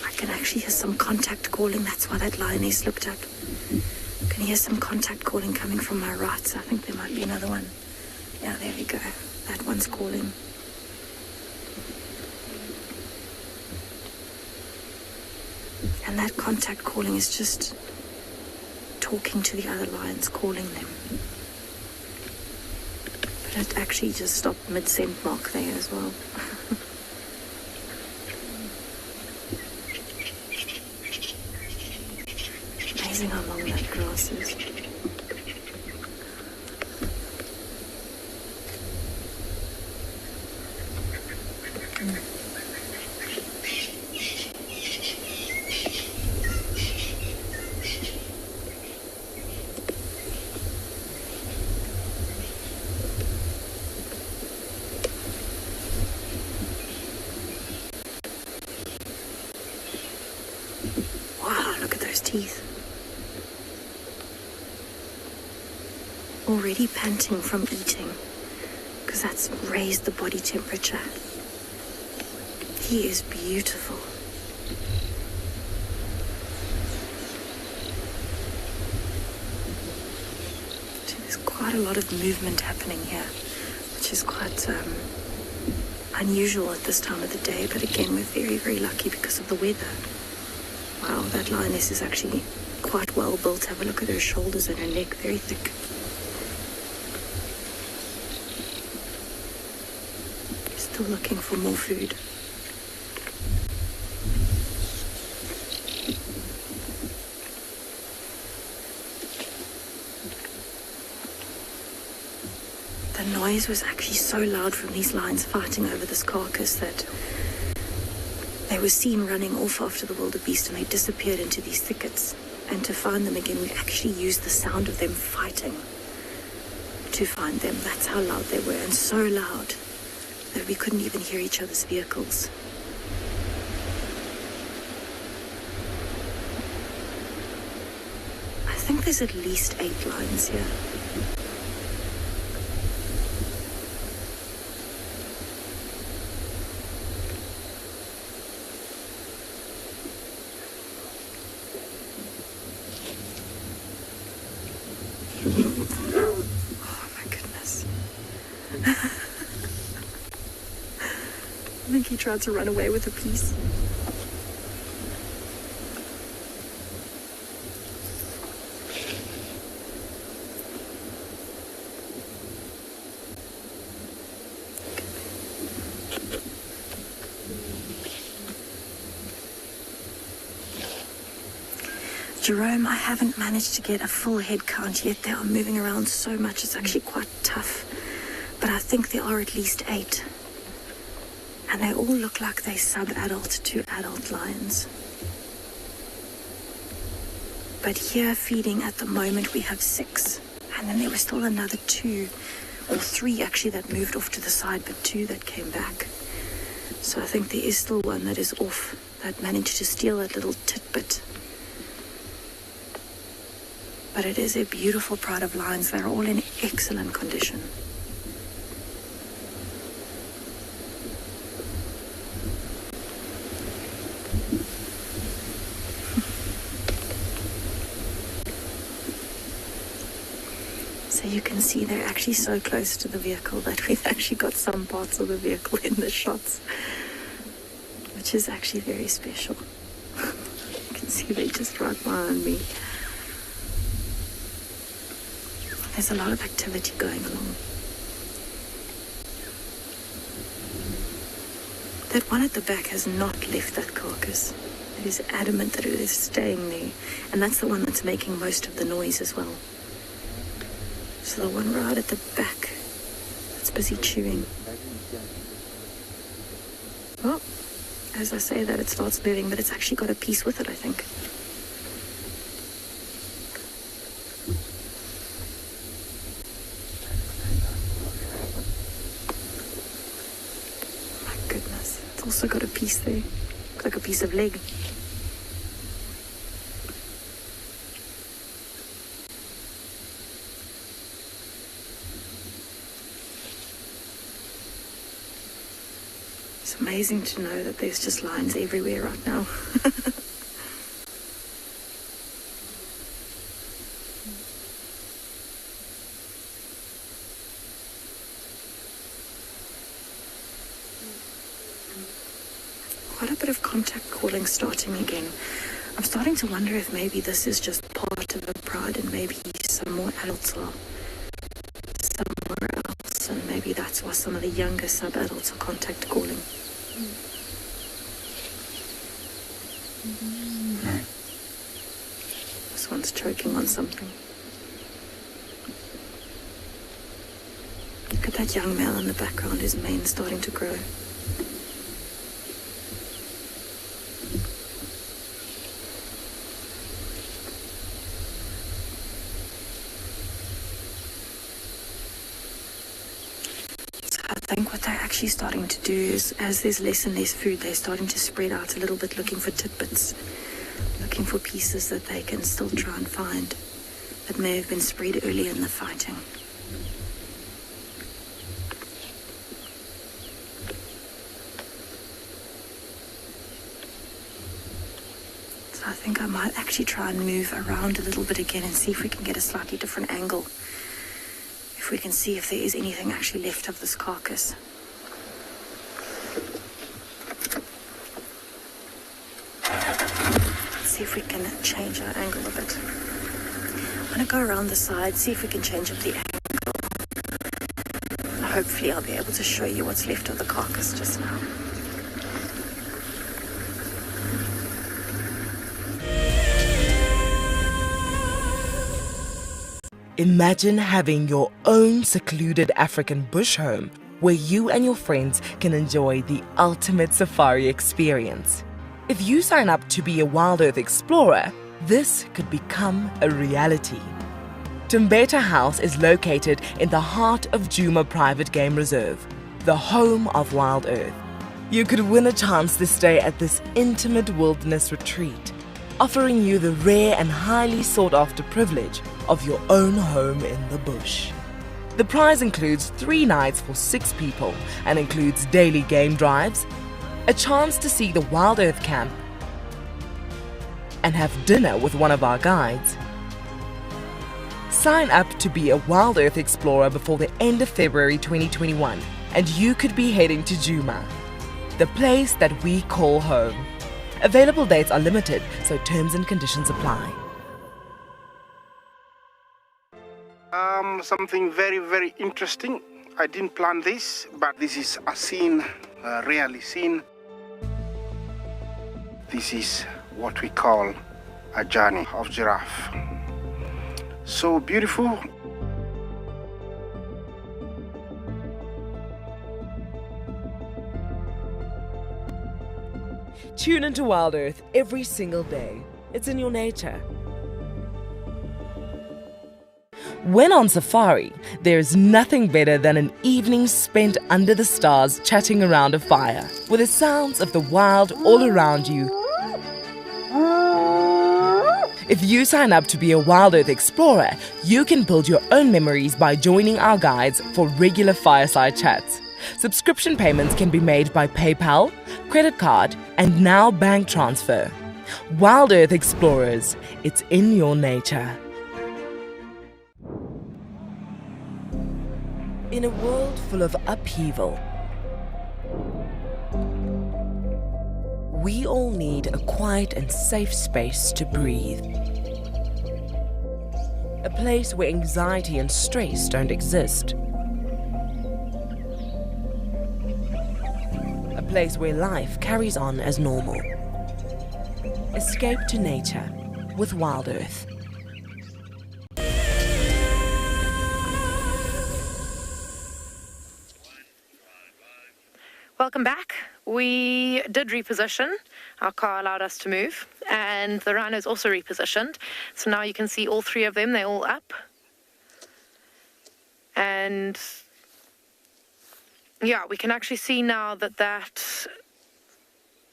I can actually hear some contact calling. That's why that lioness looked up. I can hear some contact calling coming from my right. So I think there might be another one. Yeah, there we go. That one's calling. And that contact calling is just talking to the other lions, calling them. But it actually just stopped mid-scent mark there as well. Amazing how long that grass is. Wow, look at those teeth. Already panting from eating. because that's raised the body temperature. He is beautiful. There's quite a lot of movement happening here, which is quite unusual at this time of the day, but again, we're very, very lucky because of the weather. Wow, that lioness is actually quite well built. Have a look at her shoulders and her neck, very thick. Still looking for more food. The noise was actually so loud from these lions fighting over this carcass that they were seen running off after the wildebeest and they disappeared into these thickets. And to find them again, we actually used the sound of them fighting to find them. That's how loud they were, and so loud that we couldn't even hear each other's vehicles. I think there's at least 8 lions here. I think he tried to run away with a piece. Jerome, I haven't managed to get a full head count yet. They are moving around so much, it's actually quite tough. But I think there are at least 8. And they all look like they're sub-adult to adult lions. But here feeding at the moment we have 6. And then there was still another 2, or 3 actually that moved off to the side, but 2 that came back. So I think there is still one that is off, that managed to steal that little tidbit. But it is a beautiful pride of lions. They're all in excellent condition. So you can see they're actually so close to the vehicle that we've actually got some parts of the vehicle in the shots, which is actually very special. You can see they're just right behind me. There's a lot of activity going along. That one at the back has not left that carcass. It is adamant that it is staying there. And that's the one that's making most of the noise as well. So the one right at the back that's busy chewing. Well, as I say that, it starts moving, but it's actually got a piece with it, I think. Also got a piece there, like a piece of leg. It's amazing to know that there's just lions everywhere right now. Quite a bit of contact calling starting again. I'm starting to wonder if maybe this is just part of a pride and maybe some more adults are somewhere else, and maybe that's why some of the younger sub-adults are contact calling. This one's choking on something. Look at that young male in the background, his mane's starting to grow. I think what they're actually starting to do is, as there's less and less food, they're starting to spread out a little bit, looking for tidbits, looking for pieces that they can still try and find that may have been spread earlier in the fighting. So I think I might actually try and move around a little bit again and see if we can get a slightly different angle. If we can see if there is anything actually left of this carcass. Let's see if we can change our angle a bit. I'm going to go around the side, see if we can change up the angle. Hopefully I'll be able to show you what's left of the carcass just now. Imagine having your own secluded African bush home where you and your friends can enjoy the ultimate safari experience. If you sign up to be a Wild Earth Explorer, this could become a reality. Tumbeta House is located in the heart of Djuma Private Game Reserve, the home of Wild Earth. You could win a chance to stay at this intimate wilderness retreat, offering you the rare and highly sought-after privilege of your own home in the bush. The prize includes 3 nights for 6 people and includes daily game drives, a chance to see the Wild Earth Camp, and have dinner with one of our guides. Sign up to be a Wild Earth Explorer before the end of February 2021, and you could be heading to Djuma, the place that we call home. Available dates are limited, so terms and conditions apply. Something very, very interesting. I didn't plan this, but this is a scene rarely seen. This is what we call a journey of giraffe. So beautiful. Tune into Wild Earth every single day. It's in your nature. When on safari, there's nothing better than an evening spent under the stars chatting around a fire, with the sounds of the wild all around you. If you sign up to be a Wild Earth Explorer, you can build your own memories by joining our guides for regular fireside chats. Subscription payments can be made by PayPal, credit card, and now bank transfer. Wild Earth Explorers, it's in your nature. In a world full of upheaval, we all need a quiet and safe space to breathe. A place where anxiety and stress don't exist. A place where life carries on as normal. Escape to nature with Wild Earth. Welcome back. We did reposition. Our car allowed us to move, and the rhino's also repositioned. So now you can see all 3 of them, they're all up. And yeah, we can actually see now that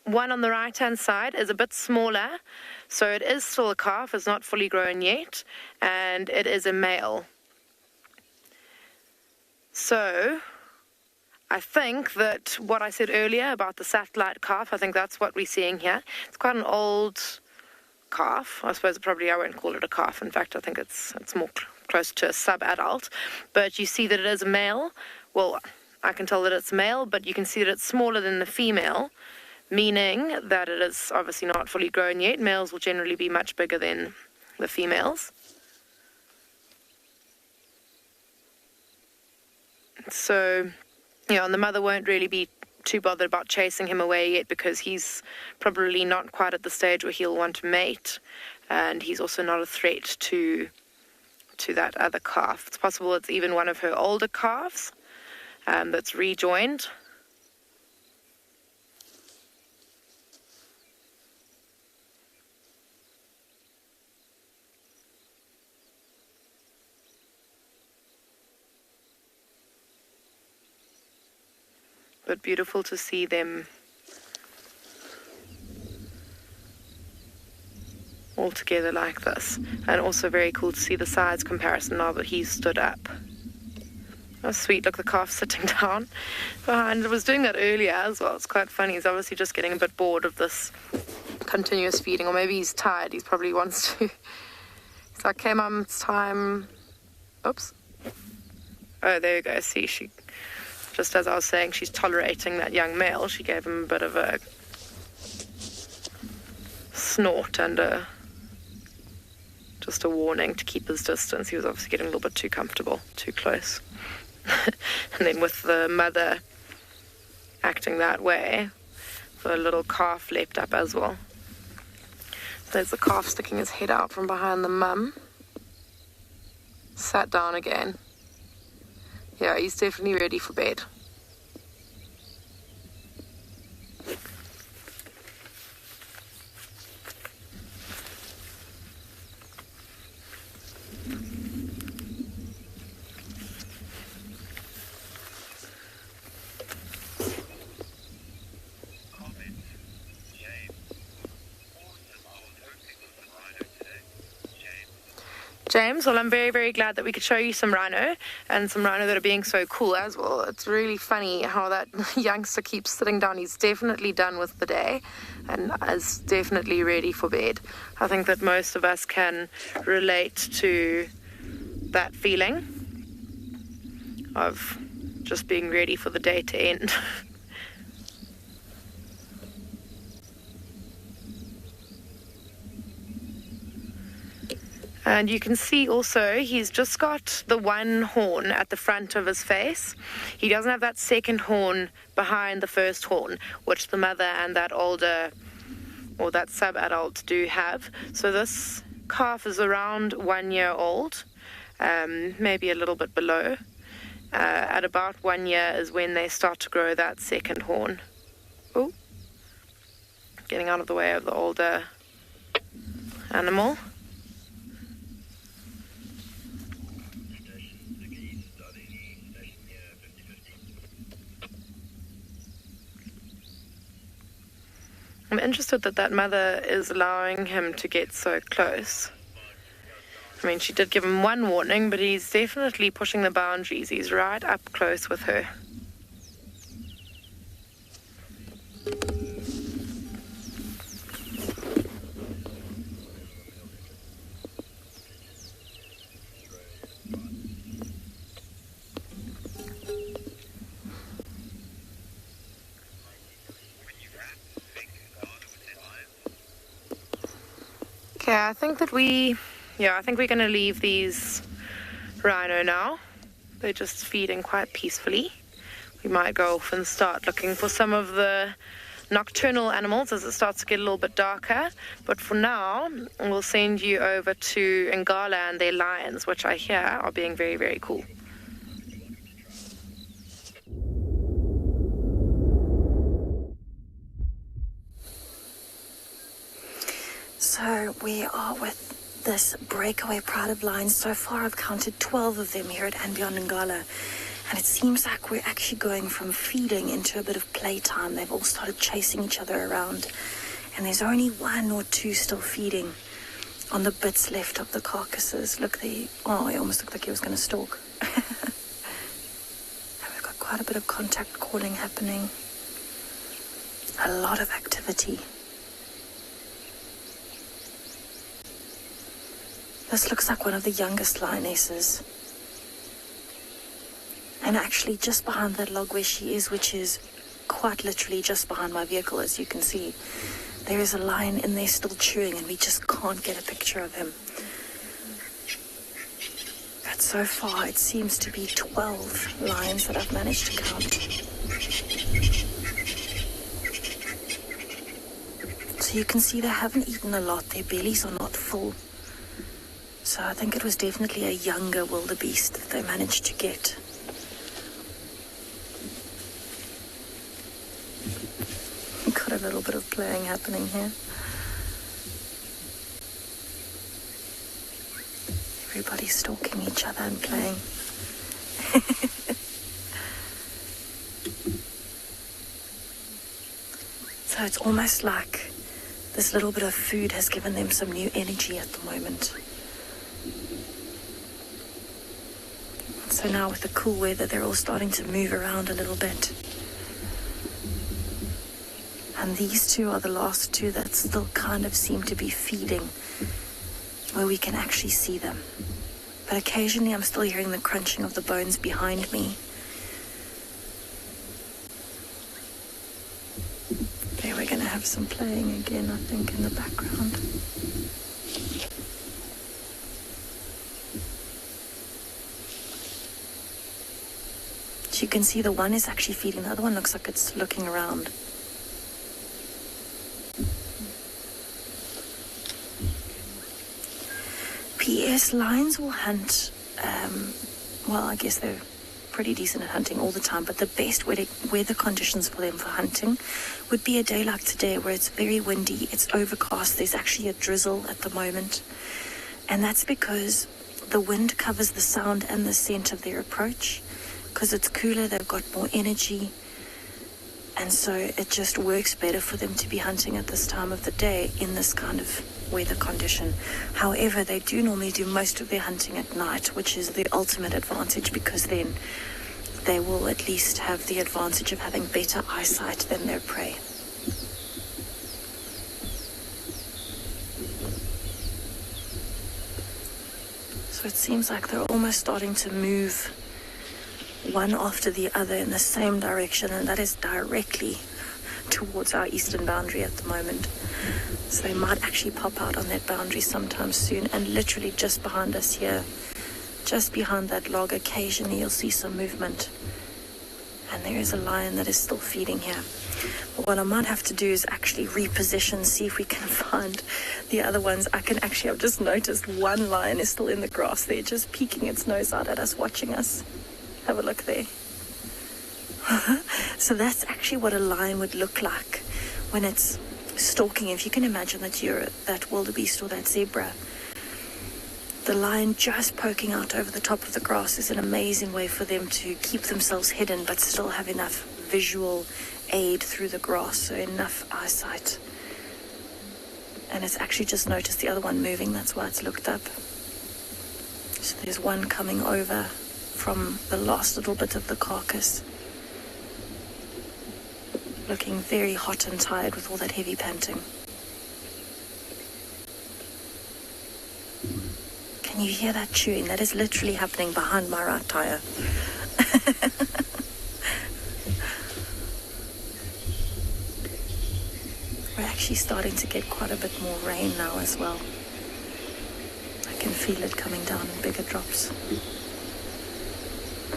one on the right-hand side is a bit smaller. So it is still a calf, it's not fully grown yet, and it is a male. So I think that what I said earlier about the satellite calf, I think that's what we're seeing here. It's quite an old calf. I suppose I won't call it a calf. In fact, I think it's more close to a sub-adult. But you see that it is a male. Well, I can tell that it's male, but you can see that it's smaller than the female, meaning that it is obviously not fully grown yet. Males will generally be much bigger than the females. So yeah, and the mother won't really be too bothered about chasing him away yet because he's probably not quite at the stage where he'll want to mate, and he's also not a threat to that other calf. It's possible it's even one of her older calves that's rejoined. But beautiful to see them all together like this. And also very cool to see the size comparison now that he's stood up. Oh, sweet. Look, the calf sitting down behind. I was doing that earlier as well. It's quite funny. He's obviously just getting a bit bored of this continuous feeding, or maybe he's tired. He probably wants to. He's like, okay, Mum, it's time. Oops. Oh, there you go. See, she, just as I was saying, she's tolerating that young male. She gave him a bit of a snort and just a warning to keep his distance. He was obviously getting a little bit too comfortable, too close. And then with the mother acting that way, the little calf leapt up as well. There's the calf sticking his head out from behind the mum. Sat down again. Yeah, he's definitely ready for bed. James, well, I'm very, very glad that we could show you some rhino, and some rhino that are being so cool as well. It's really funny how that youngster keeps sitting down. He's definitely done with the day and is definitely ready for bed. I think that most of us can relate to that feeling of just being ready for the day to end. And you can see also he's just got the one horn at the front of his face. He doesn't have that second horn behind the first horn, which the mother and that older or that sub-adult do have. So this calf is around 1 year old, maybe a little bit below. At about 1 year is when they start to grow that second horn. Oh, getting out of the way of the older animal. I'm interested that that mother is allowing him to get so close. I mean, she did give him one warning, but he's definitely pushing the boundaries. He's right up close with her. Okay, I think that we're going to leave these rhino now. They're just feeding quite peacefully. We might go off and start looking for some of the nocturnal animals as it starts to get a little bit darker. But for now, we'll send you over to Ngala and their lions, which I hear are being very, very cool. So we are with this breakaway pride of lions. So far I've counted 12 of them here at And Beyond Ngala. And it seems like we're actually going from feeding into a bit of playtime. They've all started chasing each other around. And there's only 1 or 2 still feeding on the bits left of the carcasses. Look there. Oh, he almost looked like he was going to stalk. And we've got quite a bit of contact calling happening. A lot of activity. This looks like one of the youngest lionesses. And actually just behind that log where she is, which is quite literally just behind my vehicle, as you can see, there is a lion in there still chewing, and we just can't get a picture of him. But so far it seems to be 12 lions that I've managed to count. So you can see they haven't eaten a lot. Their bellies are not full. So I think it was definitely a younger wildebeest that they managed to get. Got a little bit of playing happening here. Everybody's stalking each other and playing. So it's almost like this little bit of food has given them some new energy at the moment. So now with the cool weather, they're all starting to move around a little bit. And And these two are the last two that still kind of seem to be feeding, where we can actually see them. But occasionally I'm still hearing the crunching of the bones behind me. Okay, we're going to have some playing again, I think, in the background. So you can see the one is actually feeding, the other one looks like it's looking around. P.S. lions will hunt, well, I guess they're pretty decent at hunting all the time, but the best weather conditions for them for hunting would be a day like today where it's very windy, it's overcast, there's actually a drizzle at the moment. And that's because the wind covers the sound and the scent of their approach. Because it's cooler, they've got more energy. And so it just works better for them to be hunting at this time of the day in this kind of weather condition. However, they do normally do most of their hunting at night, which is the ultimate advantage, because then they will at least have the advantage of having better eyesight than their prey. So it seems like they're almost starting to move one after the other in the same direction, and that is directly towards our eastern boundary at the moment. So they might actually pop out on that boundary sometime soon, and literally just behind us here, just behind that log, occasionally you'll see some movement. And there is a lion that is still feeding here. But what I might have to do is actually reposition, see if we can find the other ones. I've just noticed one lion is still in the grass there, just peeking its nose out at us, watching us. Have a look there. So that's actually what a lion would look like when it's stalking. If you can imagine that you're that wildebeest or that zebra, the lion just poking out over the top of the grass is an amazing way for them to keep themselves hidden but still have enough visual aid through the grass, so enough eyesight. And it's actually just noticed the other one moving, that's why it's looked up. So there's one coming over from the last little bit of the carcass, looking very hot and tired with all that heavy panting. Can you hear that chewing? That is literally happening behind my right tire. We're actually starting to get quite a bit more rain now as well. I can feel it coming down in bigger drops.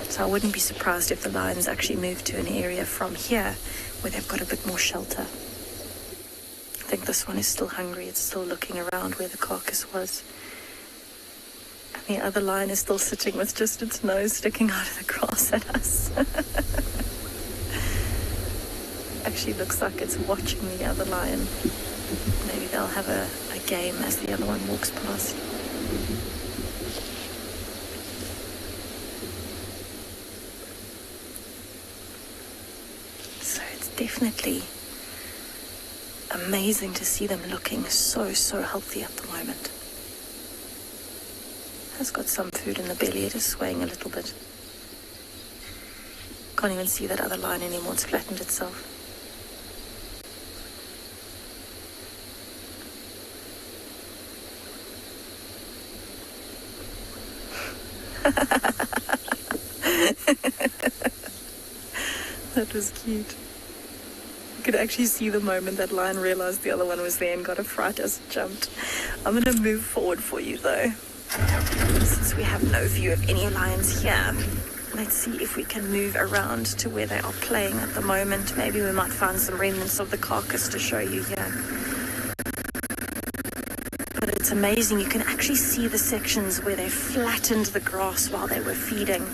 So I wouldn't be surprised if the lions actually move to an area from here where they've got a bit more shelter. I think this one is still hungry. It's still looking around where the carcass was. And the other lion is still sitting with just its nose sticking out of the grass at us. Actually looks like it's watching the other lion. Maybe they'll have a game as the other one walks past. Definitely amazing to see them looking so healthy at the moment. Has got some food in the belly, it is swaying a little bit. Can't even see that other lion anymore, it's flattened itself. That was cute. You could actually see the moment that lion realized the other one was there and got a fright as it jumped. I'm going to move forward for you though, since we have no view of any lions here. Let's see if we can move around to where they are playing at the moment. Maybe we might find some remnants of the carcass to show you here. But it's amazing, you can actually see the sections where they flattened the grass while they were feeding.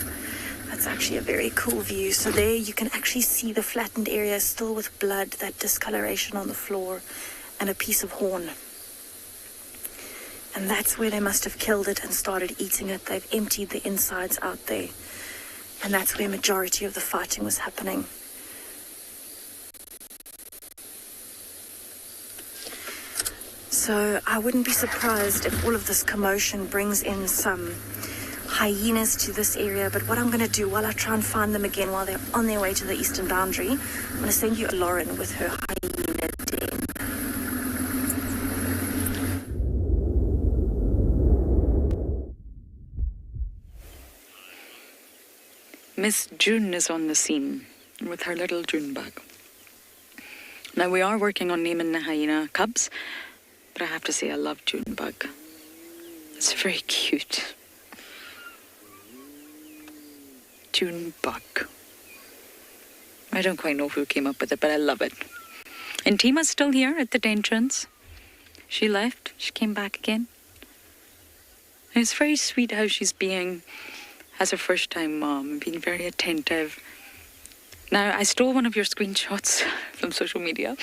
That's actually a very cool view. So there you can actually see the flattened area still with blood, that discoloration on the floor, and a piece of horn. And that's where they must have killed it and started eating it. They've emptied the insides out there. And that's where majority of the fighting was happening. So I wouldn't be surprised if all of this commotion brings in some hyenas to this area, but what I'm going to do while I try and find them again while they're on their way to the eastern boundary, I'm going to send you Lauren with her hyena Miss June is on the scene with her little June bug. Now, we are working on naming the hyena cubs, but I have to say I love June bug. It's very cute. June bug. I don't quite know who came up with it, but I love it. And Tima's still here at the entrance. She left. She came back again. And it's very sweet how she's being as a first-time mom and being very attentive. Now, I stole one of your screenshots from social media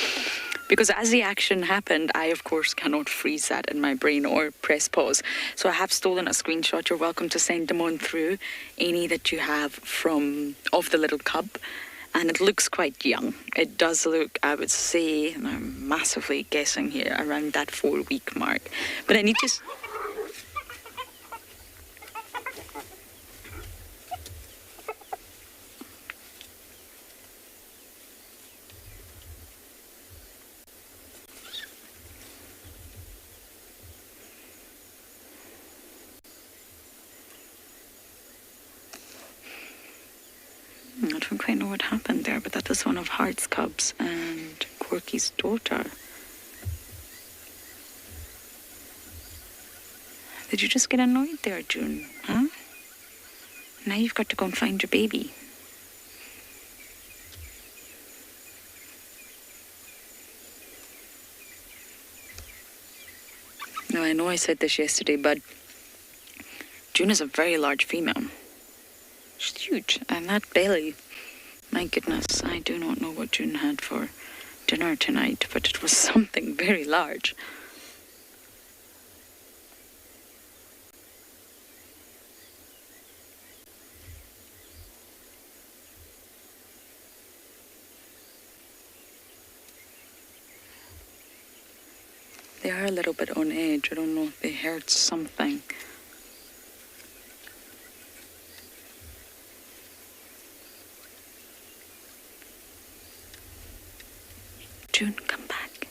because as the action happened, I, of course, cannot freeze that in my brain or press pause. So I have stolen a screenshot. You're welcome to send them on through, any that you have of the little cub. And it looks quite young. It does look, I would say, and I'm massively guessing here, around that 4-week mark. But I need to... I don't quite know what happened there, but that was one of Heart's cubs and Corky's daughter. Did you just get annoyed there, June? Huh? Now you've got to go and find your baby. Now, I know I said this yesterday, but June is a very large female. She's huge, and that belly, my goodness, I do not know what June had for dinner tonight, but it was something very large. They are a little bit on edge. I don't know if they heard something. June, come back.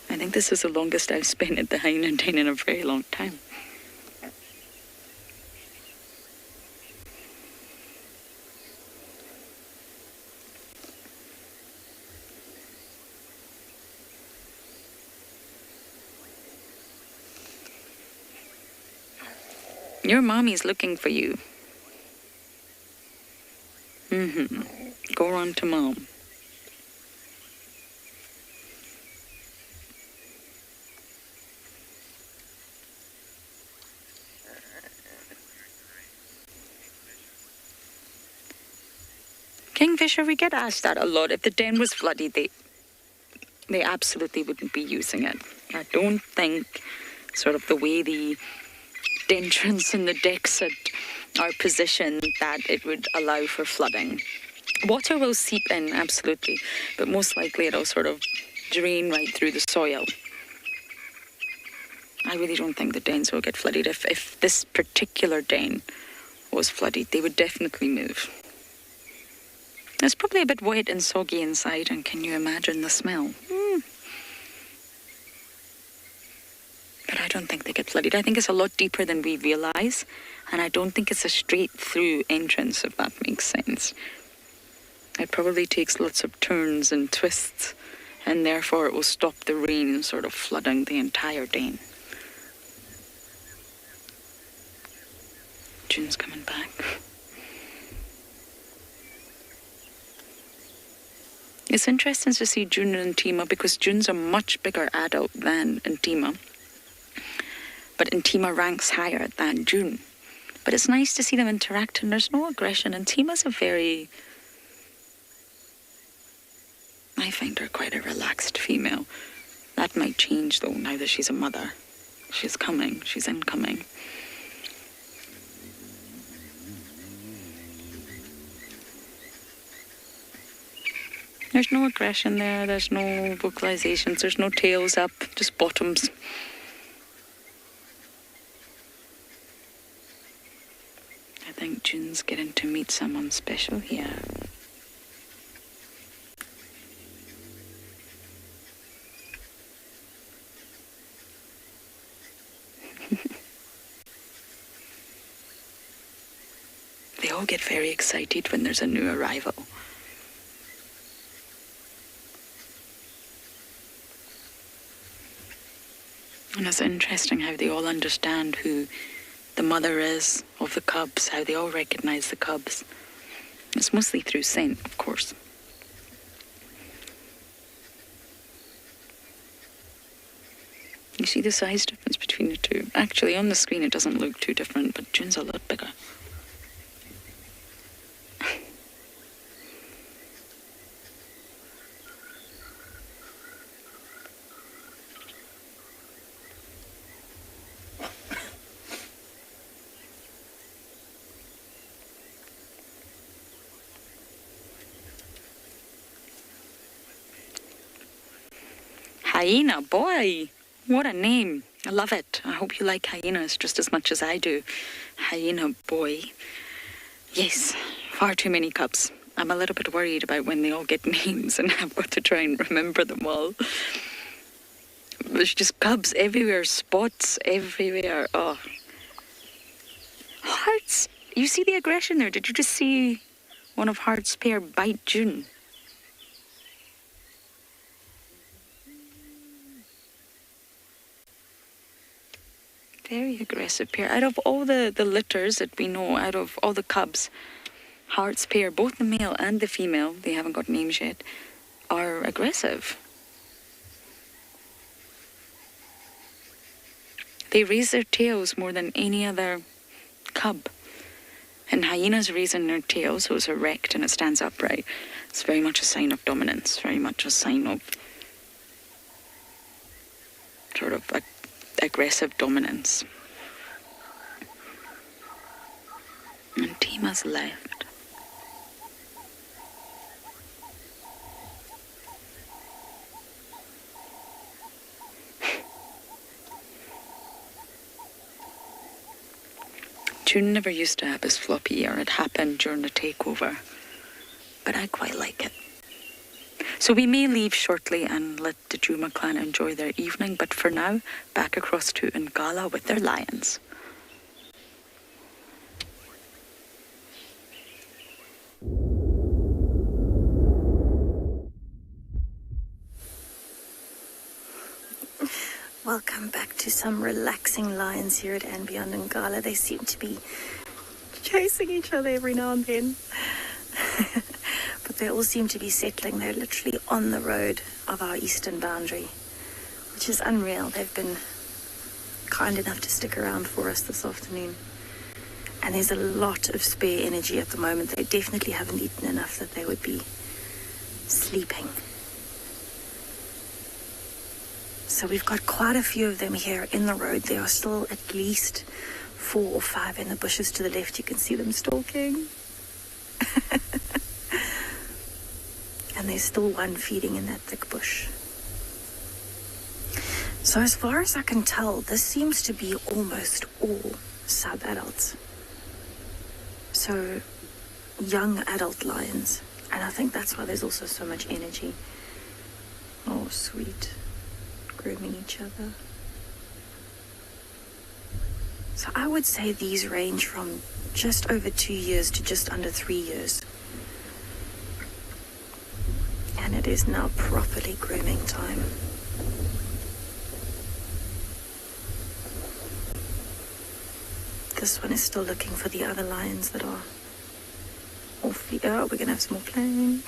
I think this is the longest I've spent at the hyena den in a very long time. Your mommy's looking for you. Go on to mom. Kingfisher, we get asked that a lot. If the den was flooded, they absolutely wouldn't be using it. I don't think sort of the way the entrance and the decks are positioned that it would allow for flooding. Water will seep in, absolutely, but most likely it'll sort of drain right through the soil. I really don't think the dens will get flooded. If this particular den was flooded, they would definitely move. It's probably a bit wet and soggy inside, and can you imagine the smell? But I don't think they get flooded. I think it's a lot deeper than we realise, and I don't think it's a straight-through entrance, if that makes sense. It probably takes lots of turns and twists, and therefore it will stop the rain sort of flooding the entire den. June's coming back. It's interesting to see June and Intima because June's a much bigger adult than Intima. But Intima ranks higher than June. But it's nice to see them interact and there's no aggression. Intima's I find her quite a relaxed female. That might change though now that she's a mother. She's coming. She's incoming. There's no aggression there, there's no vocalizations, there's no tails up, just bottoms. I think June's getting to meet someone special here. all get very excited when there's a new arrival. And it's interesting how they all understand who the mother is of the cubs, how they all recognize the cubs. It's mostly through scent, of course. You see the size difference between the two? Actually, on the screen it doesn't look too different, but June's a lot bigger. Hyena boy! What a name. I love it. I hope you like hyenas just as much as I do. Hyena boy. Yes, far too many cubs. I'm a little bit worried about when they all get names and I've got to try and remember them all. There's just cubs everywhere, spots everywhere. Oh. Hearts. You see the aggression there? Did you just see one of Heart's pair bite June? Very aggressive pair. Out of all the litters that we know, out of all the cubs, Heart's pair, both the male and the female, they haven't got names yet, are aggressive. They raise their tails more than any other cub. And hyenas raising their tail, so it's erect and it stands upright. It's very much a sign of dominance, very much a sign of sort of aggressive dominance. And Tima's left. June never used to have his floppy ear. It happened during the takeover. But I quite like it. So we may leave shortly and let the Juma clan enjoy their evening, but for now, back across to Ngala with their lions. Welcome back to some relaxing lions here at and Beyond Ngala. They seem to be chasing each other every now and then. But they all seem to be settling. They're literally on the road of our eastern boundary, which is unreal. They've been kind enough to stick around for us this afternoon. And there's a lot of spare energy at the moment. They definitely haven't eaten enough that they would be sleeping. So we've got quite a few of them here in the road. There are still at least 4 or 5 in the bushes to the left. You can see them stalking. And there's still one feeding in that thick bush. So as far as I can tell, this seems to be almost all sub-adults. So young adult lions. And I think that's why there's also so much energy. Oh, sweet. Grooming each other. So I would say these range from just over 2 years to just under 3 years. And it is now properly grooming time. This one is still looking for the other lions that are off the... Oh, we're going to have some more playing.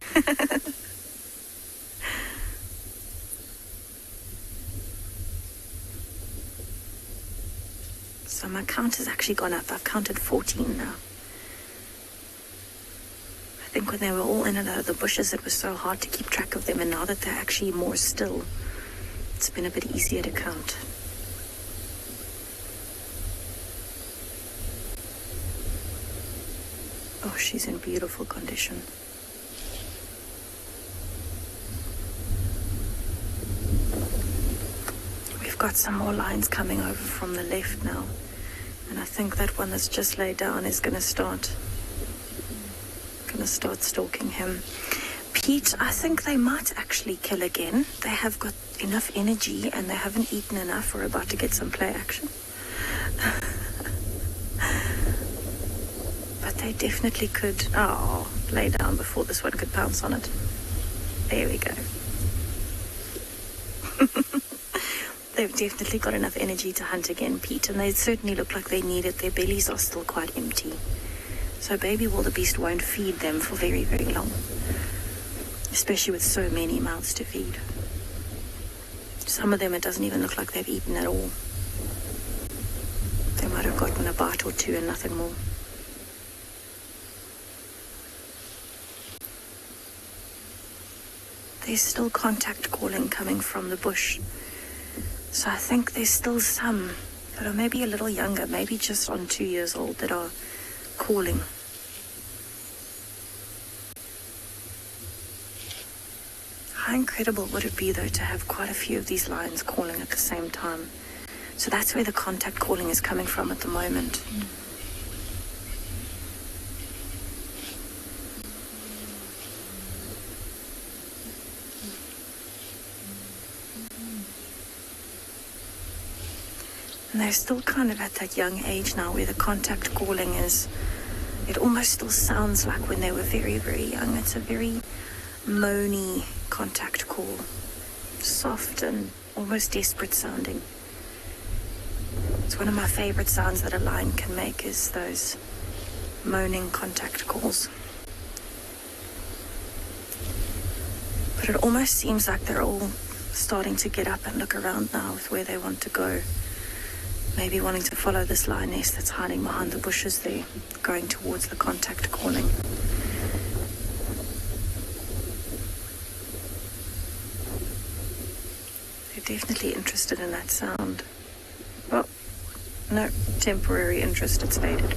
So my count has actually gone up. I've counted 14 now. I think when they were all in and out of the bushes, it was so hard to keep track of them. And now that they're actually more still, it's been a bit easier to count. Oh, she's in beautiful condition. We've got some more lions coming over from the left now. And I think that one that's just laid down is going to start stalking him. Pete, I think they might actually kill again. They have got enough energy and they haven't eaten enough. We're about to get some play action. But they definitely could, lay down before this one could pounce on it. There we go. They've definitely got enough energy to hunt again, Pete, and they certainly look like they need it. Their bellies are still quite empty. So baby wildebeest won't feed them for very, very long, especially with so many mouths to feed. Some of them, it doesn't even look like they've eaten at all. They might have gotten a bite or two and nothing more. There's still contact calling coming from the bush. So I think there's still some that are maybe a little younger, maybe just on 2 years old, that are calling. How incredible would it be, though, to have quite a few of these lions calling at the same time? So that's where the contact calling is coming from at the moment. And they're still kind of at that young age now where the contact calling is, it almost still sounds like when they were very, very young. It's a very moany contact call. Soft and almost desperate sounding. It's one of my favorite sounds that a lion can make, is those moaning contact calls. But it almost seems like they're all starting to get up and look around now with where they want to go. Maybe wanting to follow this lioness that's hiding behind the bushes there, going towards the contact calling. They're definitely interested in that sound. Well, no, temporary interest, it's faded.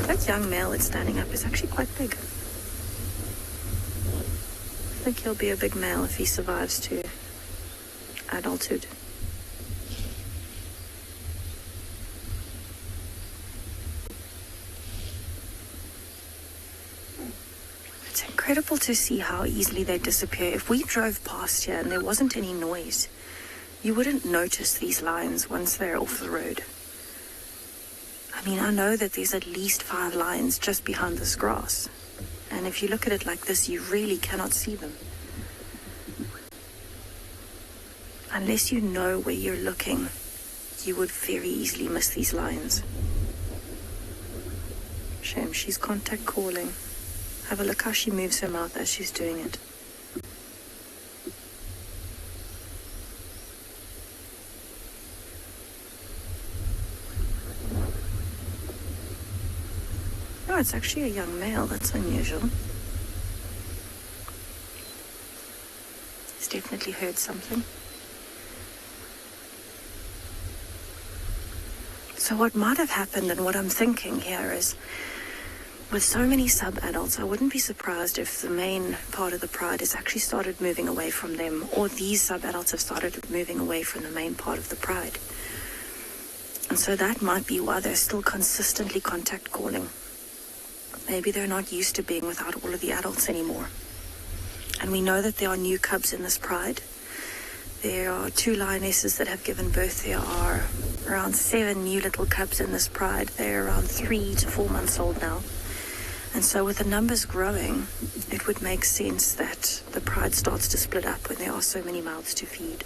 That young male that's standing up is actually quite big. I think he'll be a big male if he survives to adulthood. It's incredible to see how easily they disappear. If we drove past here and there wasn't any noise, you wouldn't notice these lions once they're off the road. I mean, I know that there's at least 5 lions just behind this grass. And if you look at it like this, you really cannot see them. Unless you know where you're looking, you would very easily miss these lions. Shame, she's contact calling. Have a look how she moves her mouth as she's doing it. Oh, it's actually a young male. That's unusual. He's definitely heard something. So what might have happened, and what I'm thinking here is, with so many sub-adults, I wouldn't be surprised if the main part of the pride has actually started moving away from them, or these sub-adults have started moving away from the main part of the pride. And so that might be why they're still consistently contact calling. Maybe they're not used to being without all of the adults anymore. And we know that there are new cubs in this pride. There are 2 lionesses that have given birth. There are around 7 new little cubs in this pride. They're around 3 to 4 months old now. And so with the numbers growing, it would make sense that the pride starts to split up when there are so many mouths to feed.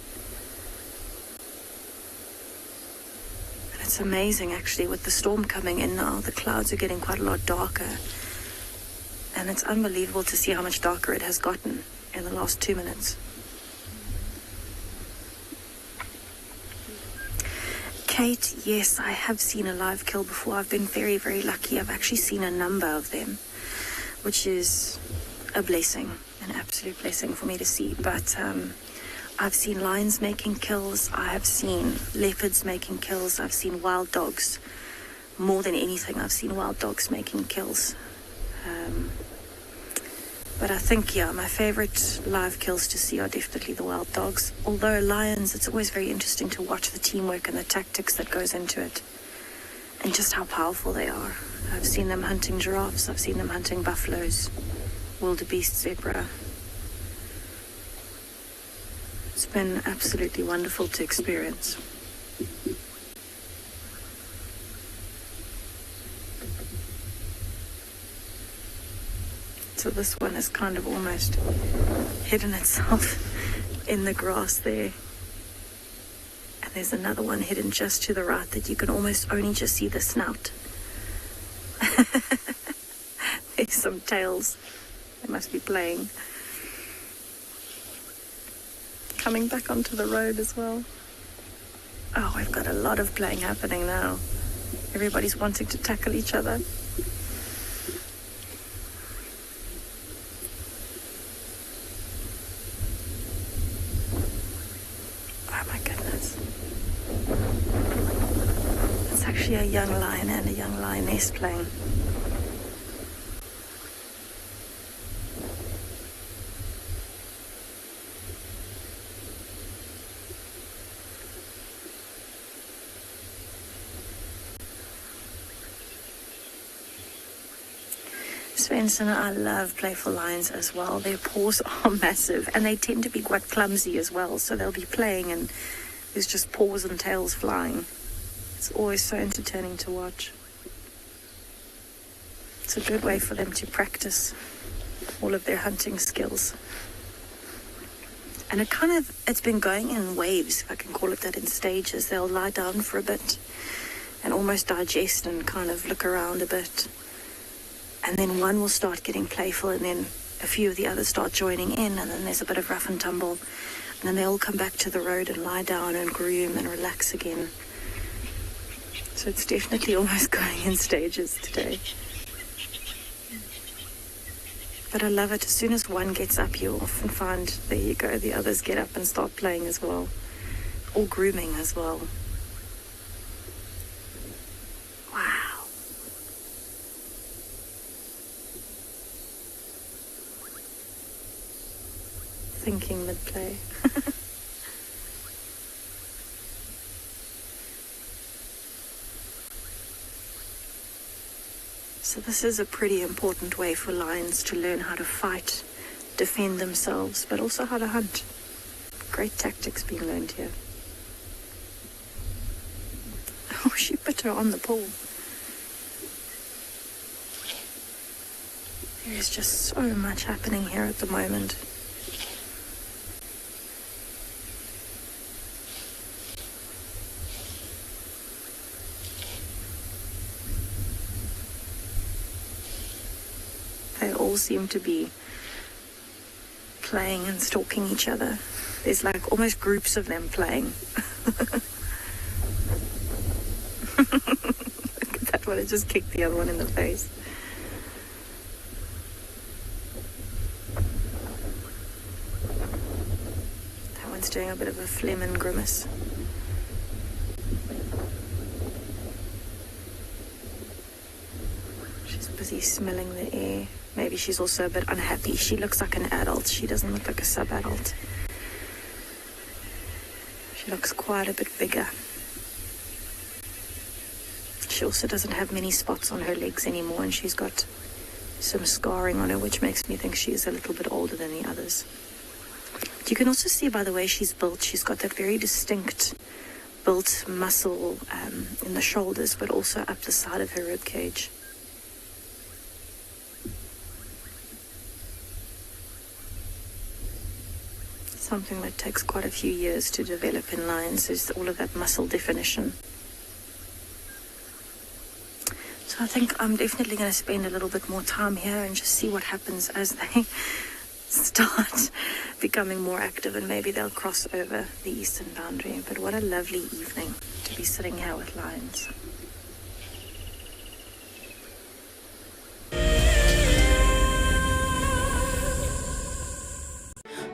And it's amazing, actually, with the storm coming in now, the clouds are getting quite a lot darker. And it's unbelievable to see how much darker it has gotten in the last 2 minutes. Kate, yes, I have seen a live kill before. I've been very, very lucky. I've actually seen a number of them, which is a blessing, an absolute blessing for me to see. But I've seen lions making kills. I have seen leopards making kills. I've seen wild dogs. More than anything, I've seen wild dogs making kills. But I think, yeah, my favorite live kills to see are definitely the wild dogs. Although lions, it's always very interesting to watch the teamwork and the tactics that goes into it. And just how powerful they are. I've seen them hunting giraffes. I've seen them hunting buffaloes, wildebeest, zebra. It's been absolutely wonderful to experience. So this one is kind of almost hidden itself in the grass there. And there's another one hidden just to the right that you can almost only just see the snout. There's some tails. They must be playing. Coming back onto the road as well. Oh, we've got a lot of playing happening now. Everybody's wanting to tackle each other. Oh my goodness. It's actually a young lion and a young lioness playing. Svensson, I love playful lions as well. Their paws are massive and they tend to be quite clumsy as well. So they'll be playing and there's just paws and tails flying. It's always so entertaining to watch. It's a good way for them to practice all of their hunting skills. And it's been going in waves, if I can call it that, in stages. They'll lie down for a bit and almost digest and kind of look around a bit. And then one will start getting playful and then a few of the others start joining in and then there's a bit of rough and tumble. And then they all come back to the road and lie down and groom and relax again. So it's definitely almost going in stages today. But I love it. As soon as one gets up, you often find, there you go, the others get up and start playing as well. Or grooming as well. Wow. Thinking mid-play. So this is a pretty important way for lions to learn how to fight, defend themselves, but also how to hunt. Great tactics being learned here. Oh, she put her on the pole. There's just so much happening here at the moment. They all seem to be playing and stalking each other. There's like almost groups of them playing. Look at that one, it just kicked the other one in the face. That one's doing a bit of a phlegm and grimace. She's busy smelling the air. Maybe she's also a bit unhappy. She looks like an adult. She doesn't look like a sub-adult. She looks quite a bit bigger. She also doesn't have many spots on her legs anymore, and she's got some scarring on her, which makes me think she's a little bit older than the others. You can also see by the way she's built, she's got that very distinct built muscle in the shoulders, but also up the side of her rib cage. Something that takes quite a few years to develop in lions is all of that muscle definition. So I think I'm definitely going to spend a little bit more time here and just see what happens as they start becoming more active, and maybe they'll cross over the eastern boundary. But what a lovely evening to be sitting here with lions.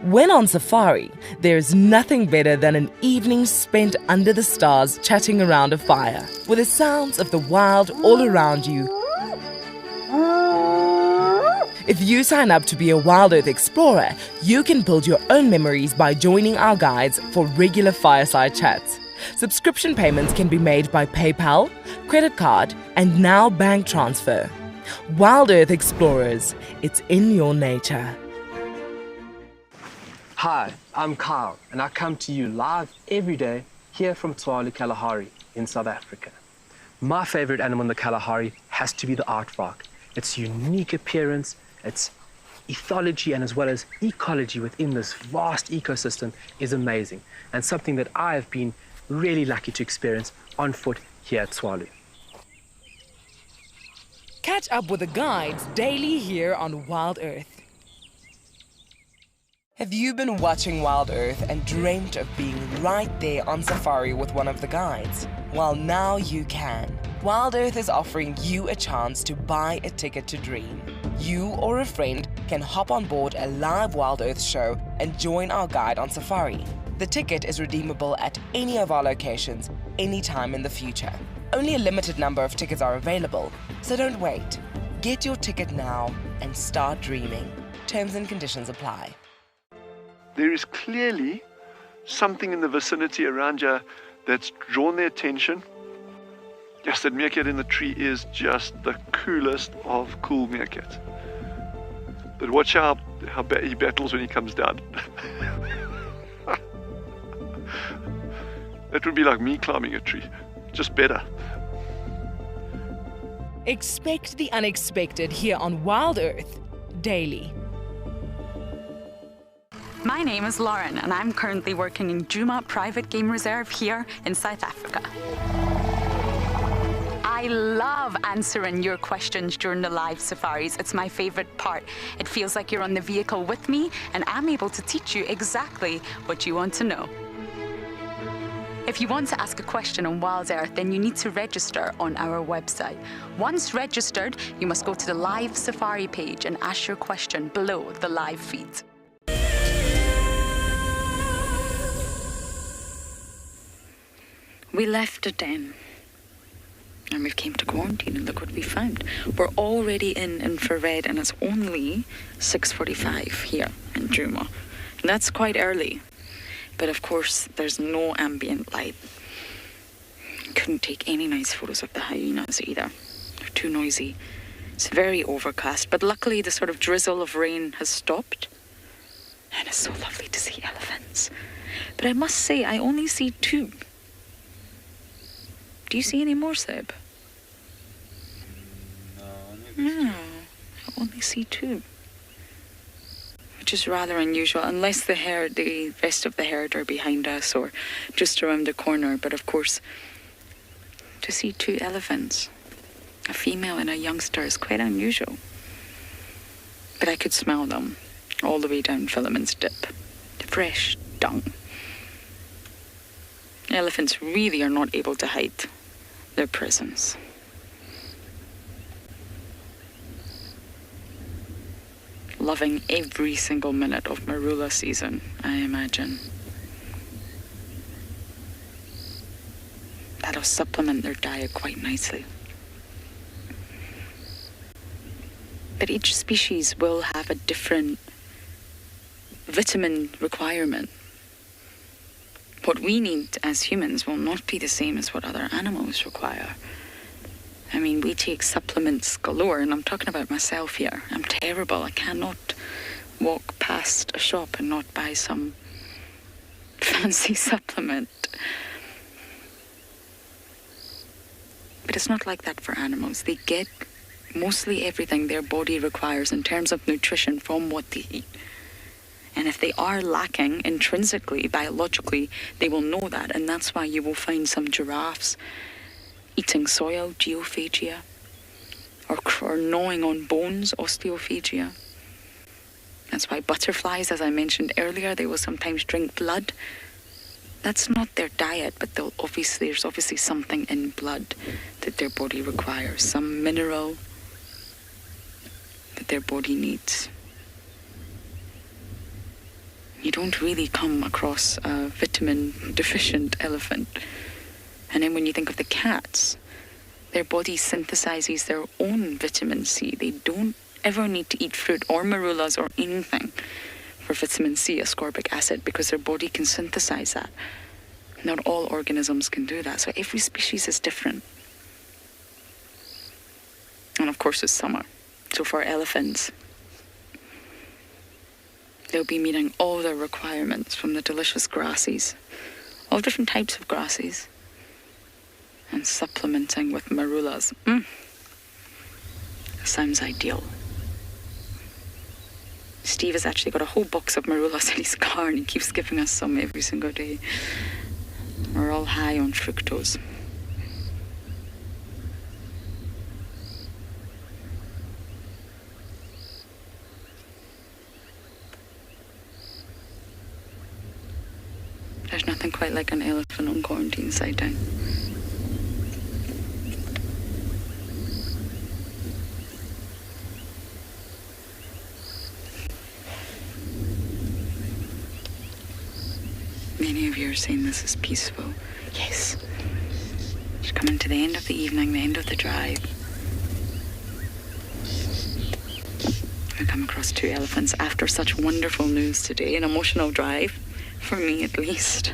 When on safari, there's nothing better than an evening spent under the stars chatting around a fire, with the sounds of the wild all around you. If you sign up to be a Wild Earth Explorer, you can build your own memories by joining our guides for regular fireside chats. Subscription payments can be made by PayPal, credit card, and now bank transfer. Wild Earth Explorers, it's in your nature. Hi, I'm Kyle, and I come to you live every day here from Tswalu Kalahari in South Africa. My favorite animal in the Kalahari has to be the aardvark. Its unique appearance, its ethology and as well as ecology within this vast ecosystem is amazing, and something that I have been really lucky to experience on foot here at Tswalu. Catch up with the guides daily here on Wild Earth. Have you been watching Wild Earth and dreamt of being right there on safari with one of the guides? Well, now you can. Wild Earth is offering you a chance to buy a ticket to dream. You or a friend can hop on board a live Wild Earth show and join our guide on safari. The ticket is redeemable at any of our locations, anytime in the future. Only a limited number of tickets are available, so don't wait. Get your ticket now and start dreaming. Terms and conditions apply. There is clearly something in the vicinity around you that's drawn their attention. Yes, that meerkat in the tree is just the coolest of cool meerkats. But watch how he battles when he comes down. That would be like me climbing a tree, just better. Expect the unexpected here on Wild Earth daily. My name is Lauren, and I'm currently working in Djuma Private Game Reserve here in South Africa. I love answering your questions during the live safaris. It's my favorite part. It feels like you're on the vehicle with me, and I'm able to teach you exactly what you want to know. If you want to ask a question on Wild Earth, then you need to register on our website. Once registered, you must go to the live safari page and ask your question below the live feed. We left the den and we came to quarantine, and look what we found. We're already in infrared and it's only 6:45 here in Djuma. And that's quite early. But of course, there's no ambient light. Couldn't take any nice photos of the hyenas either. They're too noisy. It's very overcast, but luckily the sort of drizzle of rain has stopped. And it's so lovely to see elephants. But I must say, I only see 2. Do you see any more, Seb? No, I only see 2. Which is rather unusual, unless the rest of the herd are behind us or just around the corner. But of course, to see 2 elephants, a female and a youngster, is quite unusual. But I could smell them all the way down Philemon's Dip. The fresh dung. Elephants really are not able to hide their presence. Loving every single minute of marula season, I imagine. That'll supplement their diet quite nicely. But each species will have a different vitamin requirement. What we need as humans will not be the same as what other animals require. I mean, we take supplements galore, and I'm talking about myself here. I'm terrible. I cannot walk past a shop and not buy some fancy supplement. But it's not like that for animals. They get mostly everything their body requires in terms of nutrition from what they eat. And if they are lacking intrinsically, biologically, they will know that. And that's why you will find some giraffes eating soil, geophagia, or gnawing on bones, osteophagia. That's why butterflies, as I mentioned earlier, they will sometimes drink blood. That's not their diet, but there's obviously something in blood that their body requires, some mineral that their body needs. You don't really come across a vitamin-deficient elephant. And then when you think of the cats, their body synthesizes their own vitamin C. They don't ever need to eat fruit or marulas or anything for vitamin C, ascorbic acid, because their body can synthesize that. Not all organisms can do that. So every species is different. And of course it's summer. So for elephants, they'll be meeting all their requirements from the delicious grasses, all different types of grasses, and supplementing with marulas. Sounds ideal. Steve has actually got a whole box of marulas in his car and he keeps giving us some every single day. We're all high on fructose. There's nothing quite like an elephant on quarantine sighting. Many of you are saying this is peaceful. Yes. It's coming to the end of the evening, the end of the drive. We come across 2 elephants after such wonderful news today, an emotional drive, for me at least.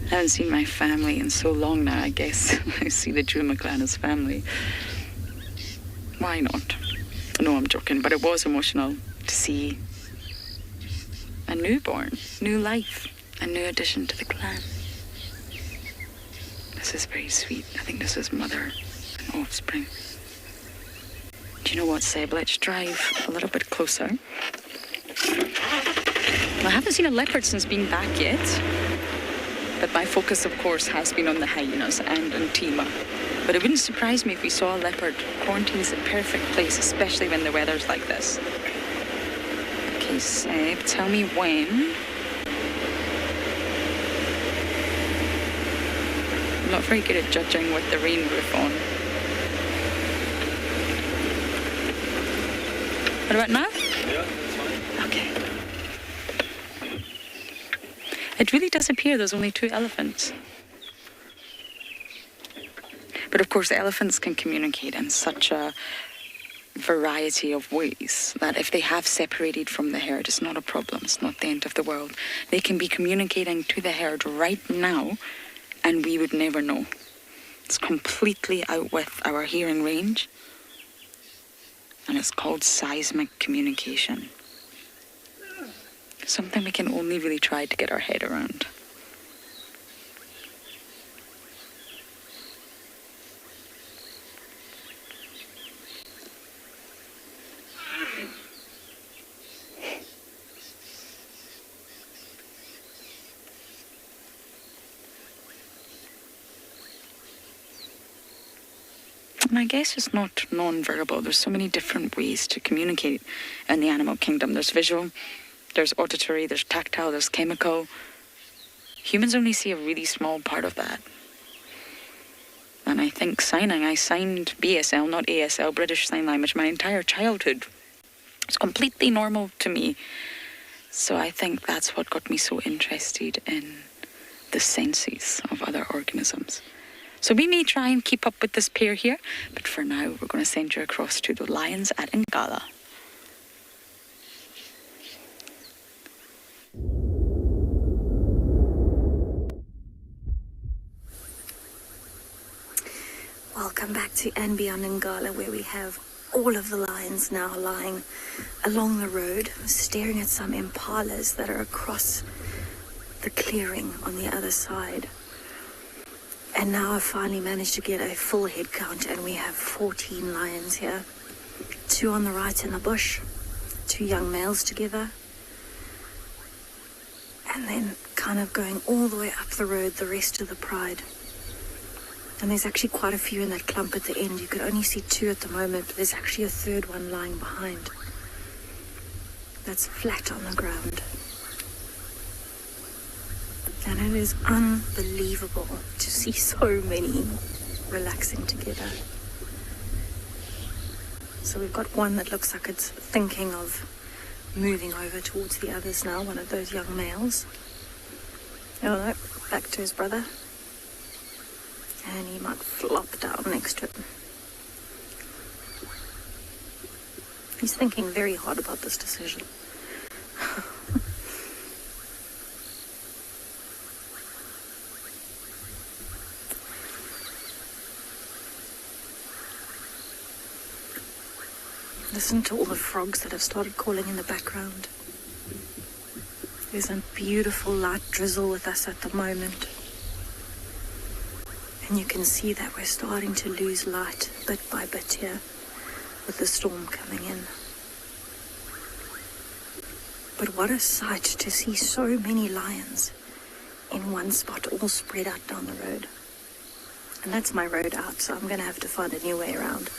I haven't seen my family in so long now, I guess. I see the Juma clan as family. Why not? No, I'm joking, but it was emotional to see a newborn, new life, a new addition to the clan. This is very sweet. I think this is mother and offspring. Do you know what, Seb? Let's drive a little bit closer. I haven't seen a leopard since being back yet, but my focus, of course, has been on the hyenas and on Tima. But it wouldn't surprise me if we saw a leopard. Quarantine is a perfect place, especially when the weather's like this. Okay, Seb, tell me when. I'm not very good at judging with the rain roof on. What about now? Yeah, that's fine. Okay. It really does appear there's only 2 elephants. But of course, elephants can communicate in such a variety of ways that if they have separated from the herd, it's not a problem. It's not the end of the world. They can be communicating to the herd right now, and we would never know. It's completely out with our hearing range, and it's called seismic communication. Something we can only really try to get our head around. And I guess it's not non-verbal. There's so many different ways to communicate in the animal kingdom. There's visual, there's auditory, there's tactile, there's chemical. Humans only see a really small part of that. And I think signing, I signed BSL, not ASL, British Sign Language, my entire childhood. It's completely normal to me. So I think that's what got me so interested in the senses of other organisms. So we may try and keep up with this pair here, but for now we're going to send you across to the lions at Ngala. Welcome back to and Beyond Ngala, where we have all of the lions now lying along the road, staring at some impalas that are across the clearing on the other side. And now I've finally managed to get a full head count, and we have 14 lions here. 2 on the right in the bush, 2 young males together. And then kind of going all the way up the road, the rest of the pride. And there's actually quite a few in that clump at the end. You could only see 2 at the moment, but there's actually a 3rd one lying behind. That's flat on the ground. And it is unbelievable to see so many relaxing together. So we've got one that looks like it's thinking of moving over towards the others now, one of those young males. Oh no, back to his brother. And he might flop down next to him. He's thinking very hard about this decision. Listen to all the frogs that have started calling in the background. There's a beautiful light drizzle with us at the moment. And you can see that we're starting to lose light bit by bit here with the storm coming in. But what a sight to see so many lions in one spot, all spread out down the road. And that's my road out, so I'm going to have to find a new way around.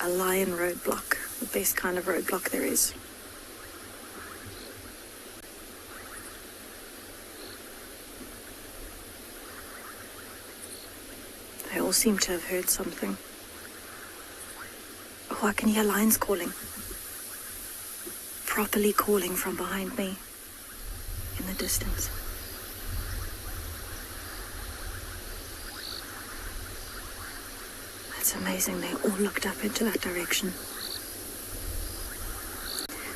A lion roadblock, the best kind of roadblock there is. They all seem to have heard something. Oh, I can hear lions calling. Properly calling from behind me in the distance. That's amazing. They all looked up into that direction.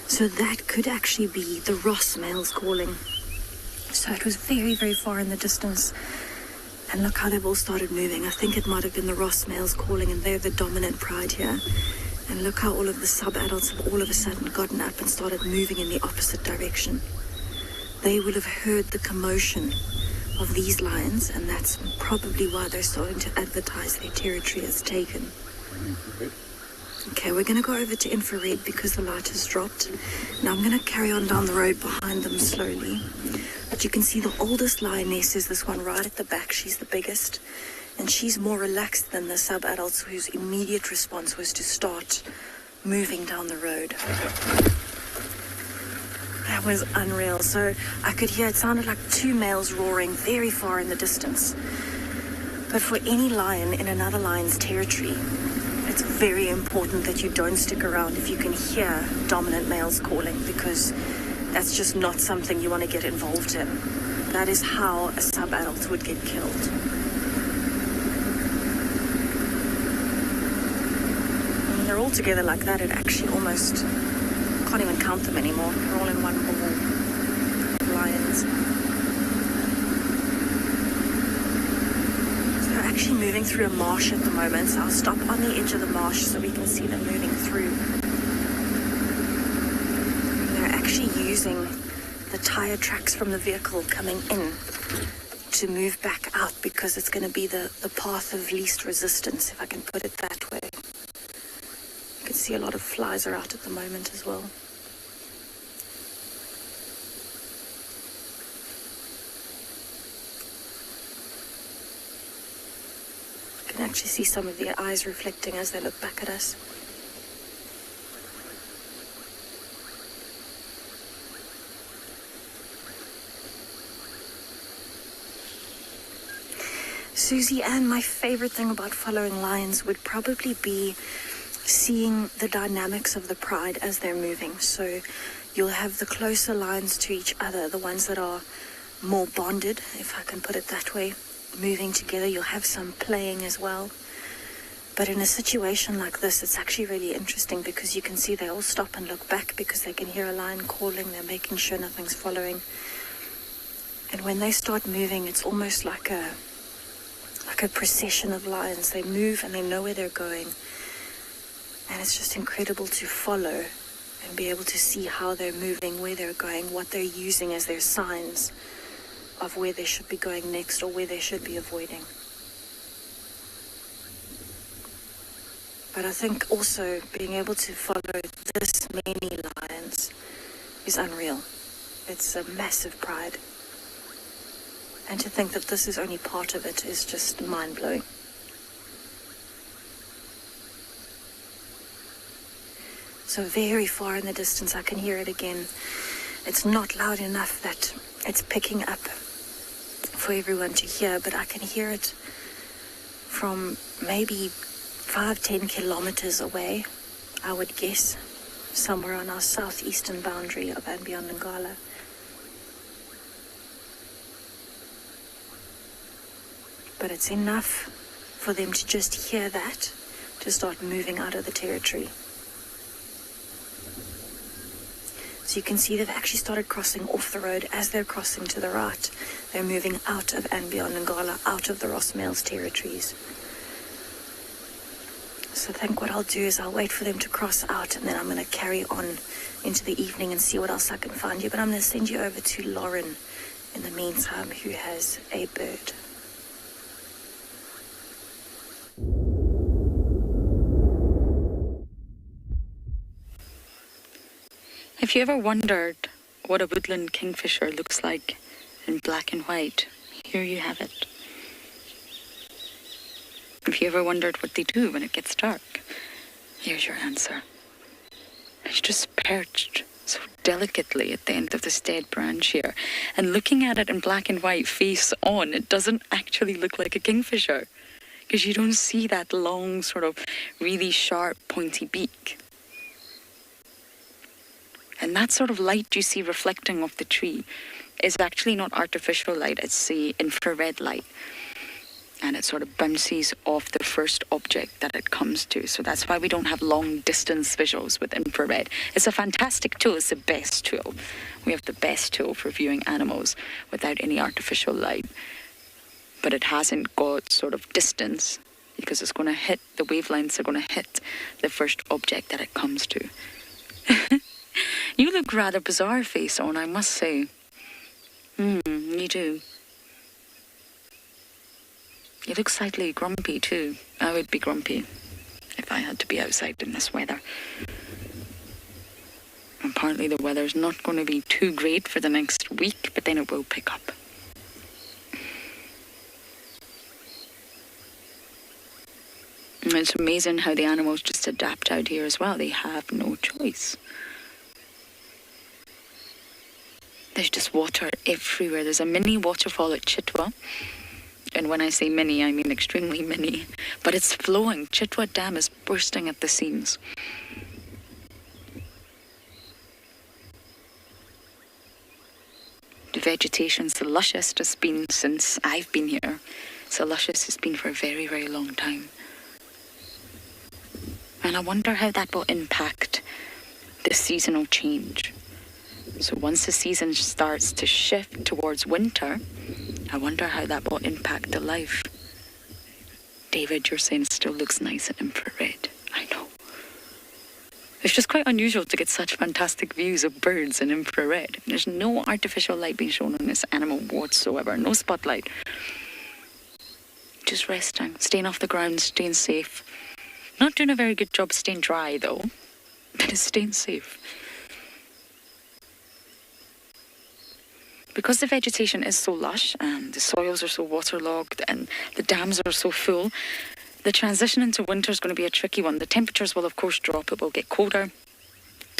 So that could actually be the Ross males calling. So it was very, very far in the distance. And look how they've all started moving. I think it might have been the Ross males calling, and they're the dominant pride here. And look how all of the sub-adults have all of a sudden gotten up and started moving in the opposite direction. They will have heard the commotion of these lions, and that's probably why they're starting to advertise their territory as taken. Okay, we're going to go over to infrared because the light has dropped. Now I'm going to carry on down the road behind them slowly. But you can see the oldest lioness is this one right at the back. She's the biggest. And she's more relaxed than the sub-adults whose immediate response was to start moving down the road. That was unreal. So I could hear, it sounded like two males roaring very far in the distance. But for any lion in another lion's territory, it's very important that you don't stick around if you can hear dominant males calling, because that's just not something you want to get involved in. That is how a sub-adult would get killed. When they're all together like that, it actually almost can't even count them anymore. They're all in one ball. Lions. So they're actually moving through a marsh at the moment, so I'll stop on the edge of the marsh so we can see them moving through. They're actually using the tire tracks from the vehicle coming in to move back out, because it's going to be the path of least resistance, if I can put it that way. You can see a lot of flies are out at the moment as well. You can actually see some of their eyes reflecting as they look back at us. Susie Ann, my favorite thing about following lions would probably be seeing the dynamics of the pride as they're moving. So you'll have the closer lions to each other, the ones that are more bonded, if I can put it that way, moving together. You'll have some playing as well. But in a situation like this, it's actually really interesting because you can see they all stop and look back because they can hear a lion calling. They're making sure nothing's following. And when they start moving, it's almost like a procession of lions. They move and they know where they're going. And it's just incredible to follow and be able to see how they're moving, where they're going, what they're using as their signs of where they should be going next or where they should be avoiding. But I think also being able to follow this many lions is unreal. It's a massive pride. And to think that this is only part of it is just mind-blowing. So very far in the distance, I can hear it again. It's not loud enough that it's picking up for everyone to hear, but I can hear it from maybe 5-10 kilometers away, I would guess, somewhere on our southeastern boundary of and beyond Ngala. But it's enough for them to just hear that, to start moving out of the territory. So you can see they've actually started crossing off the road. As they're crossing to the right, they're moving out of and beyond Ngala, out of the Ross males' territories. So I think what I'll do is I'll wait for them to cross out, and then I'm going to carry on into the evening and see what else I can find you. But I'm going to send you over to Lauren in the meantime, who has a bird. If you ever wondered what a woodland kingfisher looks like in black and white, here you have it. If you ever wondered what they do when it gets dark, here's your answer. It's just perched so delicately at the end of this dead branch here. And looking at it in black and white face on, it doesn't actually look like a kingfisher, because you don't see that long, sort of really sharp, pointy beak. And that sort of light you see reflecting off the tree is actually not artificial light, it's the infrared light. And it sort of bounces off the first object that it comes to. So that's why we don't have long distance visuals with infrared. It's a fantastic tool, it's the best tool. We have the best tool for viewing animals without any artificial light. But it hasn't got sort of distance, because it's going to hit, the wavelengths are going to hit the first object that it comes to. You look rather bizarre face on, I must say. You do. You look slightly grumpy too. I would be grumpy if I had to be outside in this weather. Apparently the weather's not going to be too great for the next week, but then it will pick up. And it's amazing how the animals just adapt out here as well. They have no choice. There's just water everywhere. There's a mini waterfall at Chitwa. And when I say mini, I mean extremely mini. But it's flowing. Chitwa Dam is bursting at the seams. The vegetation's the luscious it's been since I've been here. So luscious it's been for a very, very long time. And I wonder how that will impact the seasonal change. So once the season starts to shift towards winter, I wonder how that will impact the life. David, you're saying it still looks nice in infrared. I know. It's just quite unusual to get such fantastic views of birds in infrared. There's no artificial light being shown on this animal whatsoever. No spotlight. Just resting, staying off the ground, staying safe. Not doing a very good job staying dry though, but it's staying safe. Because the vegetation is so lush and the soils are so waterlogged and the dams are so full, the transition into winter is going to be a tricky one. The temperatures will of course drop, it will get colder.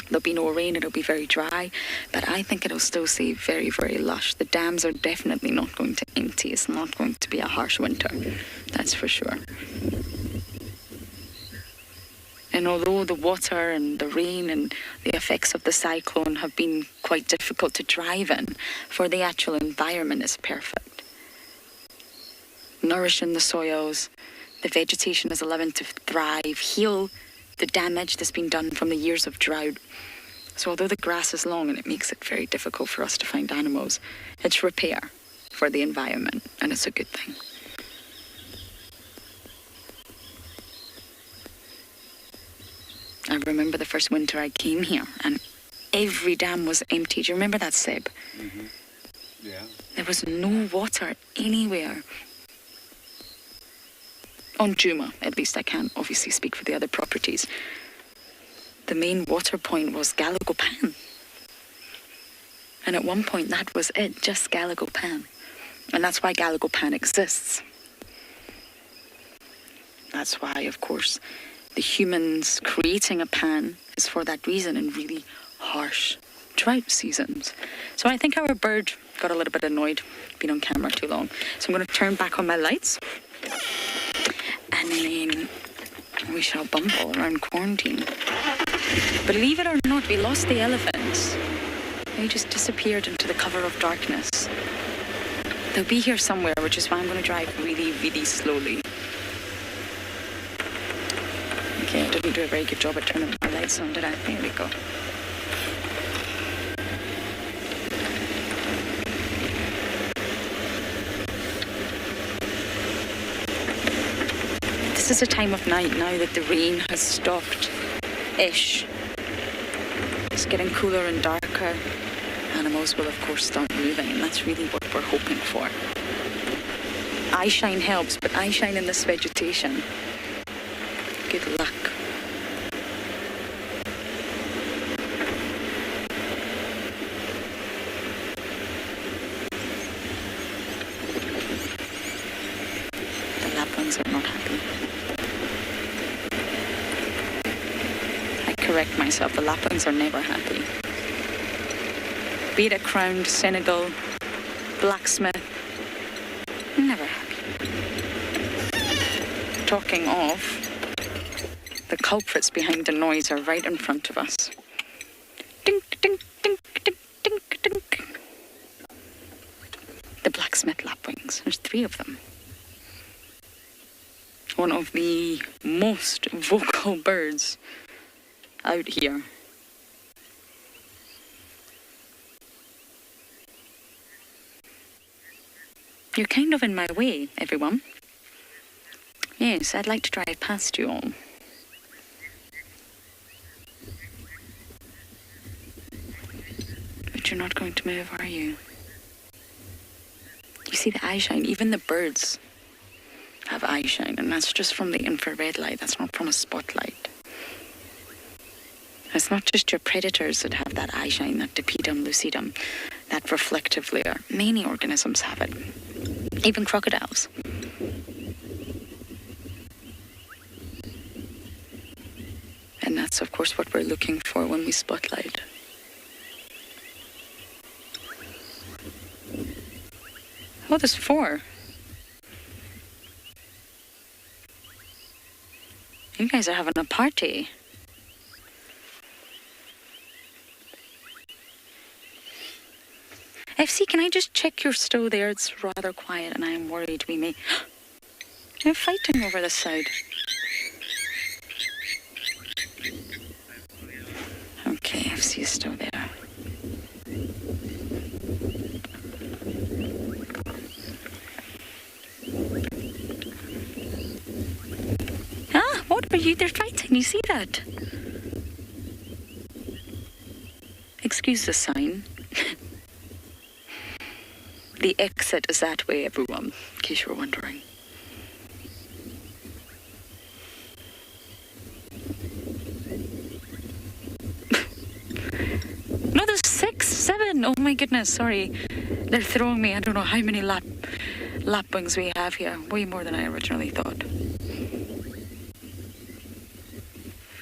There'll be no rain, it'll be very dry, but I think it'll still stay very, very lush. The dams are definitely not going to empty. It's not going to be a harsh winter, that's for sure. And although the water and the rain and the effects of the cyclone have been quite difficult to drive in, for the actual environment is perfect. Nourishing the soils, the vegetation is allowing to thrive, heal the damage that's been done from the years of drought. So although the grass is long and it makes it very difficult for us to find animals, it's repair for the environment, and it's a good thing. I remember the first winter I came here and every dam was empty. Do you remember that, Seb? Mm-hmm. Yeah. There was no water anywhere. On Djuma, at least. I can't obviously speak for the other properties. The main water point was Galago Pan. And at one point that was it, just Galago Pan. And that's why Galago Pan exists. That's why, of course, the humans creating a pan is for that reason in really harsh drought seasons. So I think our bird got a little bit annoyed, being on camera too long. So I'm going to turn back on my lights. And then we shall bumble around quarantine. Believe it or not, we lost the elephants. They just disappeared into the cover of darkness. They'll be here somewhere, which is why I'm going to drive really, really slowly. Okay, I didn't do a very good job at turning my lights on, did I? There we go. This is a time of night now that the rain has stopped-ish. It's getting cooler and darker. Animals will, of course, start moving, and that's really what we're hoping for. Eyeshine helps, but eyeshine in this vegetation. Good luck. lapwings are not happy. I correct myself, the lapwings are never happy. Be it a crowned Senegal blacksmith, never happy. Talking of, the culprits behind the noise are right in front of us. Dink, dink, dink, dink, dink, dink. The blacksmith lapwings. There's 3 of them. One of the most vocal birds out here. You're kind of in my way, everyone. Yes, I'd like to drive past you all. But you're not going to move, are you? You see the eye shine? Even the birds have eye shine, and that's just from the infrared light. That's not from a spotlight. It's not just your predators that have that eye shine, that tapetum lucidum, that reflective layer. Many organisms have it. Even crocodiles. And that's, of course, what we're looking for when we spotlight. Oh, there's 4. You guys are having a party. FC, can I just check your stow there? It's rather quiet and I am worried we may... They're fighting over this side. Okay, FC is still there. Ah, what are you? They're fighting. You see that? Excuse the sign. The exit is that way, everyone, in case you were wondering. No, there's 6, 7. Oh my goodness, sorry. They're throwing me. I don't know how many lapwings we have here. Way more than I originally thought.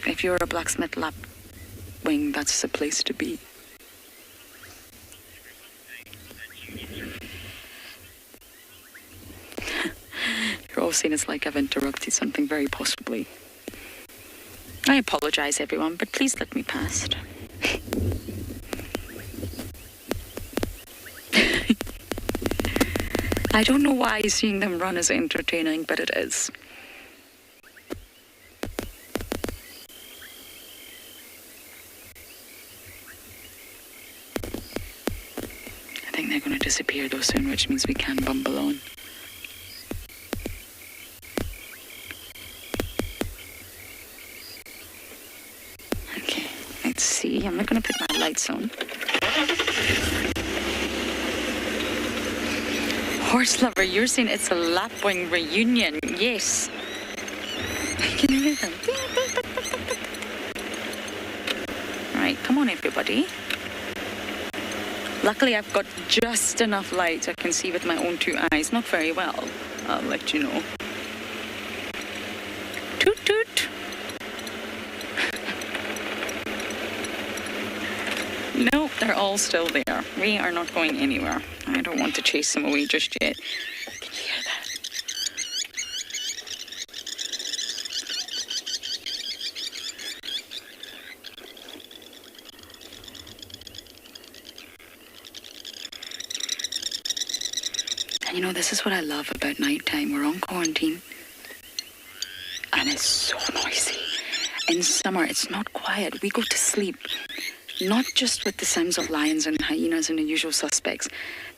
If you're a blacksmith lapwing, that's the place to be. You're all saying it's like I've interrupted something, very possibly. I apologize, everyone, but please let me past. I don't know why seeing them run is entertaining, but it is. I think they're going to disappear though soon, which means we can bumble on. Okay, let's see. I'm not going to put my lights on. Horse lover, you're saying it's a lapwing reunion. Yes. Can you hear them? Right, come on everybody. Luckily I've got just enough light I can see with my own 2 eyes. Not very well, I'll let you know. Toot toot. Nope, they're all still there. We are not going anywhere. I don't want to chase them away just yet. Can you hear that? And you know, this is what I love about nighttime. We're on quarantine. And it's so noisy. In summer, it's not quiet. We go to sleep. Not just with the sounds of lions and hyenas and the usual suspects,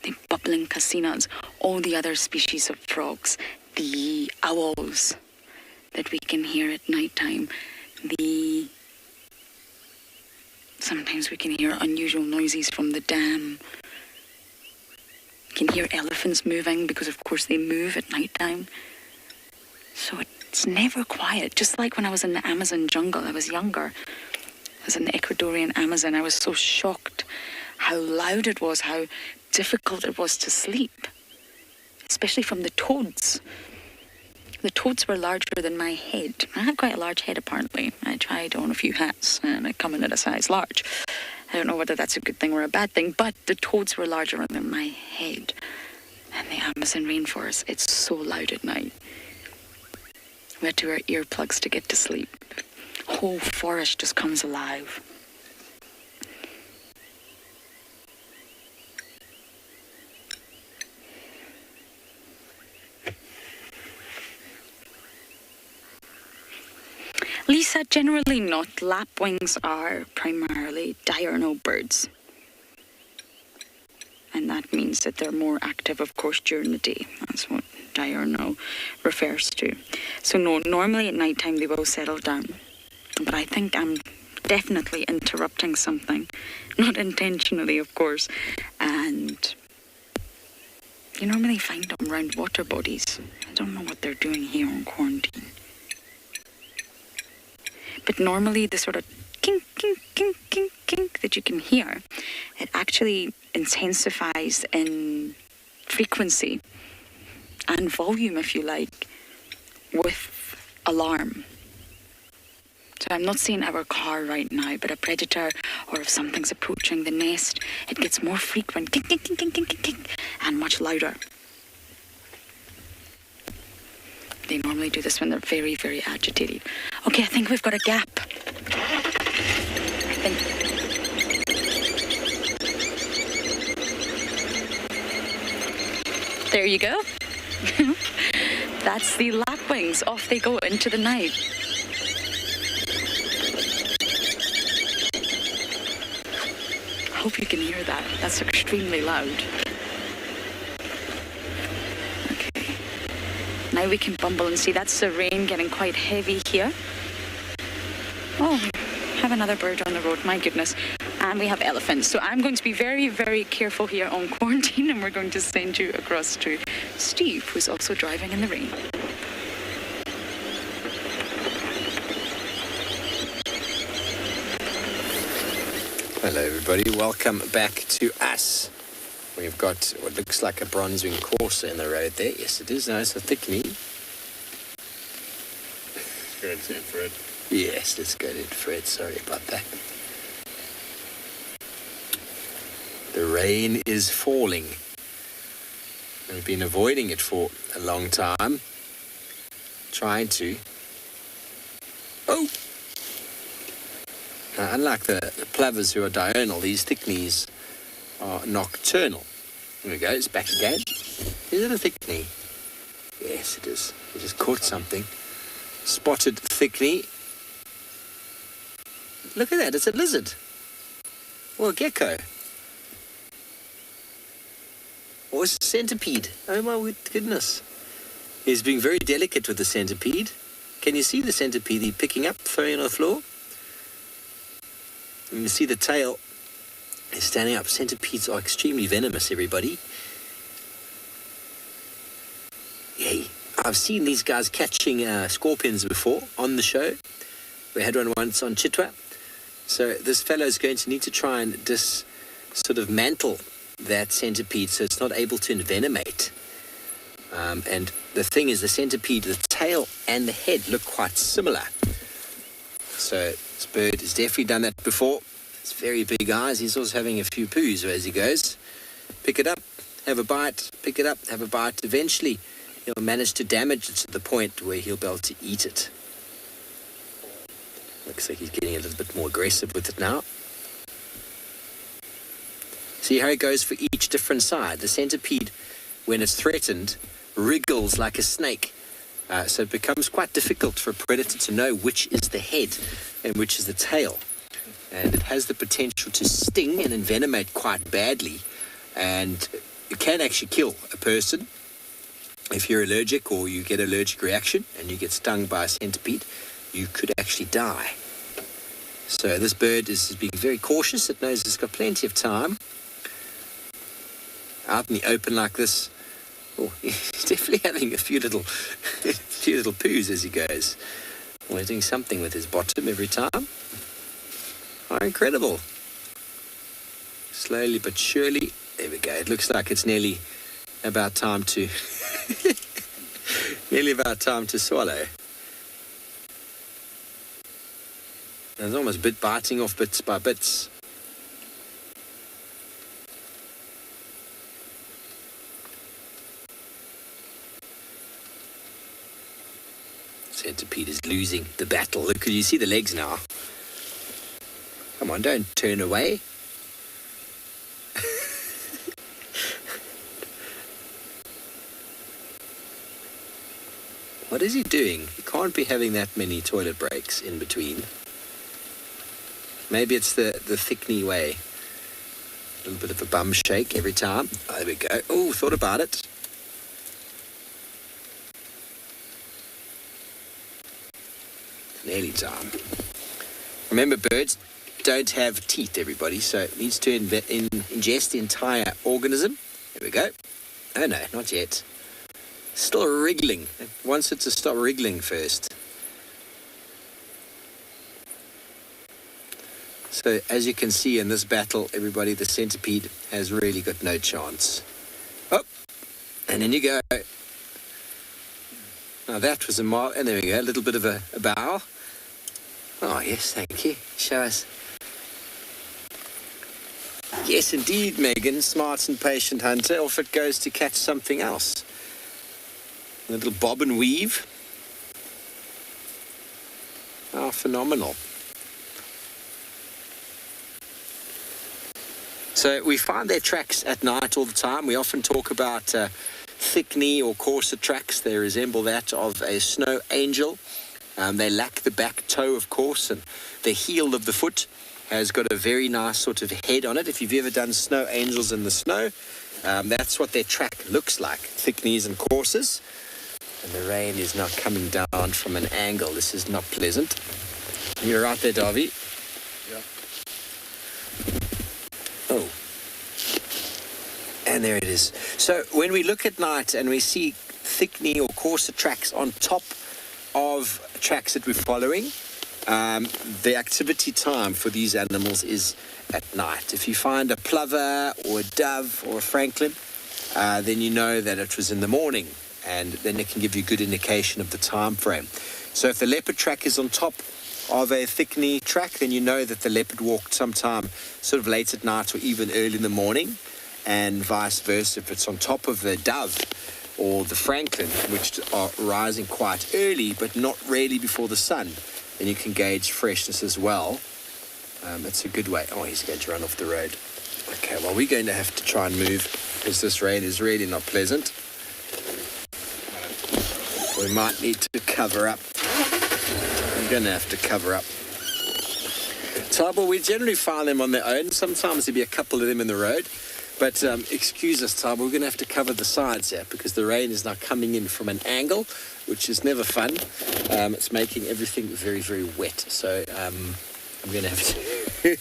the bubbling casinas, all the other species of frogs, the owls that we can hear at nighttime, sometimes we can hear unusual noises from the dam. We can hear elephants moving because of course they move at nighttime. So it's never quiet, just like when I was in the Amazon jungle. I was younger. I was in the Ecuadorian Amazon. I was so shocked how loud it was, how difficult it was to sleep, especially from the toads. The toads were larger than my head. I have quite a large head, apparently. I tried on a few hats, and I come in at a size large. I don't know whether that's a good thing or a bad thing, but the toads were larger than my head. And the Amazon rainforest, it's so loud at night. We had to wear earplugs to get to sleep. The whole forest just comes alive. Lisa, generally not. Lapwings are primarily diurnal birds. And that means that they're more active, of course, during the day. That's what diurnal refers to. So no, normally at night time they will settle down. But I think I'm definitely interrupting something. Not intentionally, of course. And you normally find them around water bodies. I don't know what they're doing here on quarantine. But normally the sort of kink, kink, kink, kink, kink that you can hear, it actually intensifies in frequency and volume, if you like, with alarm. So I'm not saying our car right now, but a predator, or if something's approaching the nest, it gets more frequent, kink, kink, kink, kink, kink, kink, kink, and much louder. They normally do this when they're very, very agitated. Okay, I think we've got a gap. I think. There you go. That's the lapwings. Off they go into the night. I hope you can hear that. That's extremely loud. Now we can bumble and see that's the rain getting quite heavy here. Oh, we have another bird on the road, my goodness. And we have elephants. So I'm going to be very, very careful here on quarantine, and we're going to send you across to Steve, who's also driving in the rain. Hello everybody, welcome back to us. We've got what looks like a bronze wing Corsa in the road there. Yes, it is. No, it's a thickney. Go ahead, Fred. Yes, let's go to Fred. Sorry about that. The rain is falling. We've been avoiding it for a long time. Trying to. Oh! Now, unlike the plovers who are diurnal, these thickneys are nocturnal. There we go, it's back again. Is it a thickney? Yes, it is. We just caught something. Spotted thickney. Look at that, it's a lizard. Or a gecko. Or it's a centipede. Oh my goodness. He's being very delicate with the centipede. Can you see the centipede he's picking up, throwing on the floor? And you see the tail is standing up. Centipedes are extremely venomous, everybody. Yay. I've seen these guys catching scorpions before on the show. We had one once on Chitwa. So this fellow is going to need to try and sort of mantle that centipede so it's not able to envenomate. And the thing is, the centipede, the tail and the head look quite similar. So this bird has definitely done that before. It's very big eyes. He's also having a few poos as he goes. Pick it up, have a bite, pick it up, have a bite. Eventually, he'll manage to damage it to the point where he'll be able to eat it. Looks like he's getting a little bit more aggressive with it now. See how it goes for each different side. The centipede, when it's threatened, wriggles like a snake. So it becomes quite difficult for a predator to know which is the head and which is the tail. And it has the potential to sting and envenomate quite badly. And it can actually kill a person. If you're allergic or you get an allergic reaction and you get stung by a centipede, you could actually die. So this bird is being very cautious. It knows it's got plenty of time. Out in the open like this, oh, he's definitely having a few little poos as he goes. Well, he's doing something with his bottom every time. Oh, incredible. Slowly but surely. There we go. It looks like it's nearly about time to Nearly about time to swallow. And it's almost biting off bits by bits. Centipede is losing the battle. Look, can you see the legs now? Come on, don't turn away. What is he doing? He can't be having that many toilet breaks in between. Maybe it's the thick knee way. A little bit of a bum shake every time. Oh, there we go. Oh, thought about it. Nearly time. Remember, birds don't have teeth, everybody, so it needs to ingest the entire organism. There we go. Oh no, not yet. Still wriggling. It wants it to stop wriggling first. So as you can see in this battle, everybody, the centipede has really got no chance. Oh, and in you go. Now that was and there we go, a little bit of a bow. Oh yes, thank you. Show us. Yes, indeed, Megan, smart and patient hunter. Off it goes to catch something else. A little bob and weave. Oh, phenomenal. So we find their tracks at night all the time. We often talk about thick knee or coarser tracks. They resemble that of a snow angel. They lack the back toe, of course, and the heel of the foot has got a very nice sort of head on it. If you've ever done snow angels in the snow, that's what their track looks like. Thick knees and coursers. And the rain is now coming down from an angle. This is not pleasant. You're right there, Davy. Yeah. Oh. And there it is. So when we look at night and we see thick knee or coarser tracks on top of tracks that we're following, the activity time for these animals is at night. If you find a plover or a dove or a francolin, then you know that it was in the morning, and then it can give you a good indication of the time frame. So if the leopard track is on top of a thick knee track, then you know that the leopard walked sometime sort of late at night or even early in the morning, and vice versa. If it's on top of the dove or the francolin, which are rising quite early but not really before the sun, then you can gauge freshness as well. It's a good way. Oh, he's going to run off the road. Okay, well, we're going to have to try and move because this rain is really not pleasant. We might need to cover up. I'm going to have to cover up. Tybor, we generally find them on their own. Sometimes there'll be a couple of them in the road. But excuse us, Tybor, we're going to have to cover the sides here because the rain is now coming in from an angle, which is never fun. It's making everything very, very wet. So I'm going to have to...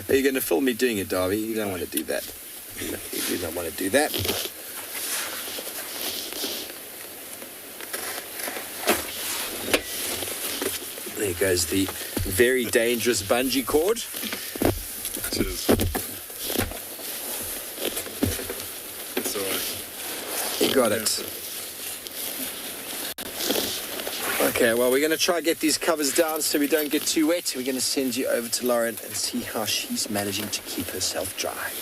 Are you going to film me doing it, Darby? You don't want to do that. No, you do not want to do that. There goes the very dangerous bungee cord. Cheers. It's alright. You got it. Okay, well, we're going to try and get these covers down so we don't get too wet. We're going to send you over to Lauren and see how she's managing to keep herself dry.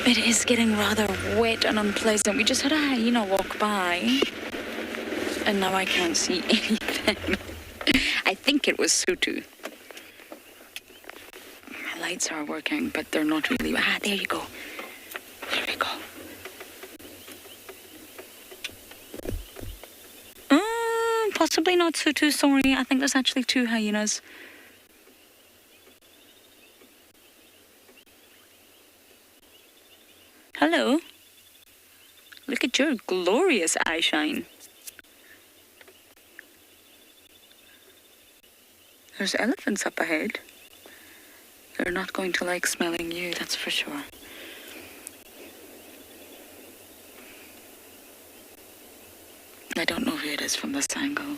It is getting rather wet and unpleasant. We just had a hyena walk by, and now I can't see anything. I think it was Sutu. My lights are working, but they're not really. Ah, there you go. There we go. Possibly not Sutu, sorry. I think there's actually two hyenas. Hello. Look at your glorious eye shine. There's elephants up ahead. They're not going to like smelling you, that's for sure. I don't know who it is from this angle.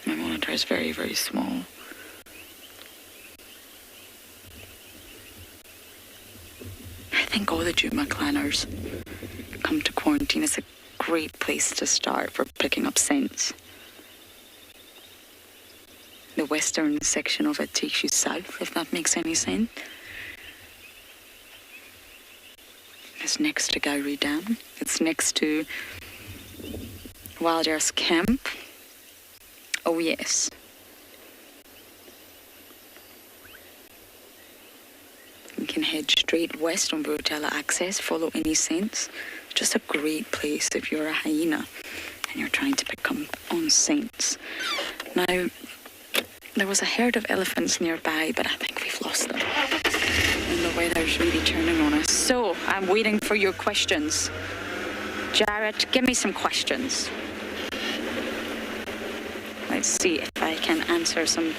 My monitor is very, very small. think all the Juma clanners come to quarantine. It's a great place to start for picking up scents. The western section of it takes you south, if that makes any sense. It's next to Gowrie Dam. It's next to Wild Earth Camp. Oh yes. You can head straight west on Burutella Access, follow any scents. It's just a great place if you're a hyena and you're trying to pick up on scents. Now, there was a herd of elephants nearby, but I think we've lost them. And the weather's really turning on us. So, I'm waiting for your questions. Jared, give me some questions. Let's see if I can answer some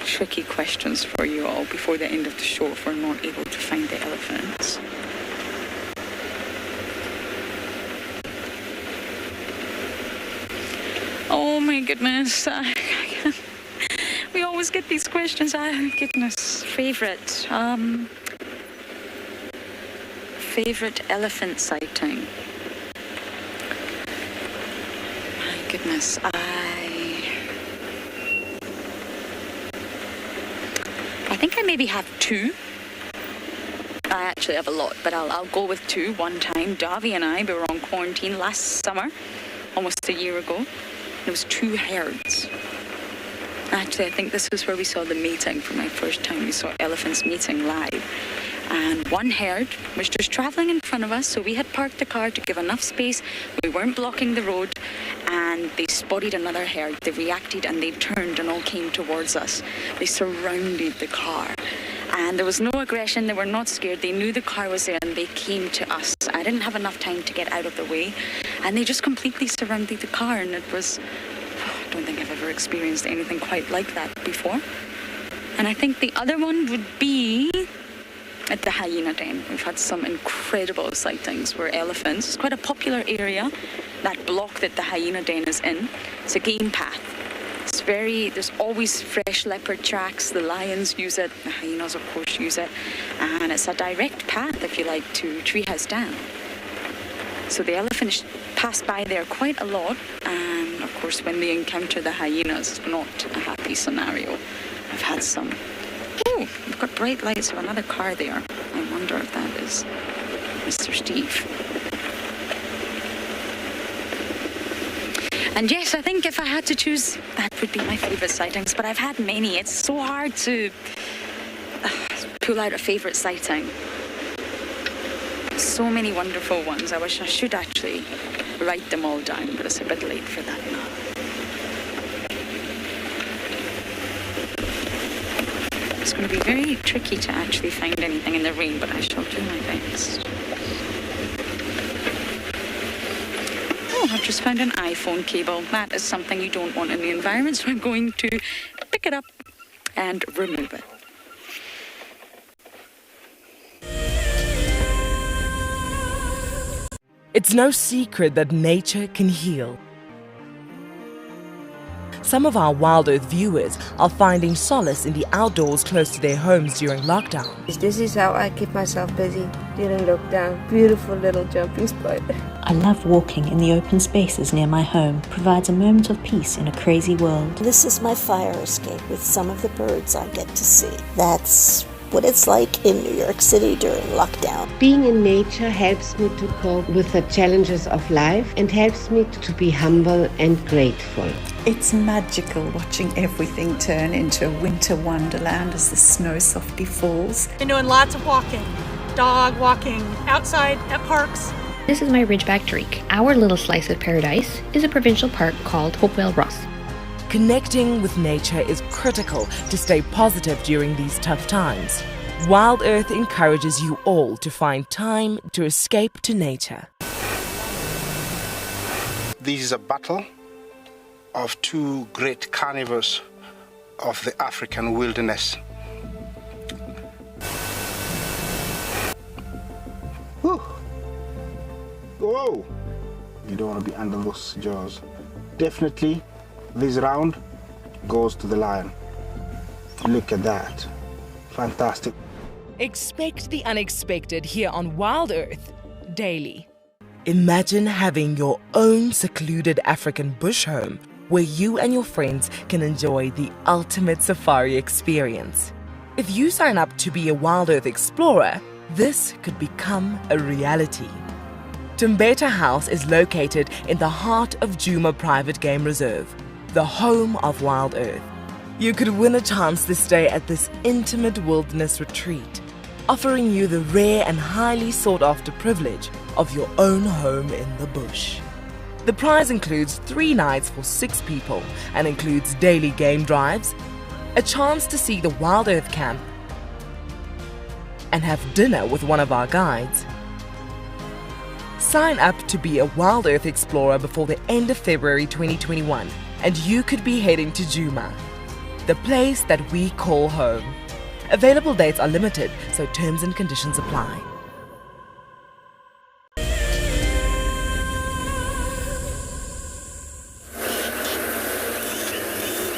tricky questions for you all before the end of the show if we're not able to find the elephants. Oh my goodness. We always get these questions. Goodness. Favorite elephant sighting. My goodness. I think I maybe have two. I actually have a lot, but I'll go with two. One time, Davy and I, we were on quarantine last summer, almost a year ago. There was two herds. Actually, I think this was where we saw the mating for my first time. We saw elephants mating live. And one herd was just traveling in front of us, so we had parked the car to give enough space. We weren't blocking the road, and they spotted another herd. They reacted and they turned and all came towards us. They surrounded the car. And there was no aggression. They were not scared. They knew the car was there and they came to us. I didn't have enough time to get out of the way. And they just completely surrounded the car, and it was... I don't think I've ever experienced anything quite like that before. And I think the other one would be at the Hyena Den. We've had some incredible sightings where elephants, it's quite a popular area, that block that the Hyena Den is in. It's a game path. There's always fresh leopard tracks. The lions use it, the hyenas of course use it. And it's a direct path, if you like, to Treehouse Dam. So the elephants pass by there quite a lot, and of course when they encounter the hyenas, it's not a happy scenario. I've had some. Oh, we've got bright lights of another car there. I wonder if that is Mr. Steve. And yes, I think if I had to choose, that would be my favourite sightings, but I've had many. It's so hard to pull out a favourite sighting. So many wonderful ones. I wish I should actually write them all down, but it's a bit late for that now. It's going to be very tricky to actually find anything in the rain, but I shall do my best. Oh, I've just found an iPhone cable. That is something you don't want in the environment, so I'm going to pick it up and remove it. It's no secret that nature can heal. Some of our Wild Earth viewers are finding solace in the outdoors close to their homes during lockdown. This is how I keep myself busy during lockdown. Beautiful little jumping spot. I love walking in the open spaces near my home. Provides a moment of peace in a crazy world. This is my fire escape with some of the birds I get to see. That's what it's like in New York City during lockdown. Being in nature helps me to cope with the challenges of life and helps me to be humble and grateful. It's magical watching everything turn into a winter wonderland as the snow softly falls. Been doing lots of walking, dog walking, outside at parks. This is my Ridgeback Drake. Our little slice of paradise is a provincial park called Hopewell Ross. Connecting with nature is critical to stay positive during these tough times. Wild Earth encourages you all to find time to escape to nature. This is a battle of two great carnivores of the African wilderness. Whew. Whoa! You don't want to be under those jaws. Definitely. This round goes to the lion. Look at that. Fantastic. Expect the unexpected here on Wild Earth daily. Imagine having your own secluded African bush home where you and your friends can enjoy the ultimate safari experience. If you sign up to be a Wild Earth Explorer, this could become a reality. Tumbeta House is located in the heart of Djuma Private Game Reserve, the home of Wild Earth. You could win a chance to stay at this intimate wilderness retreat, offering you the rare and highly sought-after privilege of your own home in the bush. The prize includes 3 nights for 6 people and includes daily game drives, a chance to see the Wild Earth camp, and have dinner with one of our guides. Sign up to be a Wild Earth Explorer before the end of February 2021, and you could be heading to Djuma, the place that we call home. Available dates are limited, so terms and conditions apply.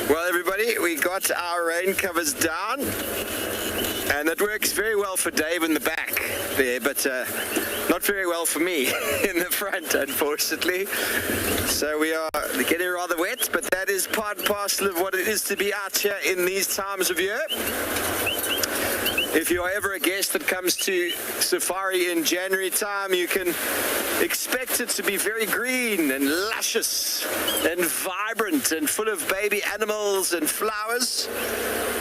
Well, everybody, we got our rain covers down, and it works very well for Dave in the back there, but not very well for me in the front, unfortunately. So we are getting rather wet, but that is part and parcel of what it is to be out here in these times of year. If you are ever a guest that comes to safari in January time, you can expect it to be very green and luscious and vibrant and full of baby animals and flowers.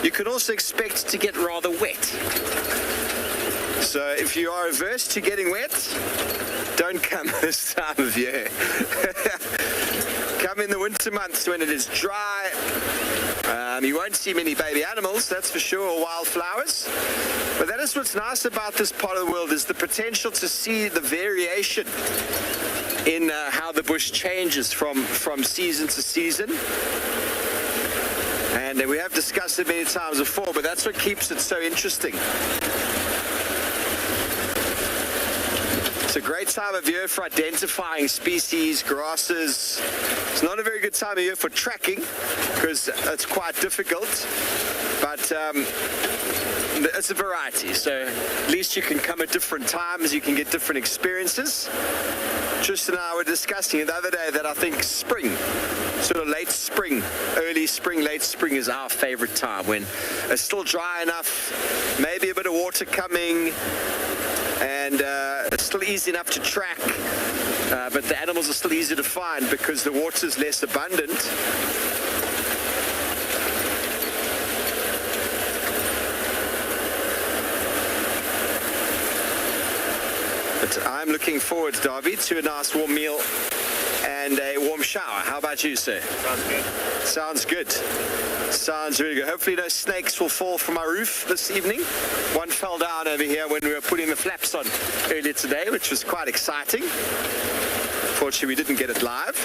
You can also expect to get rather wet. So if you are averse to getting wet, don't come this time of year. Come in the winter months when it is dry. You won't see many baby animals, that's for sure, or wildflowers. But that is what's nice about this part of the world, is the potential to see the variation in how the bush changes from season to season. And we have discussed it many times before, but that's what keeps it so interesting. It's a great time of year for identifying species, grasses. It's not a very good time of year for tracking because it's quite difficult, but it's a variety. So at least you can come at different times, you can get different experiences. Tristan and I were discussing it the other day that I think spring, sort of late spring, early spring, late spring is our favorite time, when it's still dry enough, maybe a bit of water coming, and it's still easy enough to track, but the animals are still easy to find because the water is less abundant. But I'm looking forward, Darby, to a nice warm meal and a warm shower. How about you, sir? Sounds good. Sounds good. Sounds really good. Hopefully no snakes will fall from our roof this evening. One fell down over here when we were putting the flaps on earlier today, which was quite exciting. Fortunately, we didn't get it live.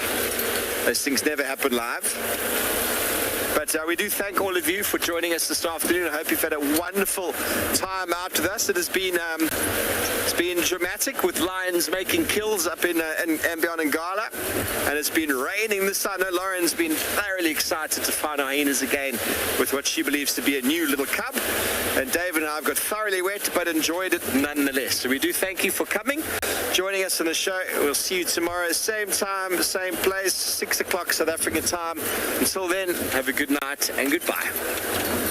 Those things never happen live. But we do thank all of you for joining us this afternoon. I hope you've had a wonderful time out with us. It has been it's been dramatic with lions making kills up in Ambien Ngala, and it's been raining this side. I know Lauren's been thoroughly excited to find hyenas again with what she believes to be a new little cub. And Dave and I have got thoroughly wet, but enjoyed it nonetheless. So we do thank you for coming, joining us on the show. We'll see you tomorrow, same time, same place, 6 o'clock South African time. Until then, have a good night and goodbye.